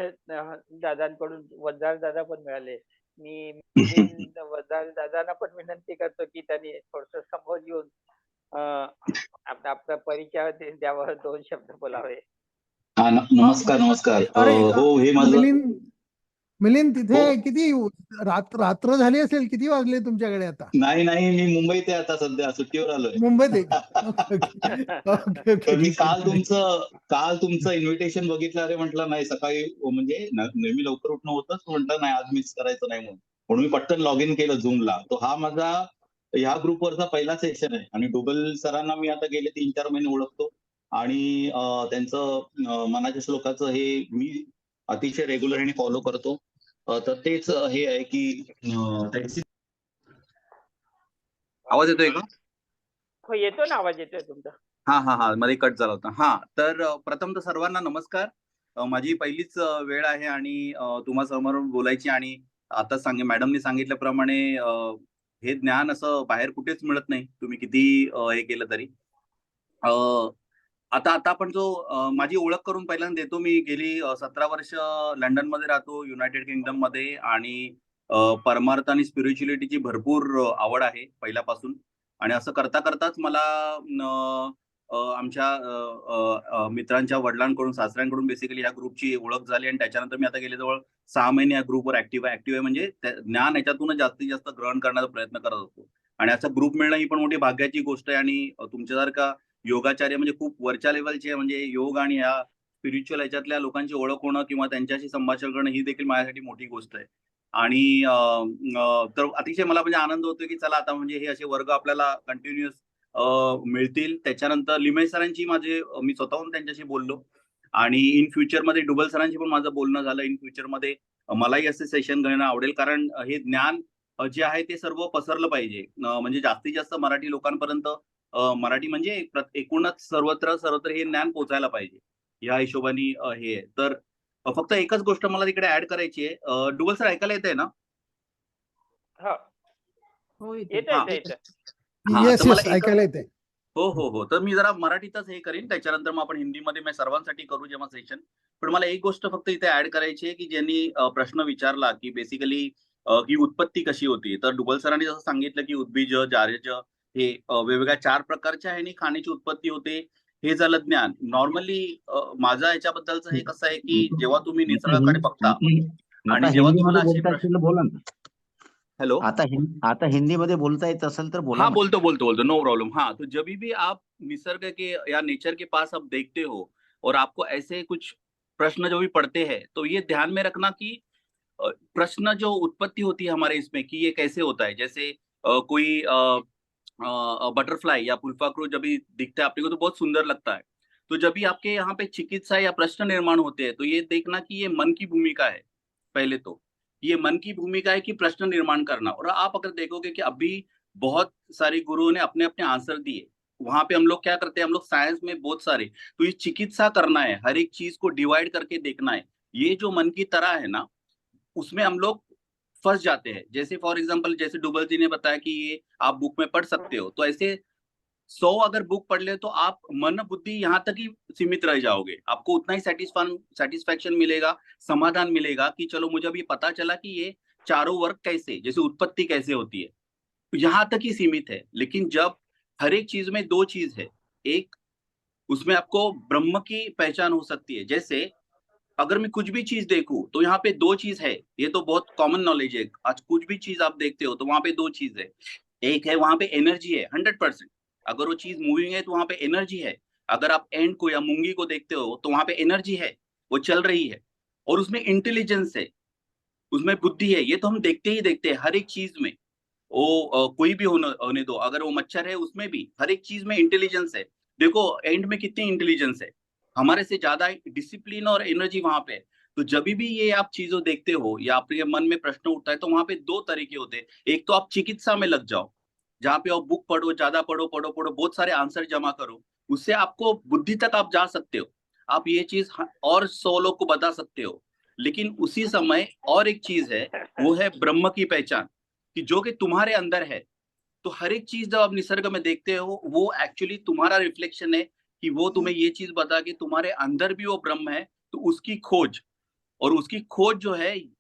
दादांकडून वंजारे दादा पण मिळाले. मी मिलिंद वंजारे दादांना पण विनंती करतो की त्यांनी थोडस समोर येऊन आपला परिचय द्यावा, 2 शब्द बोलावे. नमस्कार नमस्कार. अरे हो हे माझं मिलिंद तिथे हो. किती रात्र झाली असेल, किती वाजले तुमच्याकडे आता? नाही मी मुंबईत आहे आता, सध्या सुट्टीवर आलोय. मुंबईत आहे का? ओके तर मी ठीक आहे. काल तुमचं इन्व्हिटेशन बघितलं. अरे म्हटलं नाही, सकाळी म्हणजे नेहमी लवकर उठणं होतंच, म्हटलं नाही आज मिस करायचं नाही म्हणून मी पटकन लॉग इन केलं झूमला. तो हा माझा ह्या ग्रुपवरचा पहिला सेशन आहे आणि डुबल सरांना मी आता गेले 3-4 महिने ओळखतो आणि त्यांचं मनाच्या श्लोकाचं हे मी अतिशय रेग्युलरली फॉलो करतो. तर तेच हे आहे की त्यांची आवाज येतोय का? हो येतो ना, आवाज येतोय तुमचा. हा मध्ये कट झाला होता. हा तर प्रथम तर सर्वांना नमस्कार. माझी पहिलीच वेळ आहे आणि तुम्हा समोर बोलायची आणि आता मॅडमनी सांगितल्याप्रमाणे हे ज्ञान असं बाहेर कुठेच मिळत नाही, तुम्ही किती हे केलं तरी. आता आपण जो माझी ओळख करून पहिल्यांदा देतो. मी गेली 17 वर्ष लंडनमध्ये राहतो, युनायटेड किंगडम मध्ये आणि परमार्थ आणि स्पिरिच्युअलिटीची भरपूर आवड आहे पहिल्यापासून आणि असं करताच मला आमच्या मित्रांच्या वडिलांकडून, सासऱ्यांकडून बेसिकली ह्या ग्रुपची ओळख झाली आणि त्याच्यानंतर मी आता गेले जवळ 6 महिने या ग्रुपवर ऍक्टिव्ह आहे म्हणजे ज्ञान याच्यातूनच जास्तीत जास्त ग्रहण करण्याचा प्रयत्न करत होतो आणि असा ग्रुप मिळणं ही पण मोठी भाग्याची गोष्ट आहे. आणि तुमच्यासारखा योगाचार्य म्हणजे खूप वरच्या लेवलचे म्हणजे योग आणि ह्या स्पिरिच्युअल ह्याच्यातल्या लोकांची ओळख होणं किंवा त्यांच्याशी संभाषण करणं ही देखील माझ्यासाठी मोठी गोष्ट आहे. आणि तर अतिशय मला म्हणजे आनंद होतो की चला आता म्हणजे हे असे वर्ग आपल्याला कंटिन्युअस मिळतील. त्याच्यानंतर लिमय सरांची मी स्वतःहून त्यांच्याशी बोललो आणि इन फ्युचरमध्ये डुबल सरांशी पण माझं बोलणं झालं. इन फ्युचरमध्ये मलाही असे सेशन घेणं आवडेल, कारण हे ज्ञान जे आहे ते सर्व पसरलं पाहिजे. म्हणजे जास्तीत जास्त मराठी लोकांपर्यंत मराठी म्हणजे एकूणच सर्वत्र हे ज्ञान पोहोचायला पाहिजे. या हिशोबाने हे आहे. तर फक्त एकच गोष्ट मला तिकडे ऍड करायची आहे. डुबल सर ऐकायला येतंय ना? हा हो येते. येतं हा. येतं हा, येस तर मला येस एकच ऐकायला येते. हो. तर मी जरा मराठीतच हे करीन, त्याच्यानंतर मग आपण हिंदीमध्ये मी सर्वांसाठी करू जेव्हा सेशन. पण मला एक गोष्ट फक्त इथे ऍड करायची आहे, की ज्यांनी प्रश्न विचारला की बेसिकली ही उत्पत्ती कशी होती. तर डुबल सरांनी जसं सांगितलं की उद्भिज, जायज हे वेगवेगळ्या 4 प्रकारच्या ह्यानी खाण्याची उत्पत्ती होते. हे झालं ज्ञान. नॉर्मली माझं याच्याबद्दलचं हे कसं आहे, की जेव्हा तुम्ही निसर्गाकडे बघता आता आणि जेव्हा तुम्हाला हिंदीमध्ये असे बोलता प्रश्न येईल बोला ना. हेलो आता हिंदीमध्ये बोलता येत असेल तर बोला हाँ ना. बोलते नो प्रॉब्लम। हाँ, तो जब भी आप निसर्ग के या नेचर के पास आप देखते हो और आपको ऐसे कुछ प्रश्न जो भी पढ़ते हैं, तो ये ध्यान में रखना कि प्रश्न जो उत्पत्ति होती है हमारे इसमें कि ये कैसे होता है। जैसे कोई बटरफ्लाई या फुलपाखरू जब भी दिखता है अपने को तो बहुत सुंदर लगता है। तो जब भी आपके यहाँ पे चिकित्सा या प्रश्न निर्माण होते हैं, तो ये देखना कि ये मन की भूमिका है। पहले तो ये मन की भूमिका है कि प्रश्न निर्माण करना। और आप अगर देखोगे कि अभी बहुत सारे गुरुओं ने अपने-अपने आंसर दिए। वहाँ पे हम लोग क्या करते हैं, हम लोग साइंस में बहुत सारे, तो ये चिकित्सा करना है, हर एक चीज़ को डिवाइड करके देखना है। ये जो मन की तरह है ना, उसमें हम लोग फँस जाते हैं। जैसे फॉर एग्ज़ाम्पल जैसे डुबल जी ने बताया कि ये आप बुक में पढ़ सकते हो, तो ऐसे 100 अगर बुक पढ़ ले तो आप मन बुद्धि यहाँ तक ही सीमित रह जाओगे। आपको उतना ही सैटिस्फैक्शन मिलेगा, समाधान मिलेगा कि चलो मुझे अभी पता चला कि ये चारों वर्ग कैसे, जैसे उत्पत्ति कैसे होती है। यहाँ तक ही सीमित है। लेकिन जब हर एक चीज़ में 2 चीज़ है। एक उसमें आपको ब्रह्म की पहचान हो सकती है। जैसे अगर मैं कुछ भी चीज़ देखूँ तो यहाँ पे 2 चीज़ है। ये तो बहुत कॉमन नॉलेज है। आज कुछ भी चीज़ आप देखते हो तो वहाँ पे 2 चीज़ है। एक है वहाँ पे एनर्जी है 100%। अगर वो चीज़ मूविंग है तो वहाँ पे एनर्जी है। अगर आप एंट को या मूंगी को देखते हो तो वहाँ पे एनर्जी है, वो चल रही है। और उसमें इंटेलिजेंस है, उसमें बुद्धि है। ये तो हम देखते ही देखते हैं हर एक चीज़ में। वो कोई भी होने दो, अगर वो मच्छर है उसमें भी हर एक चीज में इंटेलिजेंस है। देखो एंड में कितनी इंटेलिजेंस है, हमारे से ज्यादा डिसिप्लिन और एनर्जी वहां पे है। तो जब भी ये आप चीजों देखते हो या आपके मन में प्रश्न उठता है तो वहां पे 2 तरीके होते हैं। एक तो आप चिकित्सा में लग जाओ, जहाँ पे आप बुक पढ़ो, ज्यादा पढ़ो, बहुत सारे आंसर जमा करो, उससे आपको बुद्धि तक आप जा सकते हो। आप ये चीज और 100 लोग को बता सकते हो। लेकिन उसी समय और एक चीज है, वो है ब्रह्म की पहचान, कि जो कि तुम्हारे अंदर है। तो हर एक चीज जब आप निसर्ग में देखते हो वो एक्चुअली तुम्हारा रिफ्लेक्शन है, कि वो तुम्हें ये चीज बता कि तुम्हारे अंदर भी वो ब्रह्म है। तो उसकी खोज, और उसकी खोज जो है,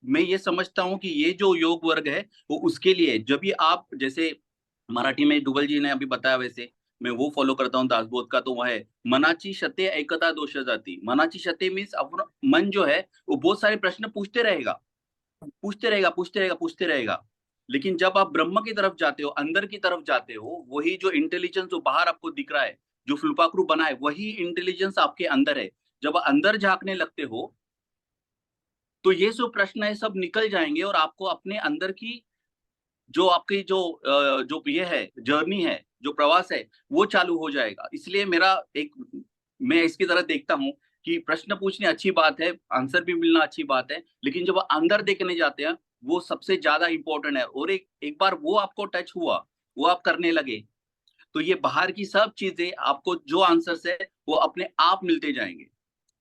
मैं ये समझता हूँ कि ये जो योग वर्ग है वो उसके लिए है। जब भी आप जैसे मराठी में डुबल जी ने अभी बताया, वैसे मैं वो फॉलो करता हूँ दासबोध का, तो वह है मनाची शते ऐकता दोष जाती। मनाची शते मीन्स अपना मन जो है वो बहुत सारे प्रश्न पूछते रहेगा। लेकिन जब आप ब्रह्म की तरफ जाते हो, अंदर की तरफ जाते हो, वही जो इंटेलिजेंस जो बाहर आपको दिख रहा है, जो फुलपाखरू बना है, वही इंटेलिजेंस आपके अंदर है। जब अंदर झाँकने लगते हो, तो ये जो प्रश्न है सब निकल जाएँगे और आपको अपने अंदर की जो आपकी जो ये है, जर्नी है, जो प्रवास है, वो चालू हो जाएगा। इसलिए मैं इसकी तरह देखता हूँ कि प्रश्न पूछने अच्छी बात है, आंसर भी मिलना अच्छी बात है, लेकिन जब अंदर देखने जाते हैं, वो सबसे ज़्यादा इम्पोर्टेंट है। और एक एक बार वो आपको टच हुआ, वो आप करने लगे, तो ये बाहर की सब चीज़ें आपको जो आंसर्स है, वो अपने आप मिलते जाएँगे।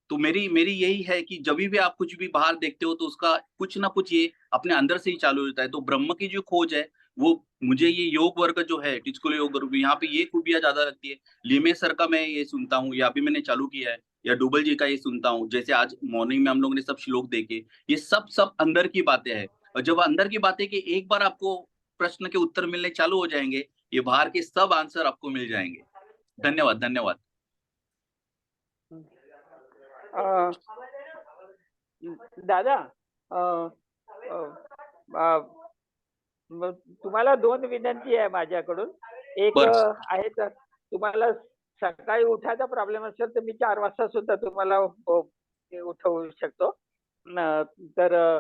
तो मेरी मेरी यही है कि जभी भी आप कुछ भी बाहर देखते हो तो उसका कुछ ना कुछ ये अपने अंदर से ही चालू होता है। तो ब्रह्म की जो खोज है, वो मुझे ये योग वर्ग जो है, टिचकुले योग वर्ग, यहाँ पे ये खूबियाँ ज़्यादा लगती है। लिमे सर का मैं ये सुनता हूँ, या अभी मैंने चालू किया है, या डुबल जी का ये सुनता हूँ। जैसे आज मॉर्निंग में हम लोगों ने सब श्लोक देखे, ये सब अंदर की बातें हैं। और जब अंदर की बातें कि एक बार आपको प्रश्न के उत्तर मिलने चालू हो जाएँगे, ये बाहर के सब आंसर आपको मिल जाएँगे। धन्यवाद, धन्यवाद। अ, दादा अ, अ, अ, मग तुम्हाला 2 विनंती आहे माझ्याकडून. एक बरं. आहे तर तुम्हाला सकाळी उठायचा प्रॉब्लेम असेल तर मी 4 वाजता सुद्धा तुम्हाला उठवू शकतो. न तर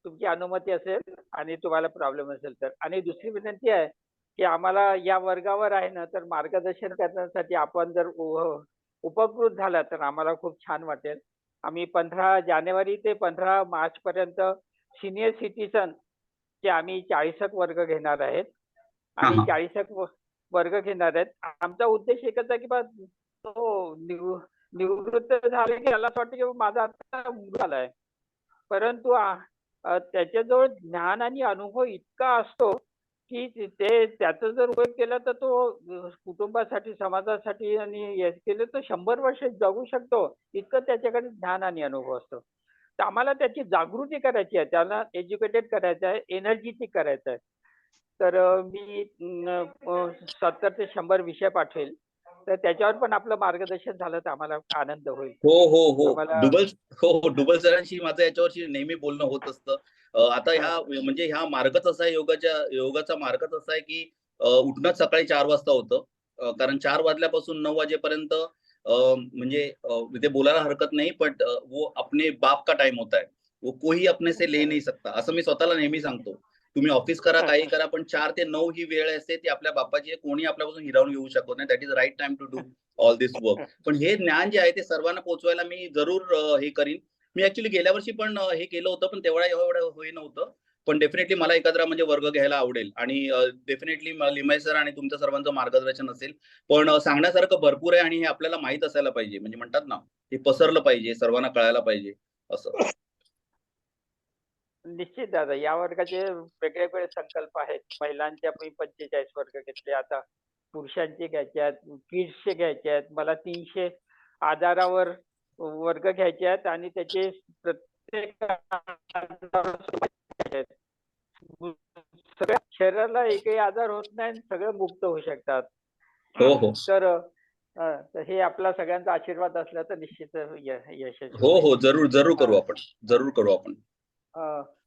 तुमची अनुमती असेल आणि तुम्हाला प्रॉब्लेम असेल तर. आणि दुसरी विनंती आहे, की आम्हाला या वर्गावर आहे ना, तर मार्गदर्शन करण्यासाठी आपण जर उपकृत झाला तर आम्हाला खूप छान वाटेल. आम्ही 15 जानेवारी ते 15 मार्चपर्यंत सीनियर सिटिझन चे आम्ही 40 वर्ग घेणार आहेत हां, आणि हां. 40 वर्ग घेणार आहेत. आमचा उद्देश एकच आहे, की बा तो निवृत्त झाले की त्याला असं वाटतं की माझा आता मुलगा आलाय, परंतु त्याच्याजवळ ज्ञान आणि अनुभव इतका असतो की ते त्याचा जर उपयोग केला तर तो कुटुंबासाठी, समाजासाठी आणि हे केलं तर 100 वर्ष जगू शकतो, इतकं त्याच्याकडे ज्ञान आणि अनुभव असतो. तर आम्हाला त्याची जागृती करायची आहे, त्याला एज्युकेटेड करायचं आहे, एनर्जेटिक करायचं आहे. तर मी 70 ते 100 विषय पाठवेल, तर त्याच्यावर पण आपलं मार्गदर्शन झालं तर आम्हाला आनंद होईल. हो आम्हाला डुबल सरांशी माझं याच्यावरची नेहमी बोलणं होत असतं. आता म्हणजे ह्या मार्गच असा आहे, योगाचा मार्गच असा आहे की उठणं सकाळी 4 वाजता होतं. कारण 4 वाजल्यापासून 9 वाजेपर्यंत म्हणजे ते बोलायला हरकत नाही, बट वो अपने बाप का टाइम होता है, वो कोई अपने से ले नहीं सकता, असं मी स्वतःला नेहमी सांगतो. तुम्ही ऑफिस करा, काही करा, पण 4 ते 9 ही वेळ असते ती आपल्या बापाची आहे. कोणी आपल्यापासून हिरावून घेऊ शकत नाही. That is right time to do all this work. पण हे ज्ञान जे आहे ते सर्वांना पोहोचवायला मी जरूर हे करीन. मी ऍक्च्युली गेल्या वर्षी पण हे केलं होतं, पण तेवढा एवढं होई नव्हतं. पण डेफिनेटली मला एखादा म्हणजे वर्ग घ्यायला आवडेल आणि डेफिनेटली लिमाय सर आणि तुमच्या सर्वांचं मार्गदर्शन असेल. पण सांगण्यासारखं भरपूर आहे आणि हे आपल्याला माहित असायला पाहिजे. म्हणजे म्हणतात ना, हे पसरलं पाहिजे, सर्वांना कळायला पाहिजे असं. निश्चित दादा, या वर्गाचे वेगवेगळे संकल्प आहेत. महिलांचे आपण 45 वर्ग घेतले, आता पुरुषांचे घ्यायचे आहेत, किड्सचे घ्यायचे आहेत. मला 300 आजारावर वर्ग घ्यायचे आहेत आणि त्याचे प्रत्येक सगळ्या शरीराला एकही आजार होत नाही आणि सगळे मुक्त होऊ शकतात. हो. तर हे आपला सगळ्यांचा आशीर्वाद असला तर निश्चित यशस्वी हो जरूर करू आपण.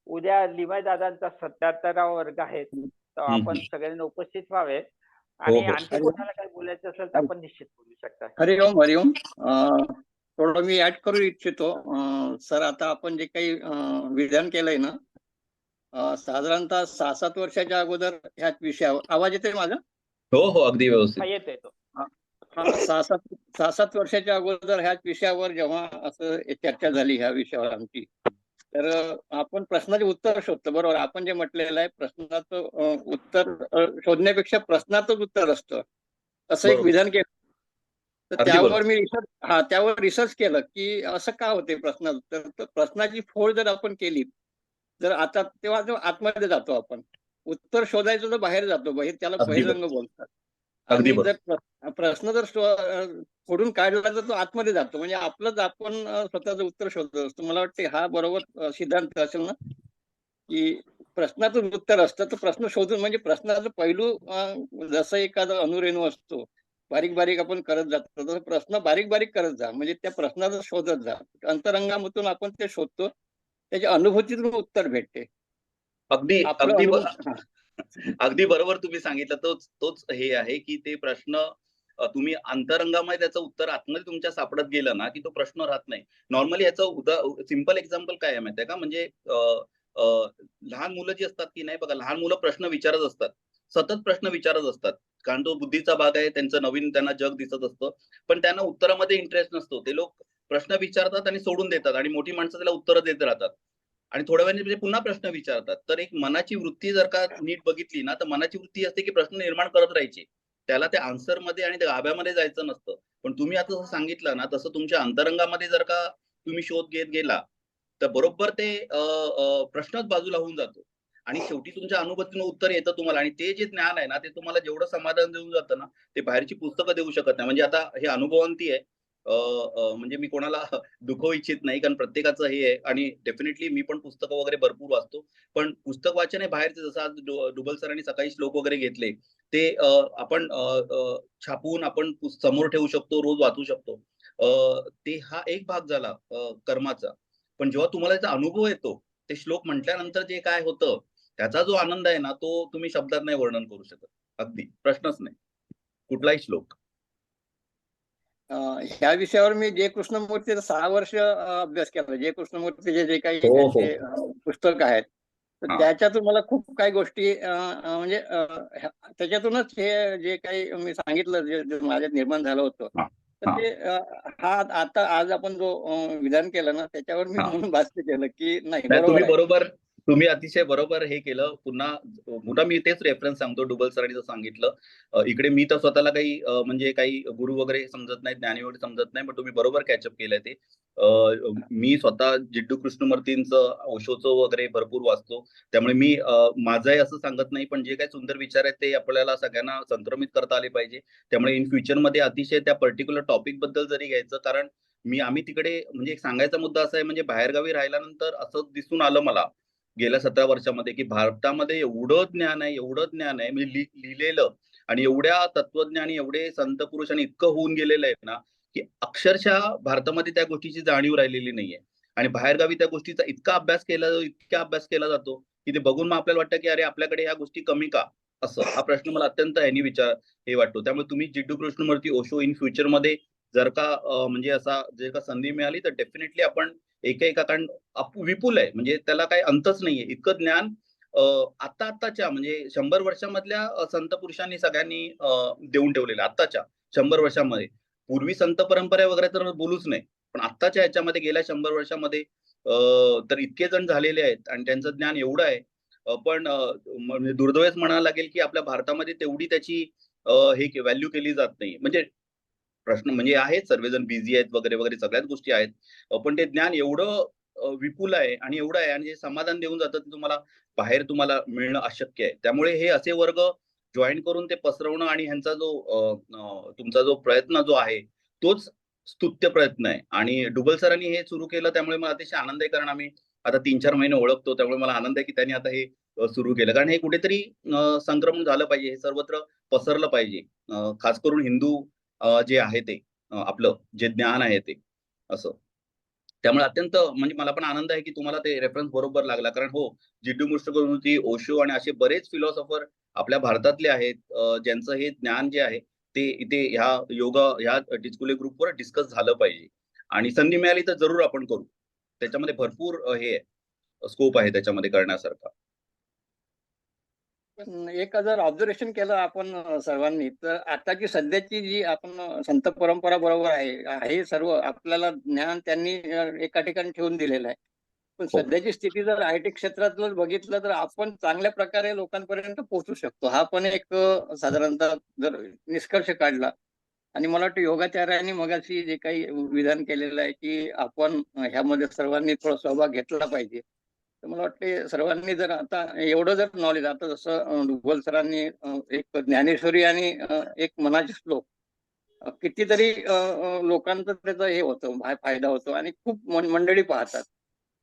उद्या लिमाय दादांचा 77वा वर्ग आहे, तर आपण सगळ्यांनी उपस्थित व्हावे. आणि आणखी कोणाला काही बोलायचं असेल तर आपण निश्चित बोलू शकता. हरिओम. थोडं मी ऍड करू इच्छितो. सर, आता आपण जे काही विधान केलंय ना, साधारणतः 6-7 वर्षाच्या अगोदर ह्याच विषयावर, आवाज येतोय माझा? हो अगदी व्यवस्थित येतोय तो. 6-7 वर्षाच्या अगोदर ह्याच विषयावर जेव्हा असं चर्चा झाली ह्या विषयावर आमची, तर आपण प्रश्नाचे उत्तर शोधतो. बरोबर, आपण जे म्हटलेलं आहे प्रश्नाचं उत्तर शोधण्यापेक्षा प्रश्नातच उत्तर असतं, असं एक विधान केलं. तर त्यावर मी रिसर्च केलं की असं का होते प्रश्नात. तर प्रश्नाची फोड जर आपण केली तर आता तेव्हा आतमध्ये जातो आपण, उत्तर शोधायचं तर बाहेर जातो, त्याला बहिरंग बोलतात. आणि जर प्रश्न जर फोडून काढला तर तो आतमध्ये जातो, म्हणजे आपलंच आपण स्वतःचं उत्तर शोधत असतो. मला वाटतं हा बरोबर सिद्धांत असेल ना, की प्रश्नातून उत्तर असतं. तर प्रश्न शोधून म्हणजे प्रश्नाचं पैलू जसं एखादा अणुरेणू असतो, बारीक बारीक आपण करत जातो, तसं प्रश्न बारीक बारीक करत जा, म्हणजे त्या प्रश्नाचं शोधत जा. अंतरंगामधून आपण ते शोधतो, त्याच्या अनुभूतीतून उत्तर भेटते. अगदी बरोबर तुम्ही सांगितलं. तोच हे आहे की ते प्रश्न तुम्ही अंतरंगामध्ये त्याचं उत्तर आतमध्ये तुमच्या सापडत गेलं ना, की तो प्रश्न राहत नाही. नॉर्मली याचं सिंपल एक्झाम्पल काय आहे माहितीये का, म्हणजे लहान मुलं जी असतात की नाही बघा, लहान मुलं प्रश्न विचारत असतात, सतत प्रश्न विचारत असतात, कारण तो बुद्धीचा भाग आहे, त्यांचं नवीन त्यांना जग दिसत असतं, पण त्यांना उत्तरामध्ये इंटरेस्ट नसतो. ते लोक प्रश्न विचारतात आणि सोडून देतात आणि मोठी माणसं त्याला उत्तरं देत राहतात आणि थोड्या वेळाने म्हणजे पुन्हा प्रश्न विचारतात. तर एक मनाची वृत्ती जर का नीट बघितली ना, तर मनाची वृत्ती असते की प्रश्न निर्माण करत राहायची, त्याला त्या आन्सर मध्ये आणि त्या गाभ्यामध्ये जायचं नसतं. पण तुम्ही आता जसं सांगितलं ना, तसं तुमच्या अंतरंगामध्ये जर का तुम्ही शोध घेत गेला तर बरोबर ते प्रश्नच बाजूला होऊन जातो आणि शेवटी तुमच्या अनुभूतीनं उत्तर येतं तुम्हाला. आणि ते जे ज्ञान आहे ना, ते तुम्हाला जेवढं समाधान देऊन जातं ना, ते बाहेरची पुस्तकं देऊ शकत नाही. म्हणजे आता हे अनुभवांती आहे. म्हणजे मी कोणाला दुखवू इच्छित नाही, कारण प्रत्येकाचं हे आहे आणि डेफिनेटली मी पण पुस्तकं वगैरे भरपूर वाचतो. पण पुस्तक वाचन आहे बाहेरचं, जसं आज डुबल सरांनी सकाळी श्लोक वगैरे घेतले, ते आपण छापून आपण समोर ठेवू शकतो, रोज वाचू शकतो. ते हा एक भाग झाला कर्माचा. पण जेव्हा तुम्हाला त्याचा अनुभव येतो, ते श्लोक म्हटल्यानंतर जे काय होतं, त्याचा जो आनंद आहे ना, तो तुम्ही शब्दात नाही वर्णन करू शकत. अगदी प्रश्नच नाही कुठलाही श्लोक. ह्या विषयावर मी जय कृष्णमूर्तीचा 6 वर्ष अभ्यास केला. जय कृष्णमूर्तीचे जे काही पुस्तक आहेत, तर त्याच्यातून मला खूप काही गोष्टी म्हणजे त्याच्यातूनच हे जे काही मी सांगितलं, जे माझ्यात निर्माण झालं होतं, तर ते आता आज आपण जो विधान केलं ना, त्याच्यावर मी म्हणून भाष्य केलं की नाही, तुम्ही तुम्ही अतिशय बरोबर हे केलं. पुन्हा मी तेच रेफरन्स सांगतो, डुबल सरांनी जसं सांगितलं. इकडे मी तर स्वतःला काही म्हणजे काही गुरु वगैरे समजत नाही, ज्ञानी वगैरे समजत नाही, पण तुम्ही बरोबर कॅचअप केलंय ते. मी स्वतः जिड्डू कृष्णमूर्तींचं, ओशोचं वगैरे भरपूर वाचतो. त्यामुळे मी माझंही असं सांगत नाही, पण जे काही सुंदर विचार आहेत ते आपल्याला सगळ्यांना संक्रमित करता आले पाहिजे. त्यामुळे इन फ्युचरमध्ये अतिशय त्या पर्टिक्युलर टॉपिक बद्दल जरी घ्यायचं, कारण आम्ही तिकडे म्हणजे एक सांगायचा मुद्दा असा आहे, म्हणजे बाहेरगावी राहिल्यानंतर असं दिसून आलं मला गेल्या 17 वर्षामध्ये, की भारतामध्ये एवढं ज्ञान आहे म्हणजे लिहिलेलं, आणि एवढ्या तत्वज्ञानी, एवढे संत पुरुषांनी इतकं होऊन गेलेलं आहे ना, की अक्षरशः भारतामध्ये त्या गोष्टीची जाणीव राहिलेली नाहीये. आणि बाहेरगावी त्या गोष्टीचा इतका अभ्यास केला जातो, की ते बघून मग आपल्याला वाटतं, की अरे आपल्याकडे ह्या गोष्टी कमी का? असं हा प्रश्न मला अत्यंत हे वाटतो. त्यामुळे तुम्ही जिड्डू कृष्णमूर्ती, ओशो इन फ्युचरमध्ये जर का म्हणजे जर का संधी मिळाली तर डेफिनेटली आपण एका कारण विपुल आहे, म्हणजे त्याला काही अंतच नाहीये. इतकं ज्ञान आत्ताच्या म्हणजे 100 वर्षामधल्या संत पुरुषांनी सगळ्यांनी देऊन ठेवलेलं आत्ताच्या 100 वर्षामध्ये. पूर्वी संत परंपरा वगैरे तर बोलूच नाही. पण आत्ताच्या ह्याच्यामध्ये गेल्या 100 वर्षामध्ये तर इतके जण झालेले आहेत आणि त्यांचं ज्ञान एवढं आहे. पण म्हणजे दुर्दैवच म्हणावं लागेल, की आपल्या भारतामध्ये तेवढी त्याची हे व्हॅल्यू केली जात नाही. म्हणजे प्रश्न म्हणजे आहेत, सर्वजण बिझी आहेत वगैरे सगळ्याच गोष्टी आहेत. पण ते ज्ञान एवढं विपुल आहे आणि एवढं आहे, आणि जे समाधान देऊन जातं ते बाहेर तुम्हाला मिळणं अशक्य आहे. त्यामुळे हे असे वर्ग जॉइन करून ते पसरवणं आणि ह्यांचा तुमचा जो प्रयत्न जो आहे तोच स्तुत्य प्रयत्न आहे. आणि डुबल सरांनी हे सुरू केलं, त्यामुळे मला अतिशय आनंद आहे, कारण आम्ही आता 3-4 महिने ओळखतो. त्यामुळे मला आनंद आहे, की त्यांनी आता हे सुरू केलं. कारण हे कुठेतरी संक्रमण झालं पाहिजे, हे सर्वत्र पसरलं पाहिजे. खास करून हिंदू जे आहे ते आपलं जे ज्ञान आहे ते असं. त्यामुळे अत्यंत म्हणजे मला पण आनंद आहे, की तुम्हाला ते रेफरन्स बरोबर लागला. कारण हो, जिड्डू कृष्णमूर्ती, ओशो आणि असे बरेच फिलॉसॉफर आपल्या भारतातले आहेत, ज्यांचं हे ज्ञान जे आहे ते इथे ह्या टिचकुले ग्रुपवर डिस्कस झालं पाहिजे. आणि संधी मिळाली तर जरूर आपण करू. त्याच्यामध्ये भरपूर हे स्कोप आहे त्याच्यामध्ये करण्यासारखा. पण एक जर ऑब्झर्वेशन केलं आपण सर्वांनी, तर आताची सध्याची जी आपण संत परंपरा बरोबर आहे सर्व आपल्याला ज्ञान त्यांनी एका ठिकाणी ठेवून दिलेलं आहे. पण हो. सध्याची स्थिती जर IT क्षेत्रात जर बघितलं तर आपण चांगल्या प्रकारे लोकांपर्यंत पोहोचू शकतो. हा पण एक साधारणतः जर निष्कर्ष काढला. आणि मला वाटतं योगाचार्यांनी मगाशी जे काही विधान केलेलं आहे, की आपण ह्यामध्ये सर्वांनी थोडा सहभाग घेतला पाहिजे. तर मला वाटते सर्वांनी जर आता एवढं जर नॉलेज, आता जसं डुबल सरांनी एक ज्ञानेश्वरी आणि एक मनाचे श्लोक कितीतरी लोकांचं त्याचा हे होतं, फायदा होतो आणि खूप मंडळी पाहतात.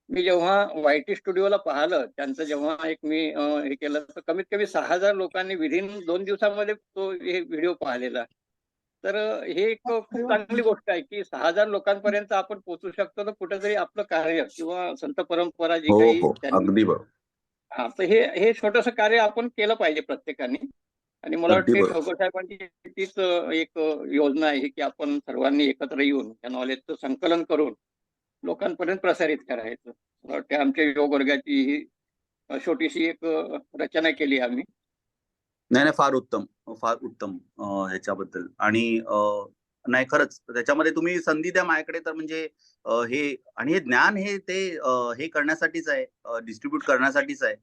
मी जेव्हा YT स्टुडिओला पाहिलं, त्यांचं जेव्हा एक मी हे केलं, तर कमीत कमी 6,000 लोकांनी विदिन 2 दिवसामध्ये तो हे व्हिडिओ पाहिलेला. तर हे एक खूप चांगली गोष्ट आहे, की 6,000 लोकांपर्यंत आपण पोहोचू शकतो. तर कुठेतरी आपलं कार्य किंवा संत परंपरा जी काही हो, त्यांनी, अगदी बरोबर. हा, तर हे छोटंसं कार्य आपण केलं पाहिजे प्रत्येकाने. आणि मला अगदी वाटते बरोबर. ठोकर साहेबांची तीच एक योजना आहे, की आपण सर्वांनी एकत्र येऊन त्या नॉलेजचं संकलन करून लोकांपर्यंत प्रसारित करायचं. मला वाटते आमच्या योग वर्गाची ही छोटीशी एक रचना केली आम्ही. नाही, फार उत्तम ह्याच्याबद्दल. आणि नाही, खरंच त्याच्यामध्ये तुम्ही संधी द्या माझ्याकडे, तर म्हणजे हे ज्ञान हे करण्यासाठीच आहे, डिस्ट्रीब्यूट करण्यासाठीच आहे.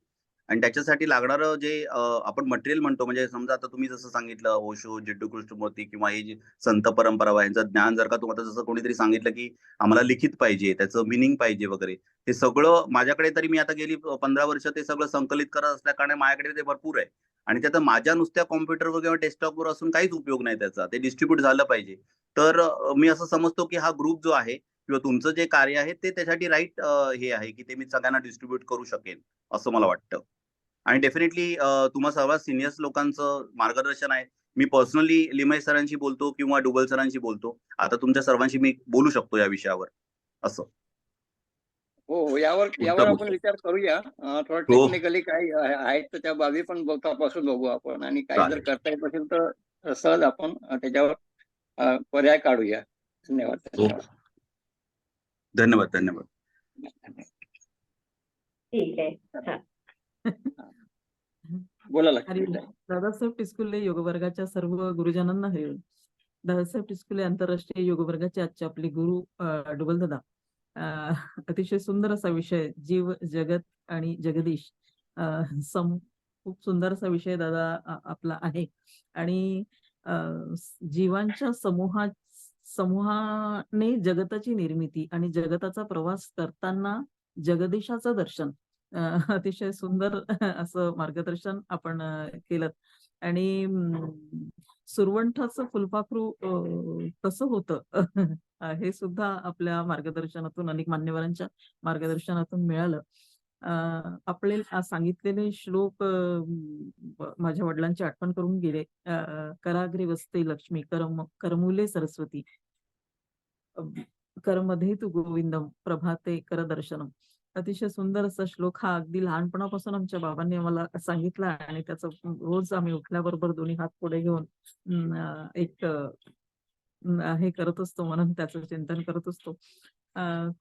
आणि त्याच्यासाठी लागणारं जे आपण मटेरियल म्हणतो, म्हणजे समजा आता तुम्ही जसं सांगितलं ओशो, जिड्डू कृष्णमूर्ती किंवा हे जे संत परंपरा यांचं ज्ञान, जर का तुम्हाला जसं कोणीतरी सांगितलं, की आम्हाला लिखित पाहिजे, त्याचं मिनिंग पाहिजे वगैरे, हे सगळं माझ्याकडे, तरी मी आता गेली 15 वर्ष ते सगळं संकलित करत असल्या कारणे माझ्याकडे ते भरपूर आहे. आणि त्याचा माझ्या नुसत्या कॉम्प्युटरवर किंवा डेस्कटॉपवर असून काहीच उपयोग नाही त्याचा. ते डिस्ट्रीब्यूट झालं पाहिजे. तर मी असं समजतो, की हा ग्रुप जो आहे किंवा तुमचं जे कार्य आहे ते त्यासाठी राईट हे आहे, की ते मी सगळ्यांना डिस्ट्रीब्यूट करू शकेन, असं मला वाटतं. आणि डेफिनेटली तुम्हा सर्वात सिनियर्स लोकांचं मार्गदर्शन आहे. मी पर्सनली लिमय सरांशी बोलतो किंवा डुबल सरांशी बोलतो. आता तुमच्या सर्वांशी मी बोलू शकतो या विषयावर, असं. हो, यावर उत्तम, आपण उत्तम. विचार करूया. थोडं हो, टेक्निकली काही आहेत तर त्या बाबी पण तपासून बघू आपण, आणि काही जर चालेल. करता येत असेल तर सहज आपण त्याच्यावर पर्याय काढूया. धन्यवाद. हो, धन्यवाद. धन्यवाद. ठीक आहे. हा. बोला हरी लक्ष्मी. दादासाहेब टिचकुले योग वर्गाच्या सर्व गुरुजनांना हरिओम. दादासाहेब टिचकुले आंतरराष्ट्रीय योग वर्गाचे आजचे आपले गुरु डुबल दादा. अतिशय सुंदर असा विषय, जीव जगत आणि जगदीश खूप सुंदर असा विषय दादा आपला आहे. आणि जीवांच्या समूहाने जगताची निर्मिती आणि जगताचा प्रवास करताना जगदीशाचं दर्शन अतिशय सुंदर असं मार्गदर्शन आपण केलं. आणि सुरवंटाचं फुलपाखरू कसं होतं हे सुद्धा आपल्या मार्गदर्शनातून, अनेक मान्यवरांच्या मार्गदर्शनातून मिळालं. आपले सांगितलेले श्लोक माझ्या वडिलांची आठवण करून गेले. कराग्रे वसते लक्ष्मी, करमुले सरस्वती, करमध्ये तू गोविंदम, प्रभाते कर दर्शनम. अतिशय सुंदर असा श्लोक हा अगदी लहानपणापासून आमच्या बाबांनी आम्हाला सांगितला आणि त्याचं रोज आम्ही उठल्याबरोबर दोन्ही हात पुढे घेऊन एक हे करत असतो, म्हणून त्याचं चिंतन करत असतो.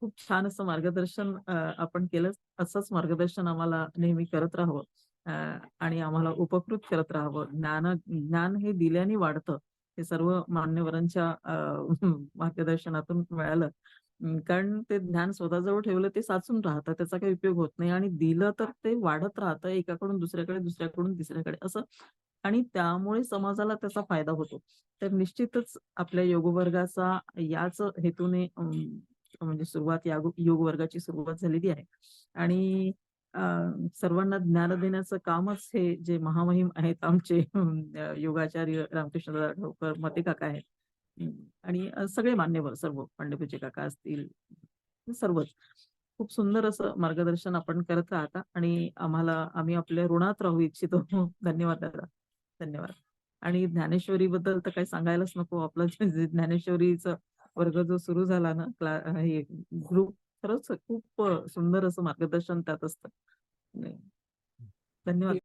खूप छान असं मार्गदर्शन आपण केलं. असंच मार्गदर्शन आम्हाला नेहमी करत राहावं आणि आम्हाला उपकृत करत राहावं. ज्ञान हे दिल्याने वाढतं, हे सर्व मान्यवरांच्या मार्गदर्शनातून मिळालं. कारण ते ज्ञान स्वतःजवळ ठेवलं ते साचून राहतं, त्याचा काही उपयोग होत नाही. आणि दिलं तर ते वाढत राहतं, एकाकडून दुसऱ्याकडे, दुसऱ्याकडून तिसऱ्याकडे असं. आणि त्यामुळे समाजाला त्याचा फायदा होतो. तर निश्चितच आपल्या योगवर्गाचा याच हेतूने म्हणजे सुरुवात, योग वर्गाची सुरुवात झालेली आहे. आणि सर्वांना ज्ञान देण्याचं कामच हे जे महामहिम आहेत आमचे योगाचार्य रामकृष्ण ठाऊकर, मते काका आहेत, आणि सगळे मान्यवर, सर्व पांडेपूज्य काका असतील, सर्वच खूप सुंदर असं मार्गदर्शन आपण करत राहता. आणि आम्ही आपल्या ऋणात राहू इच्छितो. धन्यवाद दादा, धन्यवाद. आणि ज्ञानेश्वरी बद्दल तर काही सांगायलाच नको. आपलं जे ज्ञानेश्वरीचा वर्ग जो सुरू झाला ना, हे ग्रुप, खरंच खूप सुंदर असं मार्गदर्शन त्यात असतं. धन्यवाद.